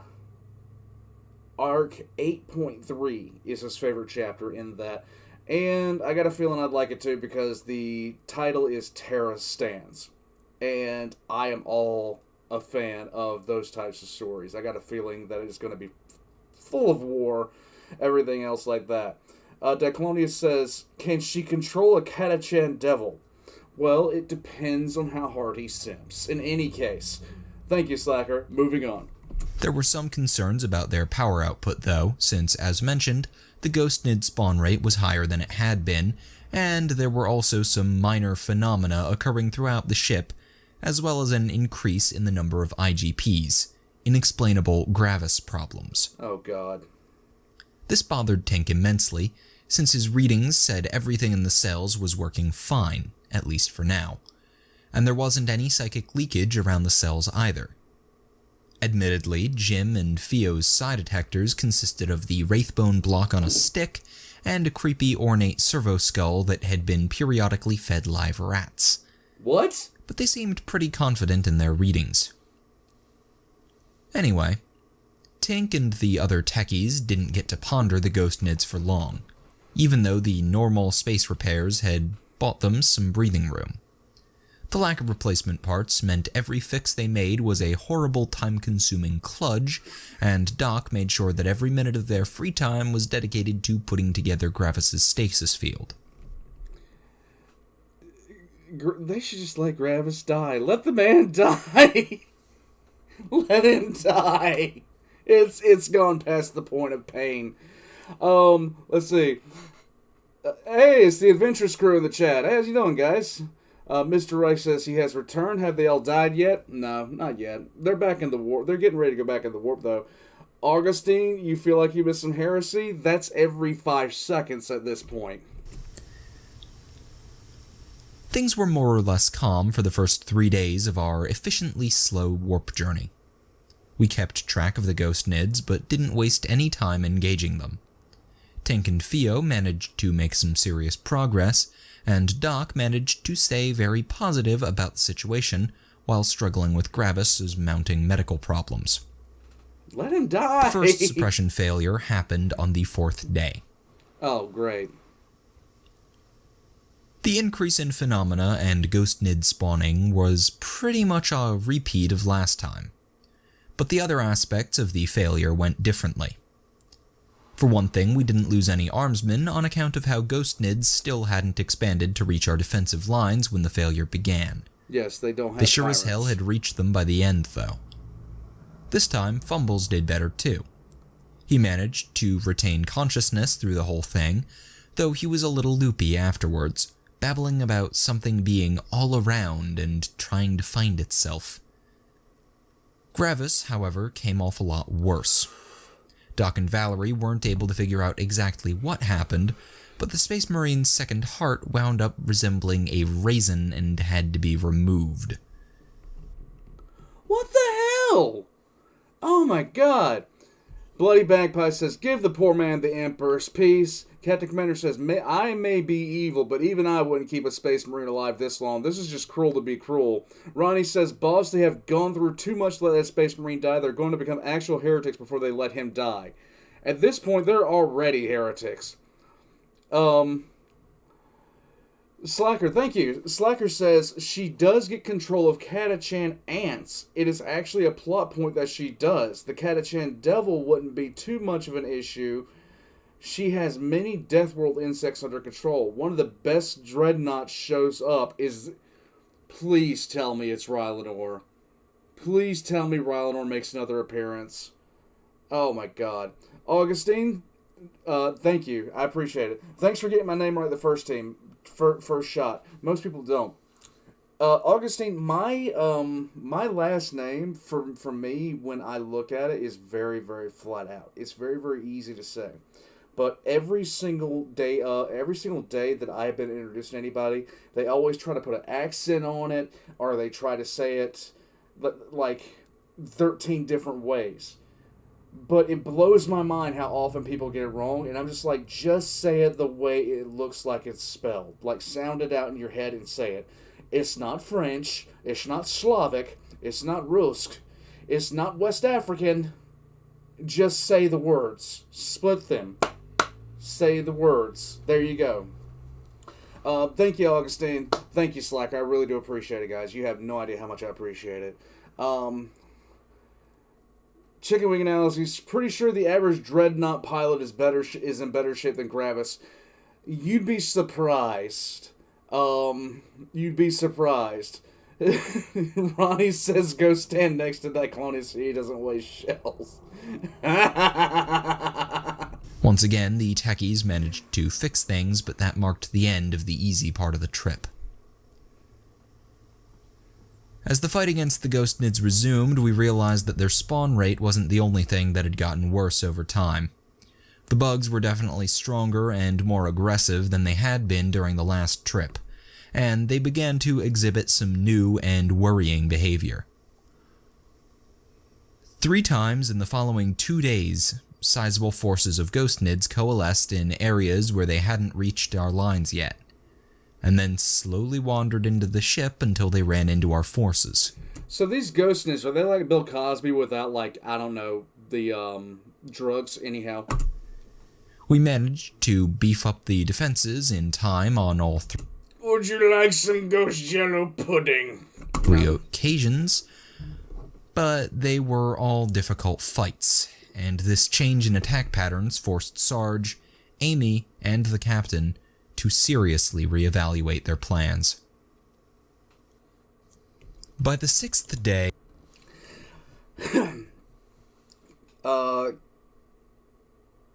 Arc 8.3 is his favorite chapter in that. And I got a feeling I'd like it too because the title is Terra Stands. And I am all a fan of those types of stories. I got a feeling that it's going to be full of war, everything else like that. Declonius says, can she control a Catachan devil? Well, it depends on how hard he simps. In any case. Thank you, Slacker. Moving on. There were some concerns about their power output, though, since, as mentioned, the Ghost Nid spawn rate was higher than it had been, and there were also some minor phenomena occurring throughout the ship, as well as an increase in the number of IGPs, inexplainable Gravis problems. Oh, God. This bothered Tink immensely, since his readings said everything in the cells was working fine, at least for now, and there wasn't any psychic leakage around the cells either. Admittedly, Jim and Theo's psi detectors consisted of the Wraithbone block on a stick and a creepy ornate servo skull that had been periodically fed live rats. What? But they seemed pretty confident in their readings. Anyway, Tink and the other techies didn't get to ponder the ghost nids for long. even though the normal space repairs had bought them some breathing room. The lack of replacement parts meant every fix they made was a horrible time-consuming kludge, and Doc made sure that every minute of their free time was dedicated to putting together Gravis's stasis field. They should just let Gravis die. Let the man die. Let him die. It's gone past the point of pain. Let's see. Hey, it's the Adventurous crew in the chat. Hey, how's you doing, guys? Mr. Reich says he has returned. Have they all died yet? No, not yet. They're back in the warp. They're getting ready to go back in the warp, though. Augustine, you feel like you missed some heresy? That's every 5 seconds at this point. Things were more or less calm for the first 3 days of our efficiently slow warp journey. We kept track of the ghost nids, but didn't waste any time engaging them. Tink and Theo managed to make some serious progress, and Doc managed to stay very positive about the situation while struggling with Gravis's mounting medical problems. Let him die! The first suppression failure happened on the 4th day. Oh, great. The increase in phenomena and ghost nid spawning was pretty much a repeat of last time, but the other aspects of the failure went differently. For one thing, we didn't lose any armsmen on account of how ghost nids still hadn't expanded to reach our defensive lines when the failure began. Yes, they don't have They sure pirates. as hell had reached them by the end, though. This time, Fumbles did better too. He managed to retain consciousness through the whole thing, though he was a little loopy afterwards, babbling about something being all around and trying to find itself. Gravis, however, came off a lot worse. Doc and Valerie weren't able to figure out exactly what happened, but the Space Marine's second heart wound up resembling a raisin and had to be removed. What the hell? Oh my god. Bloody Bagpipe says, give the poor man the Emperor's peace. Captain Commander says, I may be evil, but even I wouldn't keep a Space Marine alive this long. This is just cruel to be cruel. Ronnie says, boss, they have gone through too much to let that Space Marine die. They're going to become actual heretics before they let him die. At this point, they're already heretics. Slacker, thank you. Slacker says, she does get control of Catachan ants. It is actually a plot point that she does. The Catachan devil wouldn't be too much of an issue. She has many Deathworld insects under control. One of the best dreadnoughts shows up is... Please tell me it's Rylanor. Please tell me Rylanor makes another appearance. Oh my god. Augustine, thank you. I appreciate it. Thanks for getting my name right the first shot. Most people don't. Augustine, my last name for me when I look at it is very, very flat out. It's very, very easy to say. But every single day that I've been introduced to anybody, they always try to put an accent on it, or they try to say it like 13 different ways. But it blows my mind how often people get it wrong, and I'm just like, just say it the way it looks like it's spelled. Like, sound it out in your head and say it. It's not French, it's not Slavic, it's not Rusk, it's not West African. Just say the words. Split them. Say the words. There you go. Thank you, Augustine. Thank you, Slacker. I really do appreciate it, guys. You have no idea how much I appreciate it. Chicken Wing Analysis. Pretty sure the average Dreadnought pilot is in better shape than Gravis. You'd be surprised. You'd be surprised. Ronnie says go stand next to Diclonius so he doesn't waste shells. Once again, the techies managed to fix things, but that marked the end of the easy part of the trip. As the fight against the Ghost Nids resumed, we realized that their spawn rate wasn't the only thing that had gotten worse over time. The bugs were definitely stronger and more aggressive than they had been during the last trip, and they began to exhibit some new and worrying behavior. 3 times in the following 2 days, sizable forces of Ghost Nids coalesced in areas where they hadn't reached our lines yet, and then slowly wandered into the ship until they ran into our forces. So these Ghost Nids, are they like Bill Cosby without, like, I don't know, the drugs anyhow? We managed to beef up the defenses in time on all Would you like some ghost jello pudding? three occasions, but they were all difficult fights, and this change in attack patterns forced Sarge, Amy, and the captain to seriously reevaluate their plans. By the 6th day,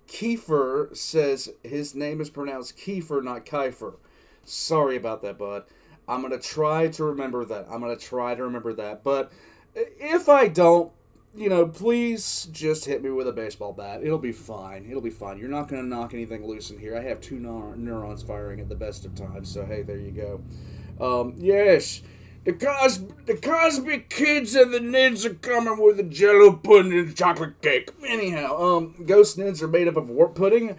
Kiefer says his name is pronounced Kiefer, not Kiefer. Sorry about that, bud. I'm going to try to remember that. But if I don't, please just hit me with a baseball bat. It'll be fine. You're not going to knock anything loose in here. I have two neurons firing at the best of times, so hey, there you go. Yes, the Cosby kids and the Nids are coming with a jello pudding and chocolate cake. Anyhow, ghost Nids are made up of warp pudding.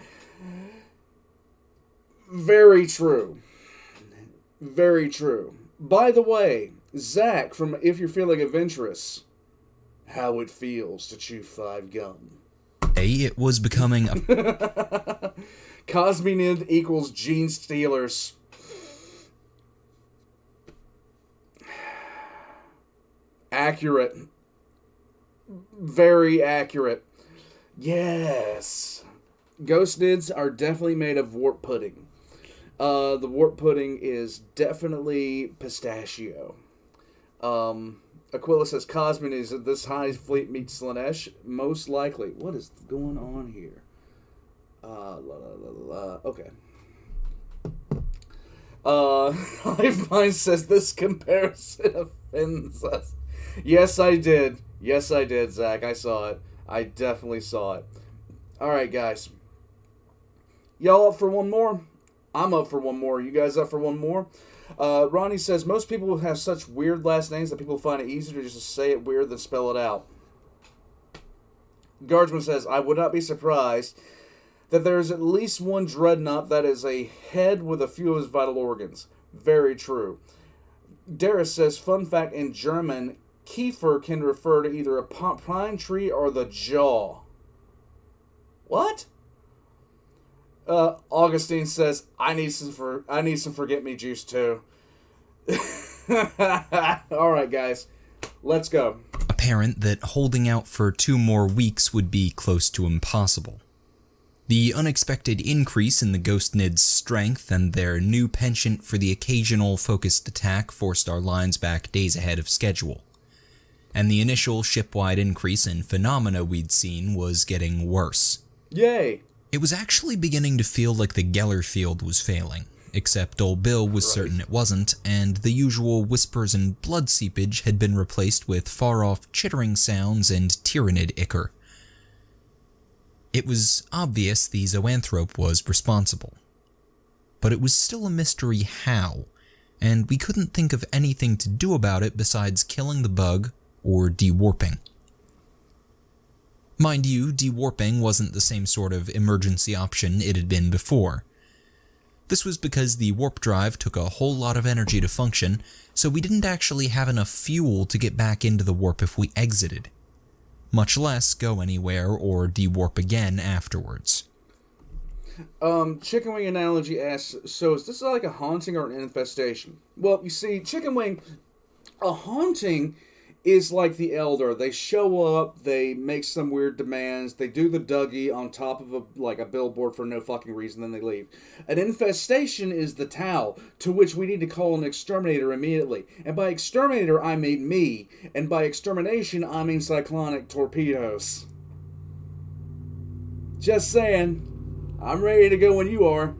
Very true. Very true. By the way, Zach from If You're Feeling Adventurous, how it feels to chew 5 gum. It was becoming Cosby Nid equals Gene Stealers. Accurate. Very accurate. Yes. Ghost Nids are definitely made of warp pudding. The warp pudding is definitely pistachio. Aquila says Cosmin is this high fleet meets Slanesh. Most likely. What is going on here? Okay. Livemine says this comparison offends us. Yes, I did. Zach. I saw it. I definitely saw it. Alright, guys. Y'all up for one more? I'm up for one more. You guys up for one more? Ronnie says, most people have such weird last names that people find it easier to just say it weird than spell it out. Guardsmen says, I would not be surprised that there is at least one dreadnought that is a head with a few of his vital organs. Very true. Darius says, fun fact, in German, Kiefer can refer to either a pine tree or the jaw. What? Augustine says, I need some forget me juice too. Alright guys, let's go. Apparent that holding out for 2 more weeks would be close to impossible. The unexpected increase in the Ghost Nid's strength and their new penchant for the occasional focused attack forced our lines back days ahead of schedule. And the initial ship-wide increase in phenomena we'd seen was getting worse. Yay! It was actually beginning to feel like the Geller field was failing, except old Bill was certain it wasn't, and the usual whispers and blood seepage had been replaced with far-off chittering sounds and Tyranid ichor. It was obvious the zoanthrope was responsible. But it was still a mystery how, and we couldn't think of anything to do about it besides killing the bug or dewarping. Mind you, dewarping wasn't the same sort of emergency option it had been before. This was because the warp drive took a whole lot of energy to function, so we didn't actually have enough fuel to get back into the warp if we exited, much less go anywhere or dewarp again afterwards. Chicken Wing Analogy asks, so is this like a haunting or an infestation? Well, you see, Chicken Wing, a haunting is like the Elder. They show up, they make some weird demands, they do the Dougie on top of a billboard for no fucking reason, then they leave. An infestation is the Tau, to which we need to call an exterminator immediately. And by exterminator, I mean me. And by extermination, I mean cyclonic torpedoes. Just saying. I'm ready to go when you are.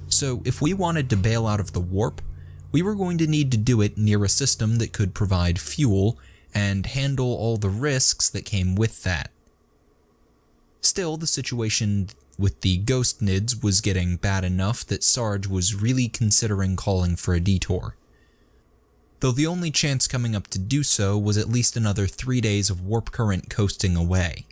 So, if we wanted to bail out of the warp, we were going to need to do it near a system that could provide fuel and handle all the risks that came with that. Still, the situation with the Ghost Nids was getting bad enough that Sarge was really considering calling for a detour. Though the only chance coming up to do so was at least another 3 days of warp current coasting away.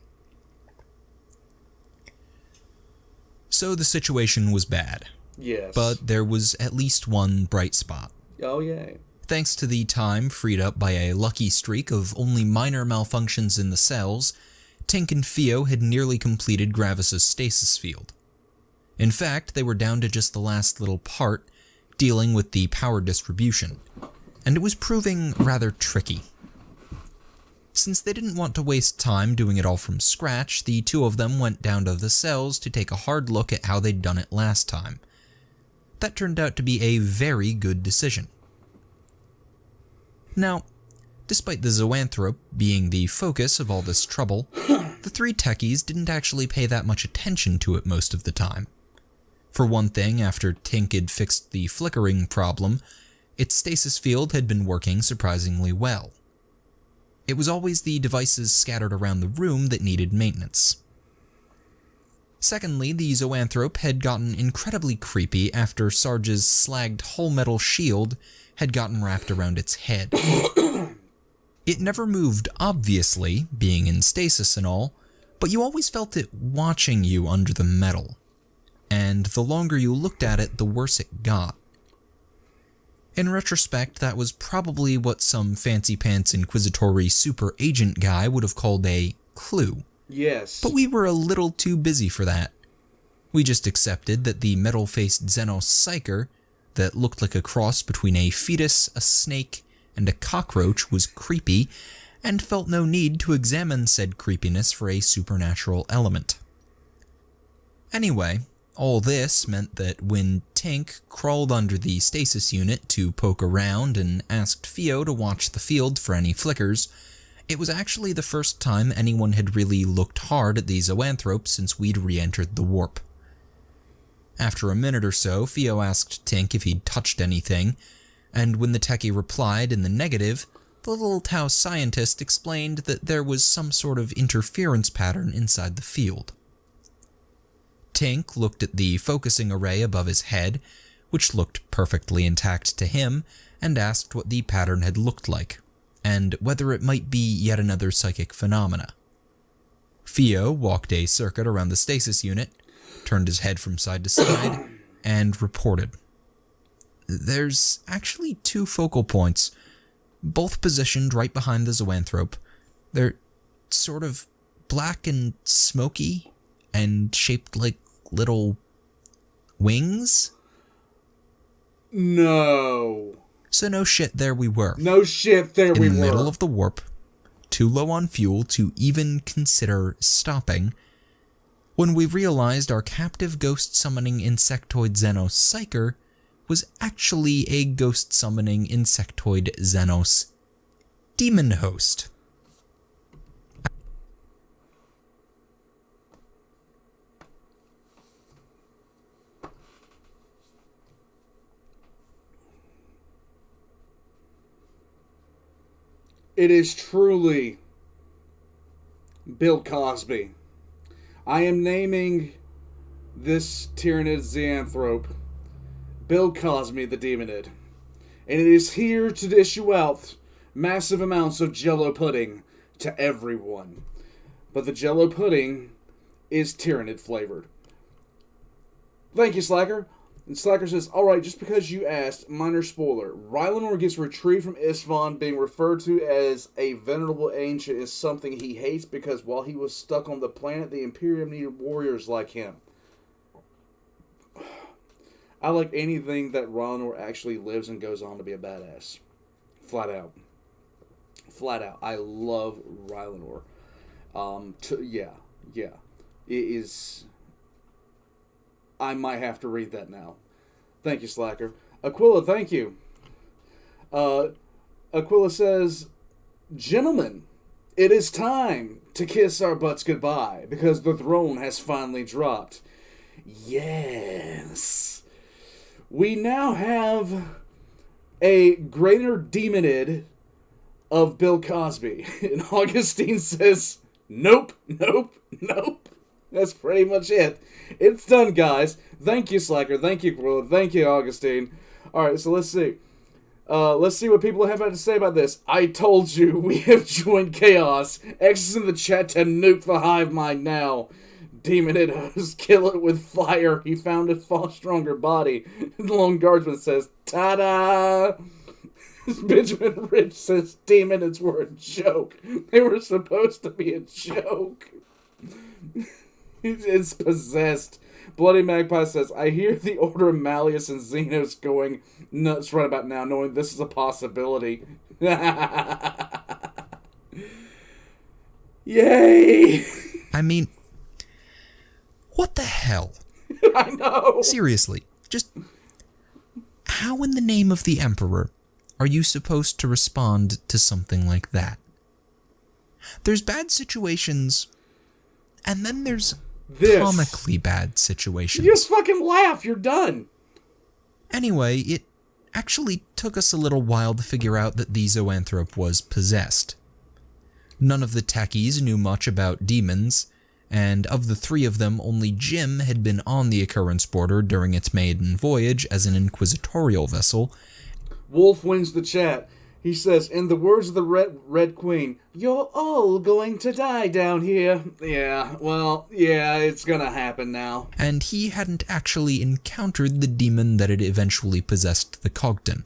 So the situation was bad. Yes. But there was at least one bright spot. Oh, yay. Thanks to the time freed up by a lucky streak of only minor malfunctions in the cells, Tink and Theo had nearly completed Gravis' stasis field. In fact, they were down to just the last little part, dealing with the power distribution, and it was proving rather tricky. Since they didn't want to waste time doing it all from scratch, the two of them went down to the cells to take a hard look at how they'd done it last time. That turned out to be a very good decision. Now, despite the zoanthrope being the focus of all this trouble, the three techies didn't actually pay that much attention to it most of the time. For one thing, after Tink had fixed the flickering problem, its stasis field had been working surprisingly well. It was always the devices scattered around the room that needed maintenance. Secondly, the zoanthrope had gotten incredibly creepy after Sarge's slagged whole metal shield had gotten wrapped around its head. It never moved, obviously, being in stasis and all, but you always felt it watching you under the metal, and the longer you looked at it, the worse it got. In retrospect, that was probably what some fancy-pants inquisitory super agent guy would have called a clue. Yes. But we were a little too busy for that. We just accepted that the metal-faced Xenos psyker that looked like a cross between a fetus, a snake, and a cockroach was creepy, and felt no need to examine said creepiness for a supernatural element. Anyway, all this meant that when Tink crawled under the stasis unit to poke around and asked Theo to watch the field for any flickers, it was actually the first time anyone had really looked hard at the zoanthrope since we'd re-entered the warp. After a minute or so, Theo asked Tink if he'd touched anything, and when the techie replied in the negative, the little Tau scientist explained that there was some sort of interference pattern inside the field. Tink looked at the focusing array above his head, which looked perfectly intact to him, and asked what the pattern had looked like, and whether it might be yet another psychic phenomena. Theo walked a circuit around the stasis unit, turned his head from side to side, and reported. There's actually two focal points, both positioned right behind the zoanthrope. They're sort of black and smoky, and shaped like little wings? No. So no shit, there we were. No shit, there we were. In the middle of the warp, too low on fuel to even consider stopping, when we realized our captive ghost-summoning insectoid Xenos psyker was actually a ghost-summoning insectoid Xenos demon host. It is truly Bill Cosby. I am naming this Tyranid Xanthrope Bill Cosby the Demonid. And it is here to dish you out massive amounts of Jello pudding to everyone. But the Jello pudding is Tyranid flavored. Thank you, Slacker. And Slacker says, alright, just because you asked, minor spoiler. Rylanor gets retrieved from Isfahan. Being referred to as a venerable ancient is something he hates because while he was stuck on the planet, the Imperium needed warriors like him. I like anything that Rylanor actually lives and goes on to be a badass. Flat out. Flat out. I love Rylanor. Yeah. It is... I might have to read that now. Thank you, Slacker. Aquila, thank you. Aquila says, gentlemen, it is time to kiss our butts goodbye because the throne has finally dropped. Yes. We now have a greater demonid of Bill Cosby. And Augustine says, nope. That's pretty much it. It's done, guys. Thank you, Slacker. Thank you, Aquila. Thank you, Augustine. Alright, so let's see. Let's see what people have had to say about this. I told you, we have joined Chaos. X is in the chat to nuke the hive mind now. Demonid host, kill it with fire. He found a far stronger body. The Lone Guardsman says, ta-da! Benjamin Rich says, demons were a joke. They were supposed to be a joke. It's possessed Bloody Magpie says, I hear the Order of Malleus and Xenos going nuts right about now, knowing this is a possibility. Yay! I mean, what the hell? I know! Seriously, just how in the name of the Emperor are you supposed to respond to something like that? There's bad situations, and then there's comically bad situations. You just fucking laugh, you're done. Anyway, it actually took us a little while to figure out that the zoanthrope was possessed. None of the techies knew much about demons, and of the three of them, only Jim had been on the occurrence border during its maiden voyage as an inquisitorial vessel. Wolf wins the chat. He says, in the words of the Red Queen, you're all going to die down here. Yeah, well, yeah, it's gonna happen now. And he hadn't actually encountered the demon that had eventually possessed the Cogton.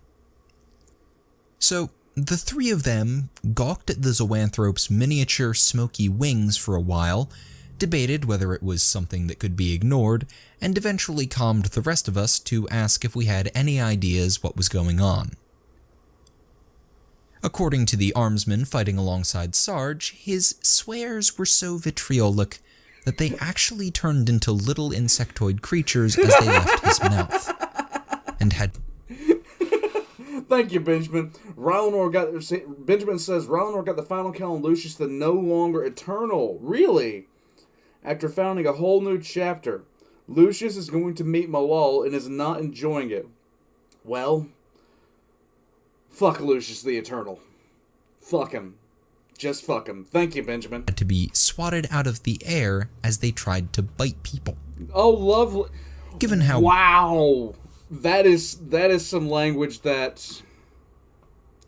So, the three of them gawked at the zoanthrope's miniature smoky wings for a while, debated whether it was something that could be ignored, and eventually calmed the rest of us to ask if we had any ideas what was going on. According to the armsman fighting alongside Sarge, his swears were so vitriolic that they actually turned into little insectoid creatures as they left his mouth, and had... Thank you, Benjamin. Benjamin says, Rylanor got the final kill on Lucius, the no longer eternal. Really? After founding a whole new chapter, Lucius is going to meet Malal and is not enjoying it. Well, fuck Lucius the Eternal. Fuck him. Just fuck him. Thank you, Benjamin. ...to be swatted out of the air as they tried to bite people. Oh, lovely. Given how... Wow. That is some language that...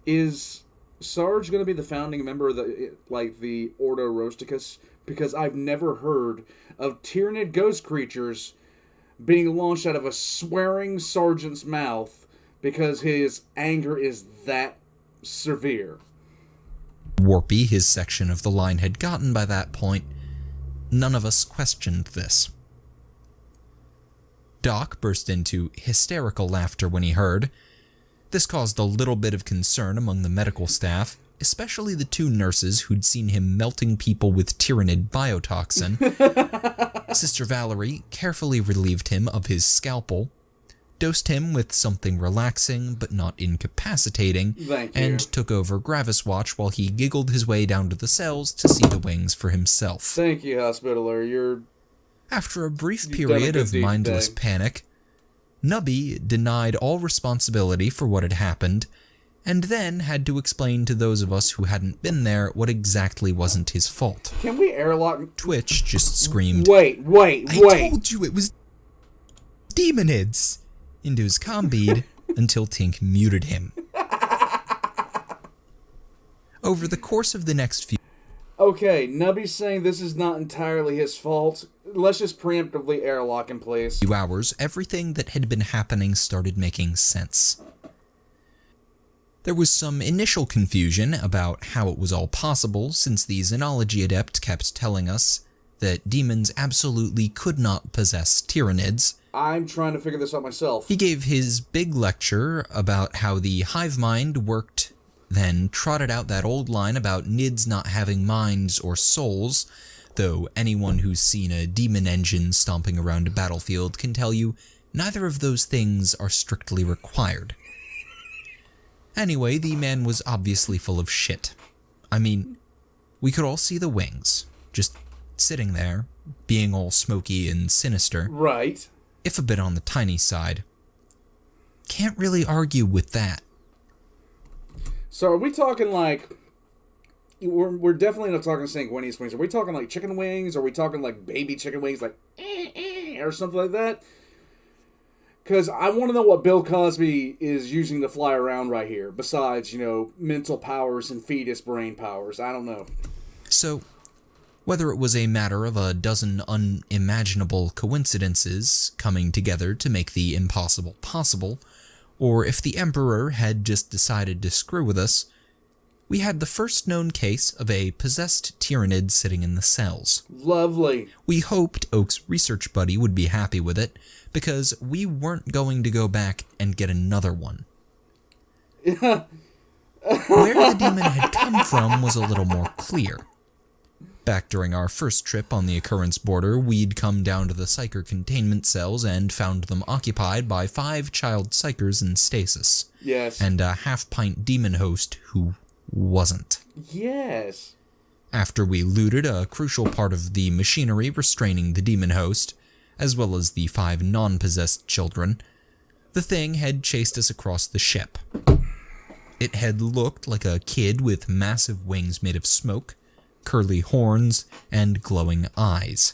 Is Sarge going to be the founding member of the Ordo Rosticus? Because I've never heard of Tyranid ghost creatures being launched out of a swearing sergeant's mouth because his anger is that severe. Warpy his section of the line had gotten by that point, none of us questioned this. Doc burst into hysterical laughter when he heard. This caused a little bit of concern among the medical staff, especially the two nurses who'd seen him melting people with Tyranid biotoxin. Sister Valerie carefully relieved him of his scalpel, dosed him with something relaxing but not incapacitating, and took over Gravis watch while he giggled his way down to the cells to see the wings for himself. Thank you, Hospitaller. After a brief period of mindless panic, Nubby denied all responsibility for what had happened, and then had to explain to those of us who hadn't been there what exactly wasn't his fault. Can we airlock... Twitch just screamed, Wait! I told you it was demonids! Into his combead until Tink muted him. Over the course of the next few... Okay, Nubby's saying this is not entirely his fault. Let's just preemptively airlock in place. ...few hours, everything that had been happening started making sense. There was some initial confusion about how it was all possible, since the Xenology Adept kept telling us that demons absolutely could not possess Tyranids. I'm trying to figure this out myself. He gave his big lecture about how the hive mind worked, then trotted out that old line about Nids not having minds or souls, though anyone who's seen a demon engine stomping around a battlefield can tell you neither of those things are strictly required. Anyway, the man was obviously full of shit. I mean, we could all see the wings, just sitting there, being all smoky and sinister. Right. If a bit on the tiny side. Can't really argue with that. So are we talking like... We're definitely not talking sanguineous wings. Are we talking like chicken wings? Are we talking like baby chicken wings, like or something like that? Because I want to know what Bill Cosby is using to fly around right here, besides, mental powers and fetus brain powers. I don't know. So, whether it was a matter of a dozen unimaginable coincidences coming together to make the impossible possible, or if the Emperor had just decided to screw with us, we had the first known case of a possessed Tyranid sitting in the cells. Lovely. We hoped Oak's research buddy would be happy with it, because we weren't going to go back and get another one. Where the demon had come from was a little more clear. Back during our first trip on the occurrence border, we'd come down to the psyker containment cells and found them occupied by 5 child psychers in stasis. Yes. And a half-pint demon host who wasn't. Yes. After we looted a crucial part of the machinery restraining the demon host, as well as the 5 non-possessed children, the thing had chased us across the ship. It had looked like a kid with massive wings made of smoke, curly horns, and glowing eyes.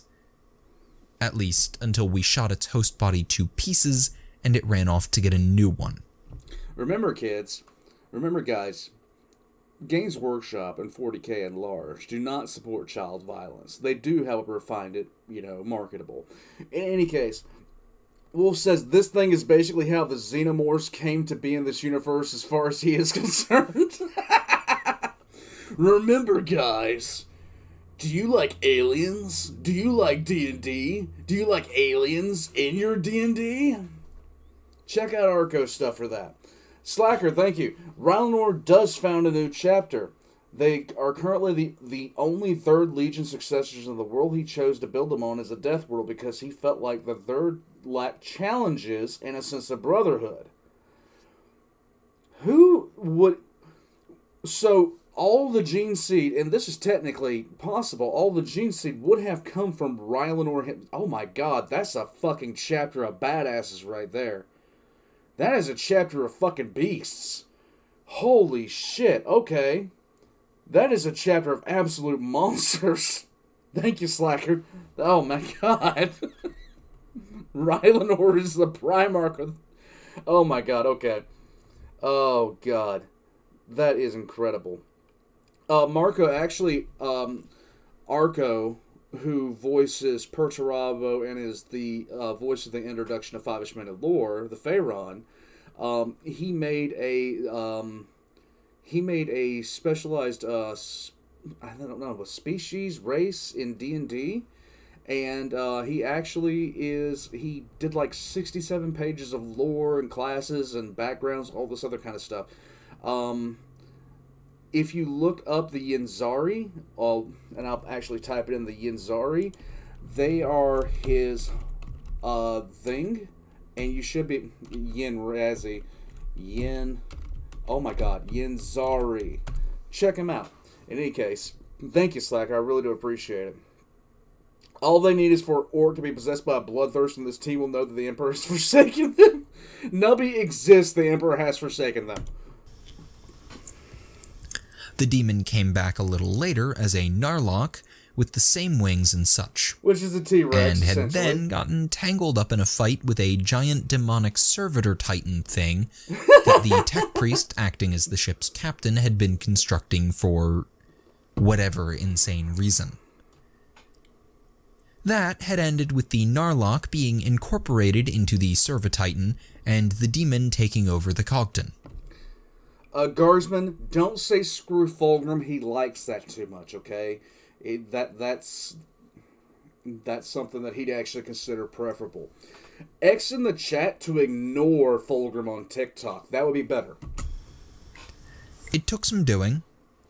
At least until we shot its host body to pieces and it ran off to get a new one. Remember, kids, guys, Games Workshop and 40K and large do not support child violence. They do, however, find it, marketable. In any case, Wolf says this thing is basically how the Xenomorphs came to be in this universe as far as he is concerned. Remember, guys, do you like aliens? Do you like D&D? Do you like aliens in your D&D? Check out Arco's stuff for that. Slacker, thank you. Rylanor does found a new chapter. They are currently the only 3rd Legion successors in the world he chose to build them on as a death world because he felt like the 3rd lacked challenges and a sense of brotherhood. Who would... So, all the gene seed, and this is technically possible, all the gene seed would have come from Rylanor. Oh my god, that's a fucking chapter of badasses right there. That is a chapter of fucking beasts. Holy shit, okay. That is a chapter of absolute monsters. Thank you, Slacker. Oh my god. Rylanor is the Primarch of... Oh my god, okay. Oh god. That is incredible. Marco, actually, Arco, who voices Perturabo and is the voice of the introduction of Five-ish Men of Lore, the Pharaon, he made a specialized, I don't know, a species, race in D&D, and he did like 67 pages of lore and classes and backgrounds, all this other kind of stuff. If you look up the Yinzari, and I'll actually type it in, the Yinzari, they are his thing, and you should be oh my god, Yinzari. Check him out. In any case, thank you, Slacker. I really do appreciate it. All they need is for Orc to be possessed by a bloodthirst, and this team will know that the Emperor has forsaken them. Nubby exists, the Emperor has forsaken them. The demon came back a little later as a Narlock with the same wings and such. Which is a T-Rex, and had then gotten tangled up in a fight with a giant demonic servitor titan thing that the tech priest, acting as the ship's captain, had been constructing for whatever insane reason. That had ended with the Narlock being incorporated into the Servititan and the demon taking over the Cogton. Guardsmen, don't say screw Fulgrim. He likes that too much, okay? That's something that he'd actually consider preferable. X in the chat to ignore Fulgrim on TikTok. That would be better. It took some doing,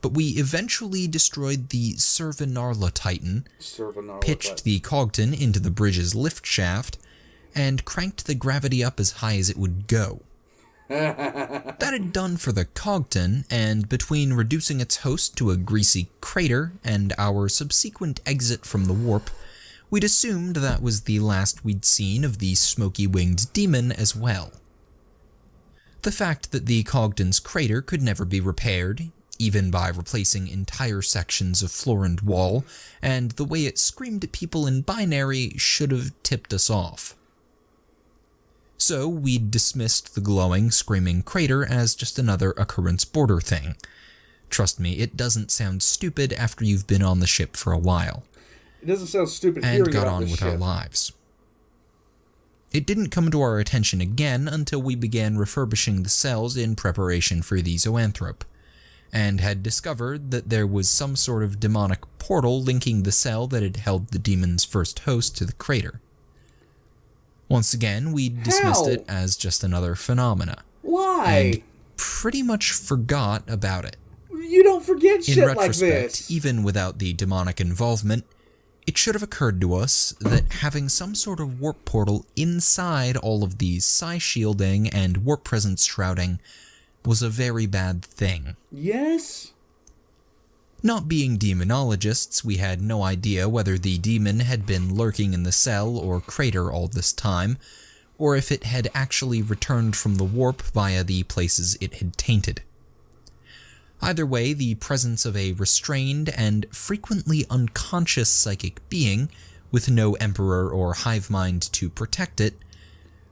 but we eventually destroyed the Servanarla Titan, pitched the Cogton into the bridge's lift shaft, and cranked the gravity up as high as it would go. That had done for the Cogton, and between reducing its host to a greasy crater and our subsequent exit from the warp, we'd assumed that was the last we'd seen of the smoky-winged demon as well. The fact that the Cogton's crater could never be repaired, even by replacing entire sections of floor and wall, and the way it screamed at people in binary should have tipped us off. So we'd dismissed the glowing, screaming crater as just another occurrence border thing. Trust me, it doesn't sound stupid after you've been on the ship for a while. It doesn't sound stupid and hearing got about on this with ship. Our lives. It didn't come to our attention again until we began refurbishing the cells in preparation for the Zoanthrope, and had discovered that there was some sort of demonic portal linking the cell that had held the demon's first host to the crater. Once again, we dismissed it as just another phenomena. Why? And pretty much forgot about it. You don't forget shit In like retrospect, this. even without the demonic involvement, it should have occurred to us that having some sort of warp portal inside all of these psi shielding and warp presence shrouding was a very bad thing. Yes? Not being demonologists, we had no idea whether the demon had been lurking in the cell or crater all this time, or if it had actually returned from the warp via the places it had tainted. Either way, the presence of a restrained and frequently unconscious psychic being, with no emperor or hive mind to protect it,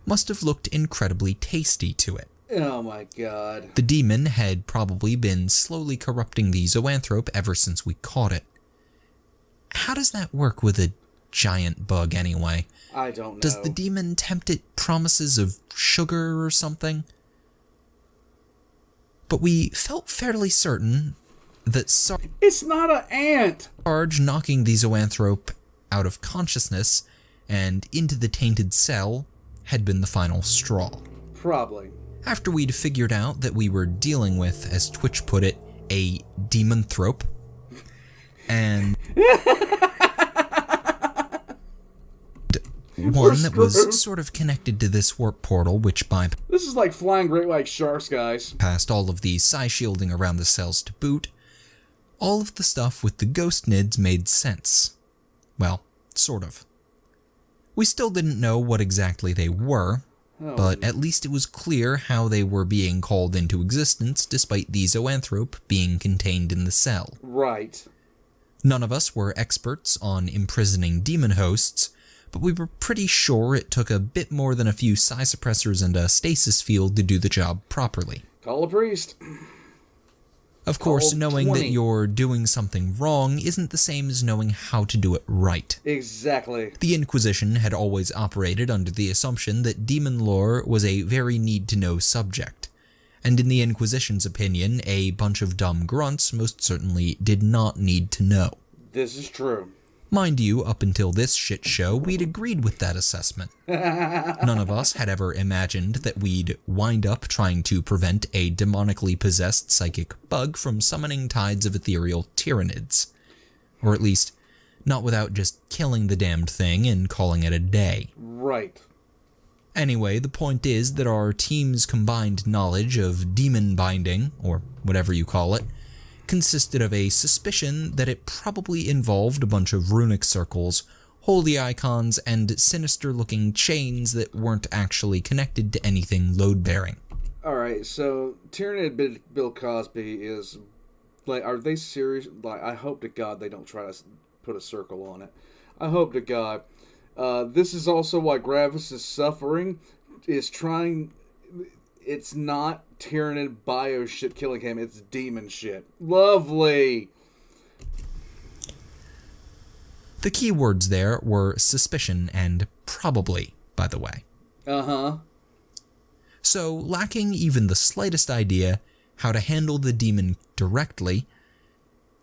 must have looked incredibly tasty to it. Oh my god. The demon had probably been slowly corrupting the zoanthrope ever since we caught it. How does that work with a giant bug anyway? I don't know. Does the demon tempt it promises of sugar or something? But we felt fairly certain that It's not an ant! Sarge knocking the zoanthrope out of consciousness and into the tainted cell had been the final straw. Probably. After we'd figured out that we were dealing with, as Twitch put it, a demonthrope, and one that was sort of connected to this warp portal, which This is like flying great white sharks, guys. bypassed all of the psi shielding around the cells to boot, all of the stuff with the ghost nids made sense. Well, sort of. We still didn't know what exactly they were, but at least it was clear how they were being called into existence despite the zoanthrope being contained in the cell. Right. None of us were experts on imprisoning demon hosts, but we were pretty sure it took a bit more than a few psi suppressors and a stasis field to do the job properly. Call a priest. Of course, Call knowing 20. that you're doing something wrong isn't the same as knowing how to do it right. Exactly. The Inquisition had always operated under the assumption that demon lore was a very need-to-know subject, and in the Inquisition's opinion, a bunch of dumb grunts most certainly did not need to know. This is true. Mind you, up until this shit show, we'd agreed with that assessment. None of us had ever imagined that we'd wind up trying to prevent a demonically possessed psychic bug from summoning tides of ethereal Tyranids. Or at least, not without just killing the damned thing and calling it a day. Right. Anyway, the point is that our team's combined knowledge of demon binding, or whatever you call it, consisted of a suspicion that it probably involved a bunch of runic circles, holy icons, and sinister-looking chains that weren't actually connected to anything load-bearing. Alright, so Tyranid Bill Cosby is... Like, are they serious? Like, I hope to God they don't try to put a circle on it. I hope to God. This is also why Gravis is suffering, is trying... It's not Tyranid bio shit killing him, it's demon shit. Lovely! The key words there were suspicion and probably, by the way. Uh-huh. So, lacking even the slightest idea how to handle the demon directly,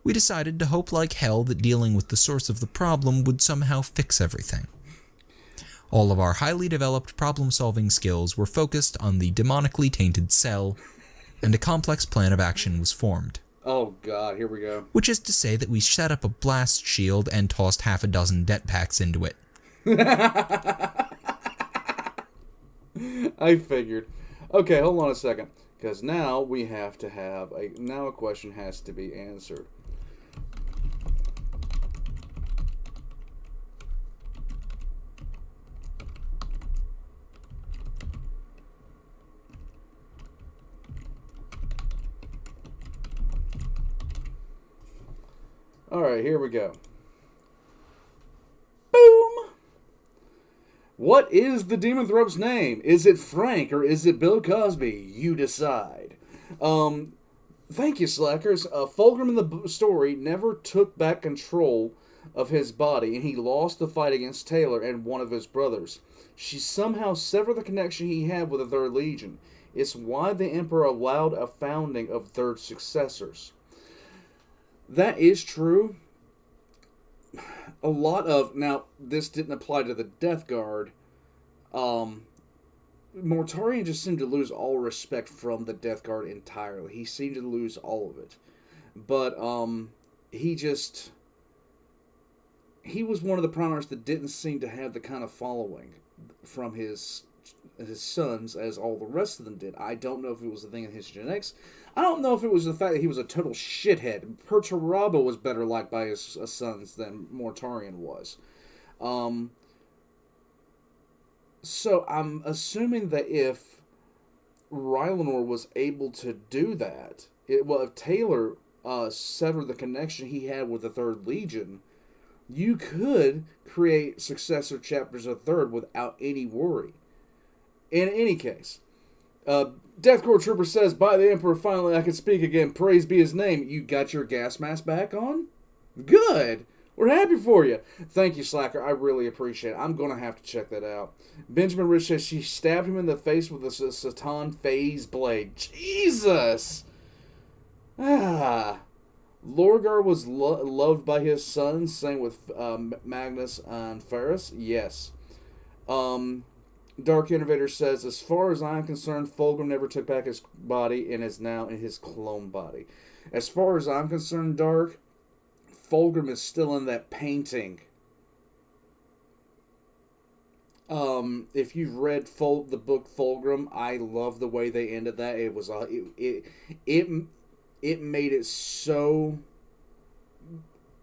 we decided to hope like hell that dealing with the source of the problem would somehow fix everything. All of our highly developed problem-solving skills were focused on the demonically tainted cell, and a complex plan of action was formed. Oh god, here we go. Which is to say that we set up a blast shield and tossed half a dozen det packs into it. I figured. Okay, hold on a second. Because now we have to have now a question has to be answered. Alright, here we go. Boom! What is the Demonthrope's name? Is it Frank or is it Bill Cosby? You decide. Thank you, Slackers. Fulgrim in the story never took back control of his body, and he lost the fight against Taylor and one of his brothers. She somehow severed the connection he had with the Third Legion. It's why the Emperor allowed a founding of third successors. That is true. A lot of... Now, this didn't apply to the Death Guard. Mortarion just seemed to lose all respect from the Death Guard entirely. He seemed to lose all of it. But, he was one of the primaries that didn't seem to have the kind of following from his sons as all the rest of them did. I don't know if it was the thing in his genetics. I don't know if it was the fact that he was a total shithead. Perturabo was better liked by his sons than Mortarion was. So I'm assuming that if Rylanor was able to do that, if Taylor severed the connection he had with the Third Legion, you could create successor chapters of Third without any worry. In any case, Death Corps Trooper says, by the Emperor, finally I can speak again. Praise be his name. You got your gas mask back on? Good. We're happy for you. Thank you, Slacker. I really appreciate it. I'm going to have to check that out. Benjamin Rich says she stabbed him in the face with a Satan phase blade. Jesus! Lorgar was loved by his sons, same with Magnus and Ferris. Yes. Dark Innovator says, as far as I'm concerned, Fulgrim never took back his body and is now in his clone body. As far as I'm concerned, Dark, Fulgrim is still in that painting. If you've read the book Fulgrim, I love the way they ended that. It was it made it so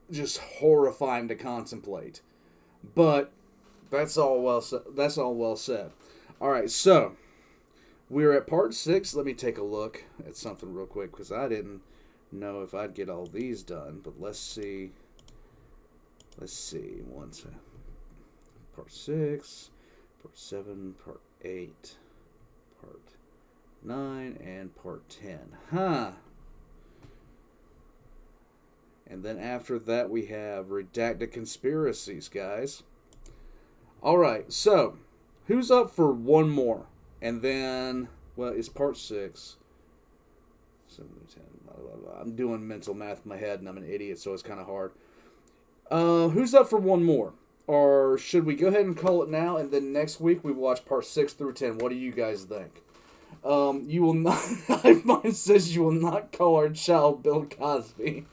just horrifying to contemplate. But that's all well said. That's all well said. All right, so we're at part 6. Let me take a look at something real quick because I didn't know if I'd get all these done. But let's see. Let's see. Part 6, part 7, part 8, part 9, and part 10. Huh. And then after that, we have Redacted Conspiracies, guys. Alright, so, who's up for one more? And then, well, it's part 6. 7, 10, blah, blah, blah. I'm doing mental math in my head, and I'm an idiot, so it's kind of hard. Who's up for one more? Or should we go ahead and call it now, and then next week we watch part 6 through 10? What do you guys think? You will not... Mine says you will not call our child Bill Cosby.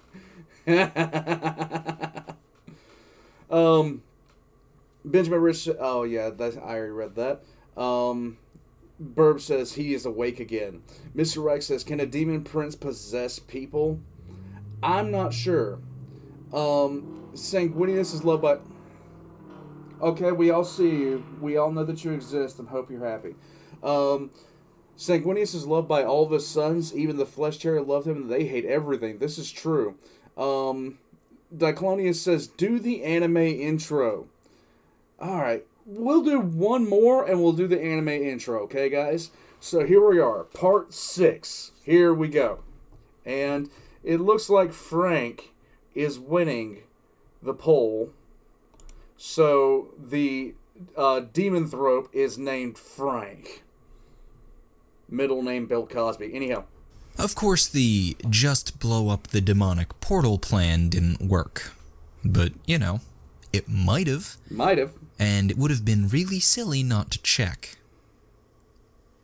Benjamin Rich, oh yeah, I already read that. Burb says he is awake again. Mr. Reich says, can a demon prince possess people? I'm not sure. Sanguinius is loved by... Okay, we all see you. We all know that you exist and hope you're happy. Sanguinius is loved by all of his sons. Even the Flesh Terror loved him and they hate everything. This is true. Diclonius says, do the anime intro. Alright, we'll do one more and we'll do the anime intro, okay, guys? So here we are, part 6. Here we go. And it looks like Frank is winning the poll. So the Demonthrope is named Frank. Middle name Bill Cosby. Anyhow. Of course, the just blow up the demonic portal plan didn't work. But, you know, it might have. Might have. And it would have been really silly not to check.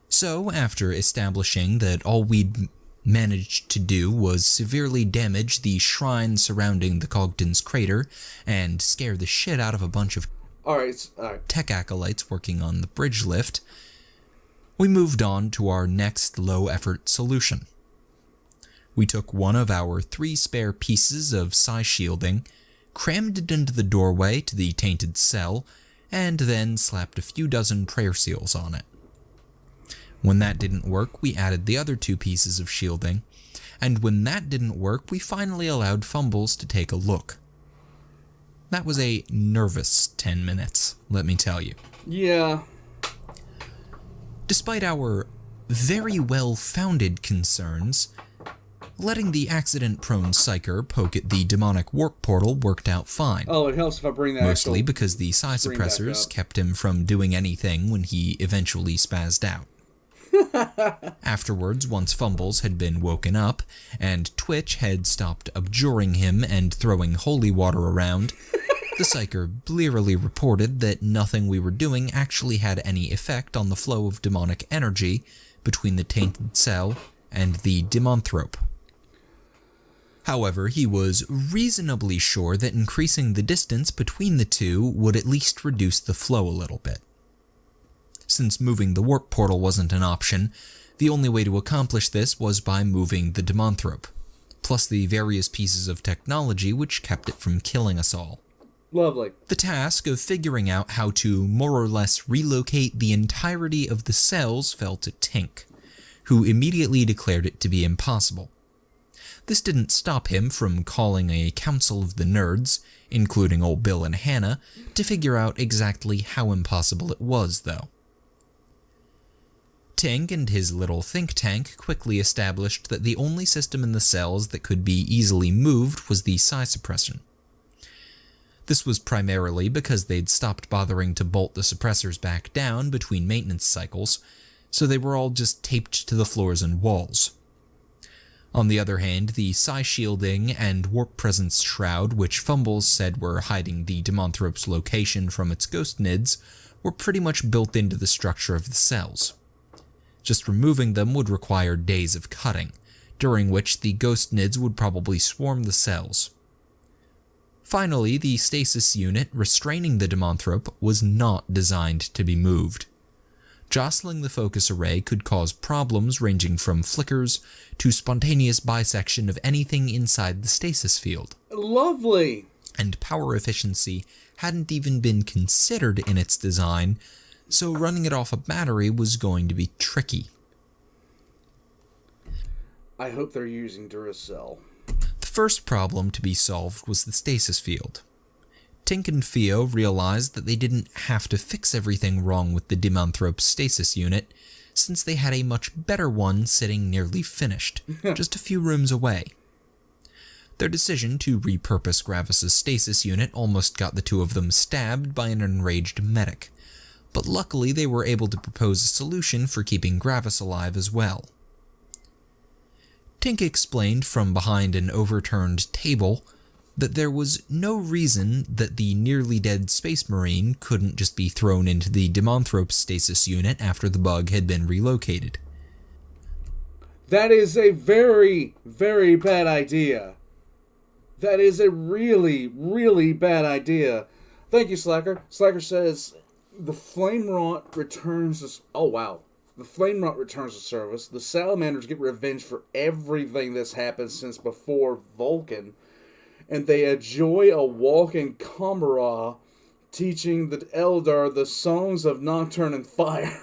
So, after establishing that all we'd managed to do was severely damage the shrine surrounding the Cogton's crater and scare the shit out of a bunch of tech acolytes working on the bridge lift, we moved on to our next low-effort solution. We took one of our 3 spare pieces of psi shielding, crammed it into the doorway to the tainted cell, and then slapped a few dozen prayer seals on it. When that didn't work, we added the other 2 pieces of shielding, and when that didn't work, we finally allowed Fumbles to take a look. That was a nervous 10 minutes, let me tell you. Yeah. Despite our very well-founded concerns, letting the accident-prone Psyker poke at the demonic warp portal worked out fine. Oh, it helps if I bring that mostly because the psi suppressors kept him from doing anything when he eventually spazzed out. Afterwards, once Fumbles had been woken up, and Twitch had stopped abjuring him and throwing holy water around, the Psyker blearily reported that nothing we were doing actually had any effect on the flow of demonic energy between the tainted cell and the Demonthrope. However, he was reasonably sure that increasing the distance between the two would at least reduce the flow a little bit. Since moving the warp portal wasn't an option, the only way to accomplish this was by moving the Demonthrope, plus the various pieces of technology which kept it from killing us all. Lovely. The task of figuring out how to more or less relocate the entirety of the cells fell to Tink, who immediately declared it to be impossible. This didn't stop him from calling a council of the nerds, including old Bill and Hannah, to figure out exactly how impossible it was, though. Tink and his little think tank quickly established that the only system in the cells that could be easily moved was the psi suppression. This was primarily because they'd stopped bothering to bolt the suppressors back down between maintenance cycles, so they were all just taped to the floors and walls. On the other hand, the psi shielding and warp presence shroud, which Fumbles said were hiding the Demonthrope's location from its ghost nids, were pretty much built into the structure of the cells. Just removing them would require days of cutting, during which the ghost nids would probably swarm the cells. Finally, the stasis unit restraining the Demonthrope was not designed to be moved. Jostling the focus array could cause problems ranging from flickers to spontaneous bisection of anything inside the stasis field. Lovely! And power efficiency hadn't even been considered in its design, so running it off a battery was going to be tricky. I hope they're using Duracell. The first problem to be solved was the stasis field. Tink and Theo realized that they didn't have to fix everything wrong with the Demonthrope's stasis unit, since they had a much better one sitting nearly finished, just a few rooms away. Their decision to repurpose Gravis's stasis unit almost got the two of them stabbed by an enraged medic, but luckily they were able to propose a solution for keeping Gravis alive as well. Tink explained from behind an overturned table that there was no reason that the nearly dead Space Marine couldn't just be thrown into the Demonthrope stasis unit after the bug had been relocated. That is a very, very bad idea. That is a really, really bad idea. Thank you, Slacker. Slacker says, the Flame Rot returns to... Oh, wow. The Flame Rot returns to service. The Salamanders get revenge for everything that's happened since before Vulcan. And they enjoy a walk in Kamara, teaching the Eldar the songs of Nocturne and Fire.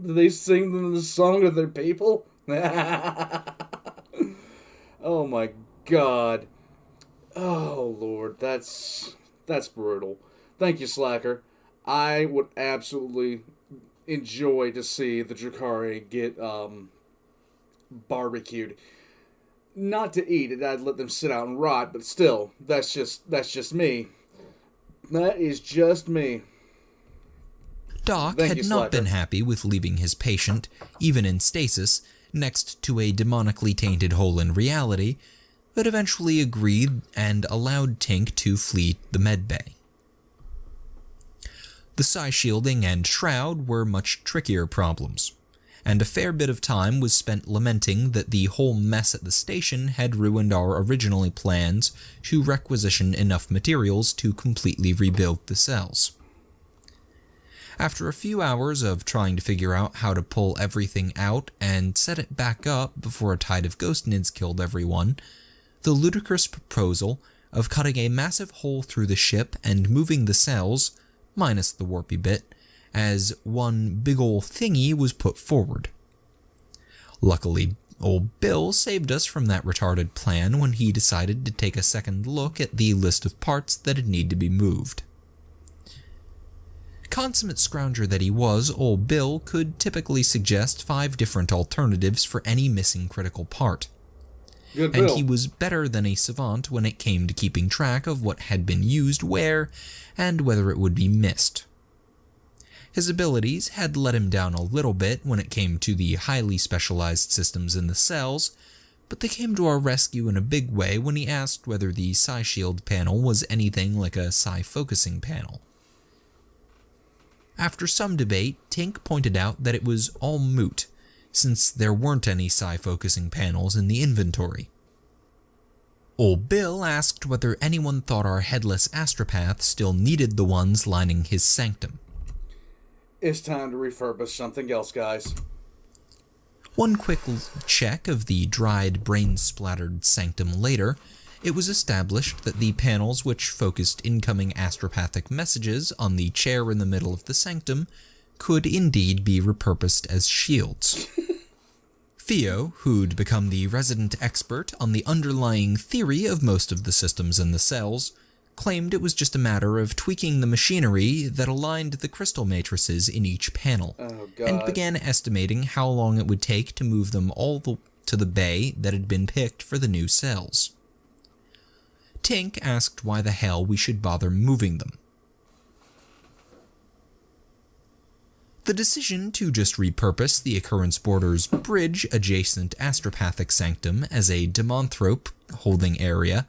Do they sing them the song of their people? Oh my God. Oh Lord, that's brutal. Thank you, Slacker. I would absolutely enjoy to see the Drakari get barbecued. Not to eat it, I'd let them sit out and rot, but still, that's just me. That is just me. Doc had not been happy with leaving his patient, even in stasis, next to a demonically tainted hole in reality, but eventually agreed and allowed Tink to flee the medbay. The psi shielding and shroud were much trickier problems, and a fair bit of time was spent lamenting that the whole mess at the station had ruined our original plans to requisition enough materials to completely rebuild the cells. After a few hours of trying to figure out how to pull everything out and set it back up before a tide of ghost nids killed everyone, the ludicrous proposal of cutting a massive hole through the ship and moving the cells, minus the warpy bit, as one big ol' thingy was put forward. Luckily, old Bill saved us from that retarded plan when he decided to take a second look at the list of parts that'd need to be moved. Consummate scrounger that he was, old Bill could typically suggest 5 different alternatives for any missing critical part. Good and Bill. He was better than a savant when it came to keeping track of what had been used where and whether it would be missed. His abilities had let him down a little bit when it came to the highly specialized systems in the cells, but they came to our rescue in a big way when he asked whether the Psi Shield panel was anything like a Psi focusing panel. After some debate, Tink pointed out that it was all moot, since there weren't any Psi focusing panels in the inventory. Old Bill asked whether anyone thought our headless astropath still needed the ones lining his sanctum. It's time to refurbish something else, guys. One quick check of the dried, brain-splattered sanctum later, it was established that the panels which focused incoming astropathic messages on the chair in the middle of the sanctum could indeed be repurposed as shields. Theo, who'd become the resident expert on the underlying theory of most of the systems in the cells, claimed it was just a matter of tweaking the machinery that aligned the crystal matrices in each panel, and began estimating how long it would take to move them all to the bay that had been picked for the new cells. Tink asked why the hell we should bother moving them. The decision to just repurpose the Occurrence Border's bridge-adjacent astropathic sanctum as a demonthrope holding area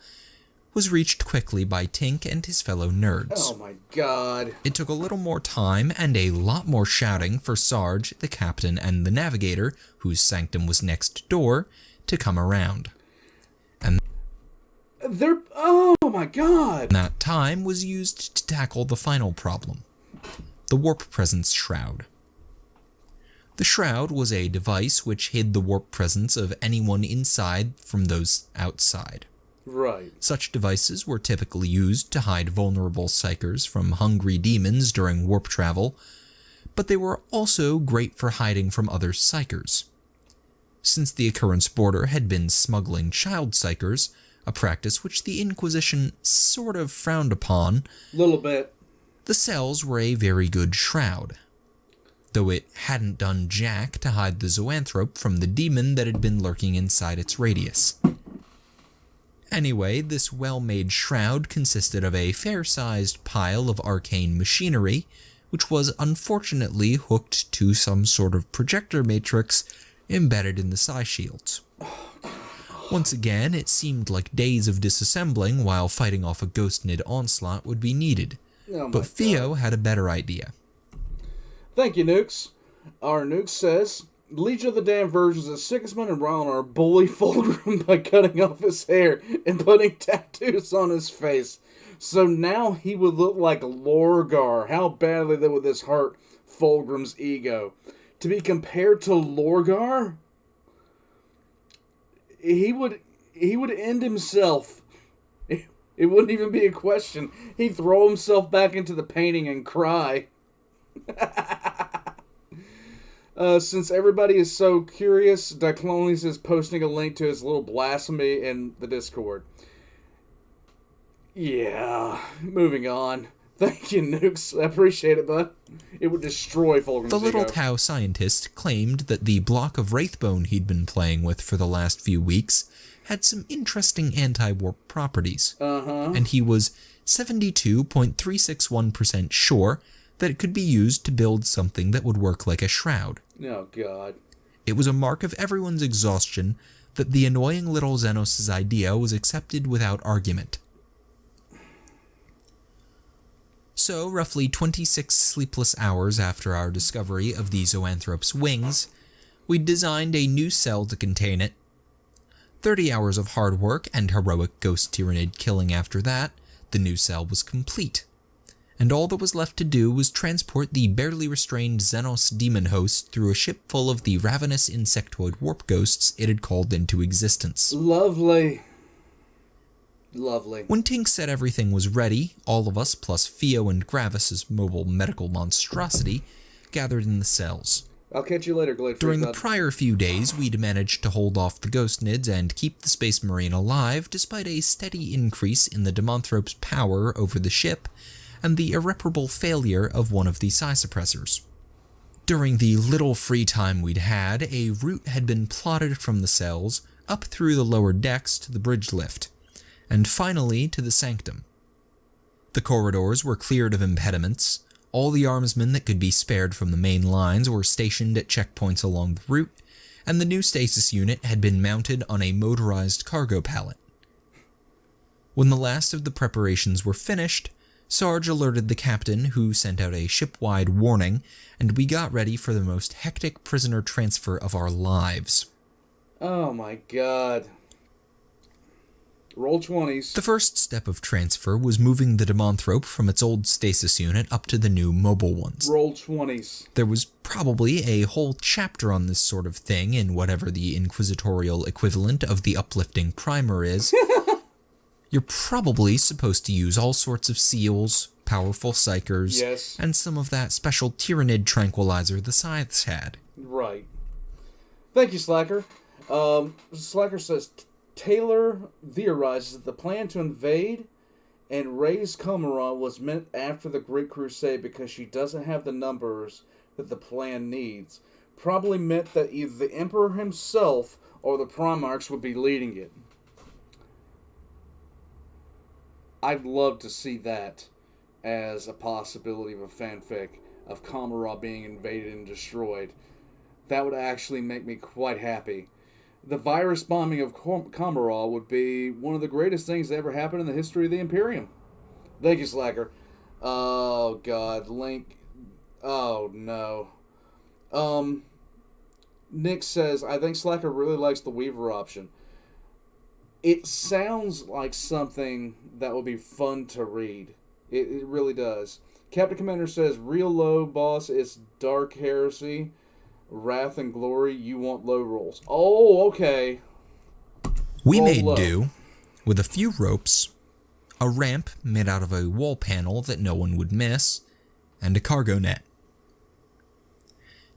was reached quickly by Tink and his fellow nerds. Oh my god. It took a little more time and a lot more shouting for Sarge, the captain, and the navigator, whose sanctum was next door, to come around. And oh my god. that time was used to tackle the final problem, the warp presence shroud. The shroud was a device which hid the warp presence of anyone inside from those outside. Right. Such devices were typically used to hide vulnerable psychers from hungry demons during warp travel, but they were also great for hiding from other psychers. Since the Occurrence Border had been smuggling child psychers, a practice which the Inquisition sort of frowned upon, Little bit. The cells were a very good shroud, though it hadn't done jack to hide the zoanthrope from the demon that had been lurking inside its radius. Anyway, this well-made shroud consisted of a fair-sized pile of arcane machinery, which was unfortunately hooked to some sort of projector matrix embedded in the Psi shields. Once again, it seemed like days of disassembling while fighting off a Ghostnid onslaught would be needed, but Theo had a better idea. Thank you, Nukes. Our Nuke says, Legion of the Damned Virgins of Sigismund and Ragnar bully Fulgrim by cutting off his hair and putting tattoos on his face. So now he would look like Lorgar. How badly that would this hurt Fulgrim's ego. To be compared to Lorgar, he would end himself. It wouldn't even be a question. He'd throw himself back into the painting and cry. Since everybody is so curious, Diclonius is posting a link to his little blasphemy in the Discord. Yeah, moving on. Thank you, Nukes. I appreciate it, bud. It would destroy Fulgrim's The little ego. Tau scientist claimed that the block of Wraithbone he'd been playing with for the last few weeks had some interesting anti-warp properties, and he was 72.361% sure that it could be used to build something that would work like a shroud. Oh, God. It was a mark of everyone's exhaustion that the annoying little Xenos' idea was accepted without argument. So, roughly 26 sleepless hours after our discovery of the Zoanthrope's wings, we designed a new cell to contain it. 30 hours of hard work and heroic ghost Tyranid killing after that, the new cell was complete. And all that was left to do was transport the barely restrained Xenos demon host through a ship full of the ravenous insectoid warp ghosts it had called into existence. Lovely. Lovely. When Tink said everything was ready, all of us, plus Theo and Gravis's mobile medical monstrosity, gathered in the cells. I'll catch you later, Glade. During the prior few days, we'd managed to hold off the Ghost Nids and keep the Space Marine alive despite a steady increase in the Demonthrope's power over the ship and the irreparable failure of one of the psi suppressors. During the little free time we'd had, a route had been plotted from the cells up through the lower decks to the bridge lift, and finally to the sanctum. The corridors were cleared of impediments, All the armsmen that could be spared from the main lines were stationed at checkpoints along the route, and the new stasis unit had been mounted on a motorized cargo pallet. When the last of the preparations were finished, Sarge alerted the captain, who sent out a ship-wide warning, and we got ready for the most hectic prisoner transfer of our lives. Oh my god. Roll 20s. The first step of transfer was moving the Demonthrope from its old stasis unit up to the new mobile ones. Roll 20s. There was probably a whole chapter on this sort of thing in whatever the inquisitorial equivalent of the uplifting primer is. You're probably supposed to use all sorts of seals, powerful psychers, yes, and some of that special Tyranid tranquilizer the Scythes had. Right. Thank you, Slacker. Slacker says, Taylor theorizes that the plan to invade and raise Qumran was meant after the Great Crusade because she doesn't have the numbers that the plan needs. Probably meant that either the Emperor himself or the Primarchs would be leading it. I'd love to see that as a possibility of a fanfic of Qumran being invaded and destroyed. That would actually make me quite happy. The virus bombing of Qumran would be one of the greatest things that ever happened in the history of the Imperium. Thank you, Slacker. Oh, God. Link. Oh, no. Nick says, I think Slacker really likes the Weaver option. It sounds like something that would be fun to read. It really does. Captain Commander says, real low, boss, it's Dark Heresy, Wrath and Glory, you want low rolls. Oh, okay. We made do with a few ropes, a ramp made out of a wall panel that no one would miss, and a cargo net.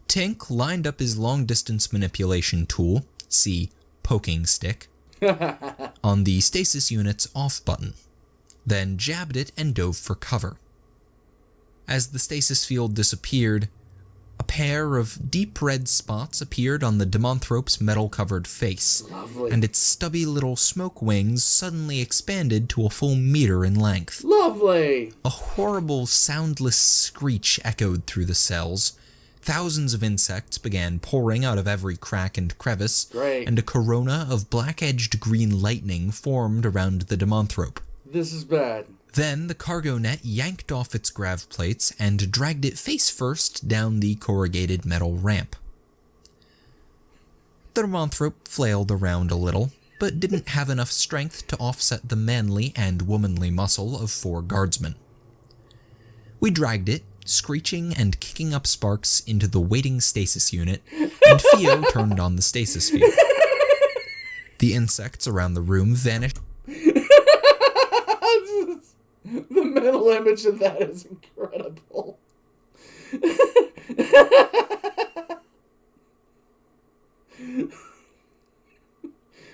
Tink lined up his long-distance manipulation tool, see poking stick, on the stasis unit's off button, then jabbed it and dove for cover. As the stasis field disappeared, a pair of deep red spots appeared on the Demonthrope's metal-covered face, Lovely. And its stubby little smoke wings suddenly expanded to a full meter in length. Lovely! A horrible, soundless screech echoed through the cells. Thousands of insects began pouring out of every crack and crevice, Great. And a corona of black-edged green lightning formed around the Demonthrope. This is bad. Then the cargo net yanked off its grav plates and dragged it face first down the corrugated metal ramp. The Demonthrope flailed around a little, but didn't have enough strength to offset the manly and womanly muscle of 4 guardsmen. We dragged it, screeching and kicking up sparks, into the waiting stasis unit, and Theo turned on the stasis field. The insects around the room vanished. The mental image of that is incredible.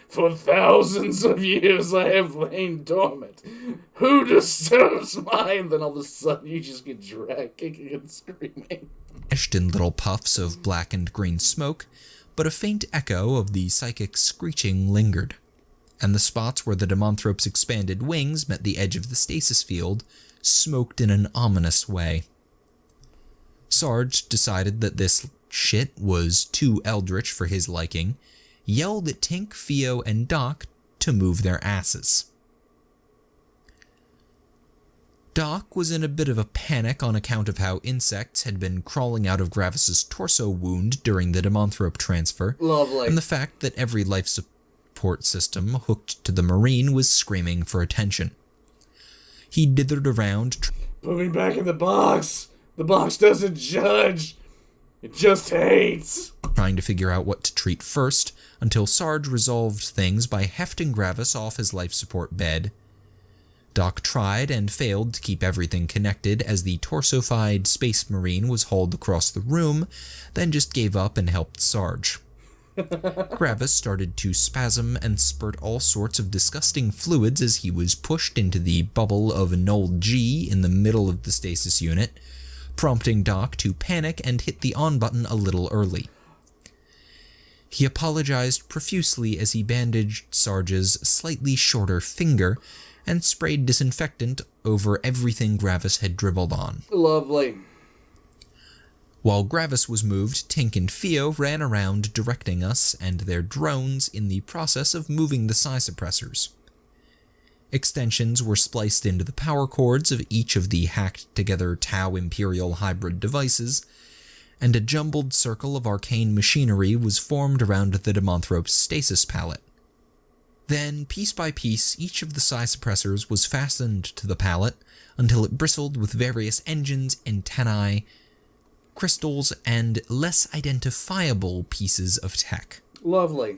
For thousands of years I have lain dormant. Who disturbs mine? Then all of a sudden you just get dragged, kicking and screaming. In little puffs of black and green smoke, but a faint echo of the psychic screeching lingered, and the spots where the Demonthrope's expanded wings met the edge of the stasis field smoked in an ominous way. Sarge decided that this shit was too eldritch for his liking, yelled at Tink, Theo, and Doc to move their asses. Doc was in a bit of a panic on account of how insects had been crawling out of Gravis's torso wound during the Demonthrope transfer, Lovely. And the fact that every life support system hooked to the Marine was screaming for attention. He dithered around. Put me back in the box. The box doesn't judge. It just hates. Trying to figure out what to treat first, until Sarge resolved things by hefting Gravis off his life support bed. Doc tried and failed to keep everything connected as the torso-fied Space Marine was hauled across the room, then just gave up and helped Sarge. Gravis started to spasm and spurt all sorts of disgusting fluids as he was pushed into the bubble of Null G in the middle of the stasis unit, prompting Doc to panic and hit the on button a little early. He apologized profusely as he bandaged Sarge's slightly shorter finger and sprayed disinfectant over everything Gravis had dribbled on. Lovely. While Gravis was moved, Tink and Theo ran around directing us and their drones in the process of moving the psi suppressors. Extensions were spliced into the power cords of each of the hacked-together Tau Imperial hybrid devices, and a jumbled circle of arcane machinery was formed around the Demonthrope's stasis pallet. Then, piece by piece, each of the psi suppressors was fastened to the pallet until it bristled with various engines, antennae, crystals, and less identifiable pieces of tech. Lovely.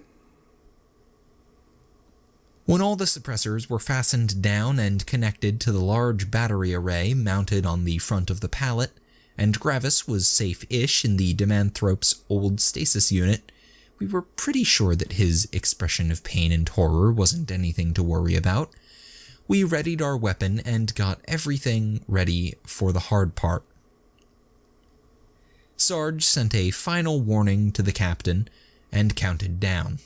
When all the suppressors were fastened down and connected to the large battery array mounted on the front of the pallet, and Gravis was safe-ish in the Demanthrope's old stasis unit, we were pretty sure that his expression of pain and horror wasn't anything to worry about. We readied our weapon and got everything ready for the hard part. Sarge sent a final warning to the captain and counted down.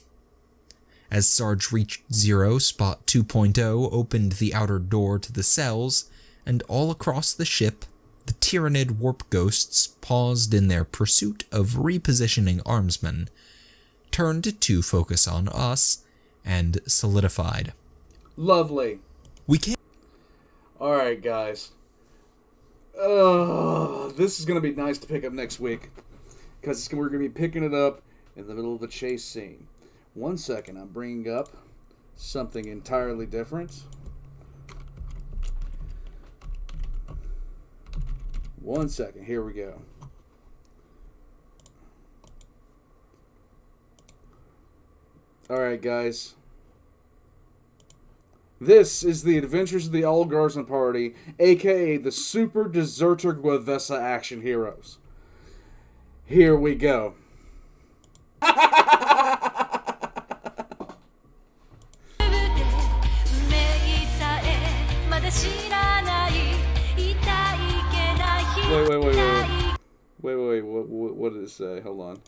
As Sarge reached 0, Spot 2.0 opened the outer door to the cells, and all across the ship, the Tyranid warp ghosts paused in their pursuit of repositioning armsmen, turned to focus on us, and solidified. Lovely. We can't... Alright, guys. This is going to be nice to pick up next week, because we're going to be picking it up in the middle of the chase scene. 1 second, I'm bringing up something entirely different. 1 second, here we go. Alright, guys. This is the Adventures of the All Guardsmen Party, aka the Super Deserter Guavessa Action Heroes. Here we go. Wait, what did it say? Hold on.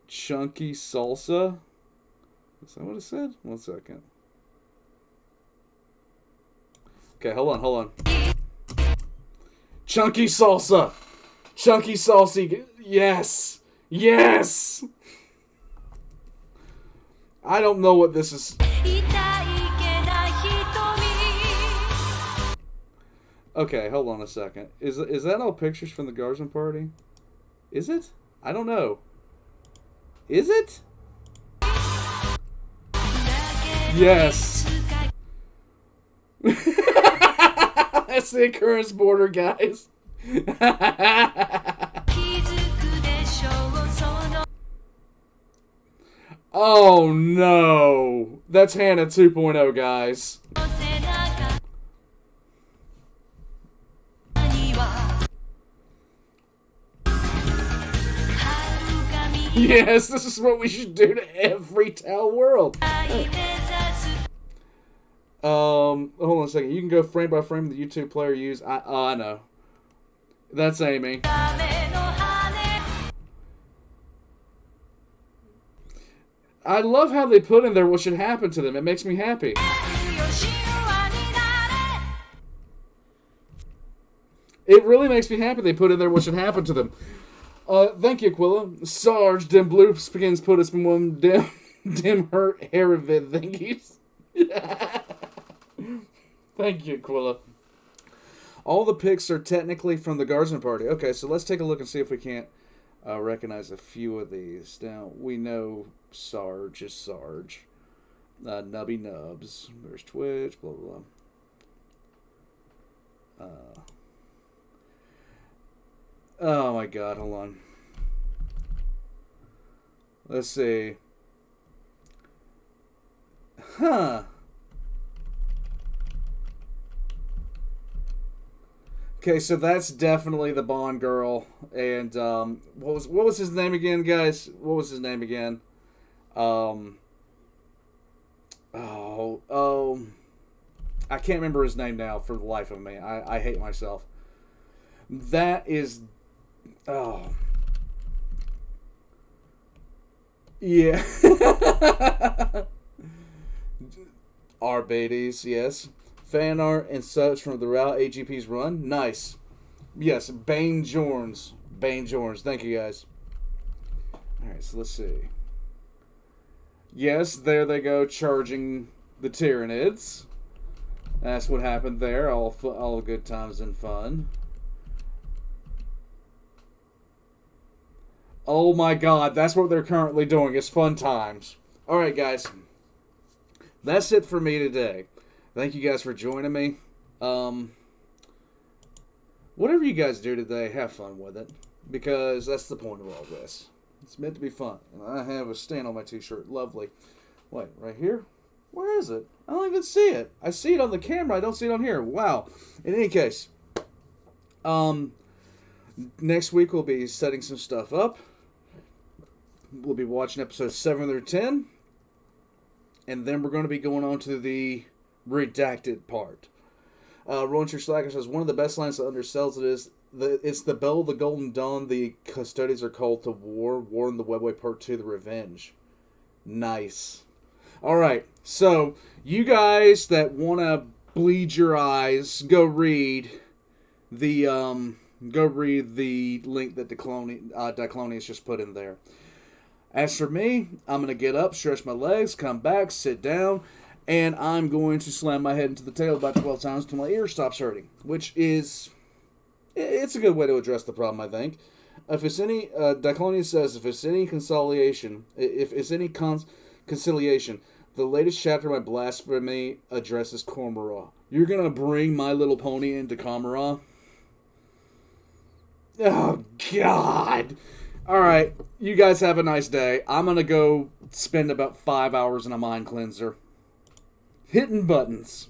Chunky salsa? Is that what it said? 1 second. Okay, hold on. Chunky salsa! Chunky salsa! Yes! Yes! I don't know what this is. Okay, hold on a second. Is that all pictures from the Guardsmen Party? Is it? I don't know. Is it? Yes. That's the occurrence border, guys. Oh no. That's Hannah 2.0, guys. Yes, this is what we should do to every Tau world. Hold on a second. You can go frame by frame with the YouTube player use. I know. That's Amy. I love how they put in there what should happen to them. It makes me happy. It really makes me happy they put in there what should happen to them. Thank you, Aquila. Sarge, dim bloops begins put us in one dim hurt hair of it thingies. Thank you, Aquila. All the pics are technically from the Guardsmen Party. Okay, so let's take a look and see if we can't recognize a few of these. Now, we know Sarge is Sarge. Nubby Nubs. There's Twitch, blah, blah, blah. Oh my god, hold on. Let's see. Huh. Okay, so that's definitely the Bond girl. And what was his name again, guys? What was his name again? I can't remember his name now for the life of me. I hate myself. That is... Oh. Yeah. Our Beatties, yes. Fan art and such from throughout AGP's run. Nice. Yes, Bane Jorns. Bane Jorns. Thank you, guys. Alright, so let's see. Yes, there they go, charging the Tyranids. That's what happened there. All good times and fun. Oh my god, that's what they're currently doing. It's fun times. Alright, guys. That's it for me today. Thank you guys for joining me. Whatever you guys do today, have fun with it. Because that's the point of all this. It's meant to be fun. And I have a stain on my t-shirt. Lovely. Wait, right here? Where is it? I don't even see it. I see it on the camera. I don't see it on here. Wow. In any case, next week we'll be setting some stuff up. We'll be watching episodes 7 through 10. And then we're going to be going on to the redacted part. Rowan Slacker says, one of the best lines that undersells it is, it's the bell of the Golden Dawn, the custodians are called to war. War in the Webway Part 2, the Revenge. Nice. Alright, so you guys that want to bleed your eyes, go read the link that Diclonius just put in there. As for me, I'm going to get up, stretch my legs, come back, sit down, and I'm going to slam my head into the table about 12 times until my ear stops hurting, which is, it's a good way to address the problem, I think. If it's any, Diclonius says, if it's any conciliation, the latest chapter of my blasphemy addresses Cormorant. You're going to bring My Little Pony into Cormorant? Oh, God. Alright, you guys have a nice day. I'm going to go spend about 5 hours in a mind cleanser. Hitting buttons.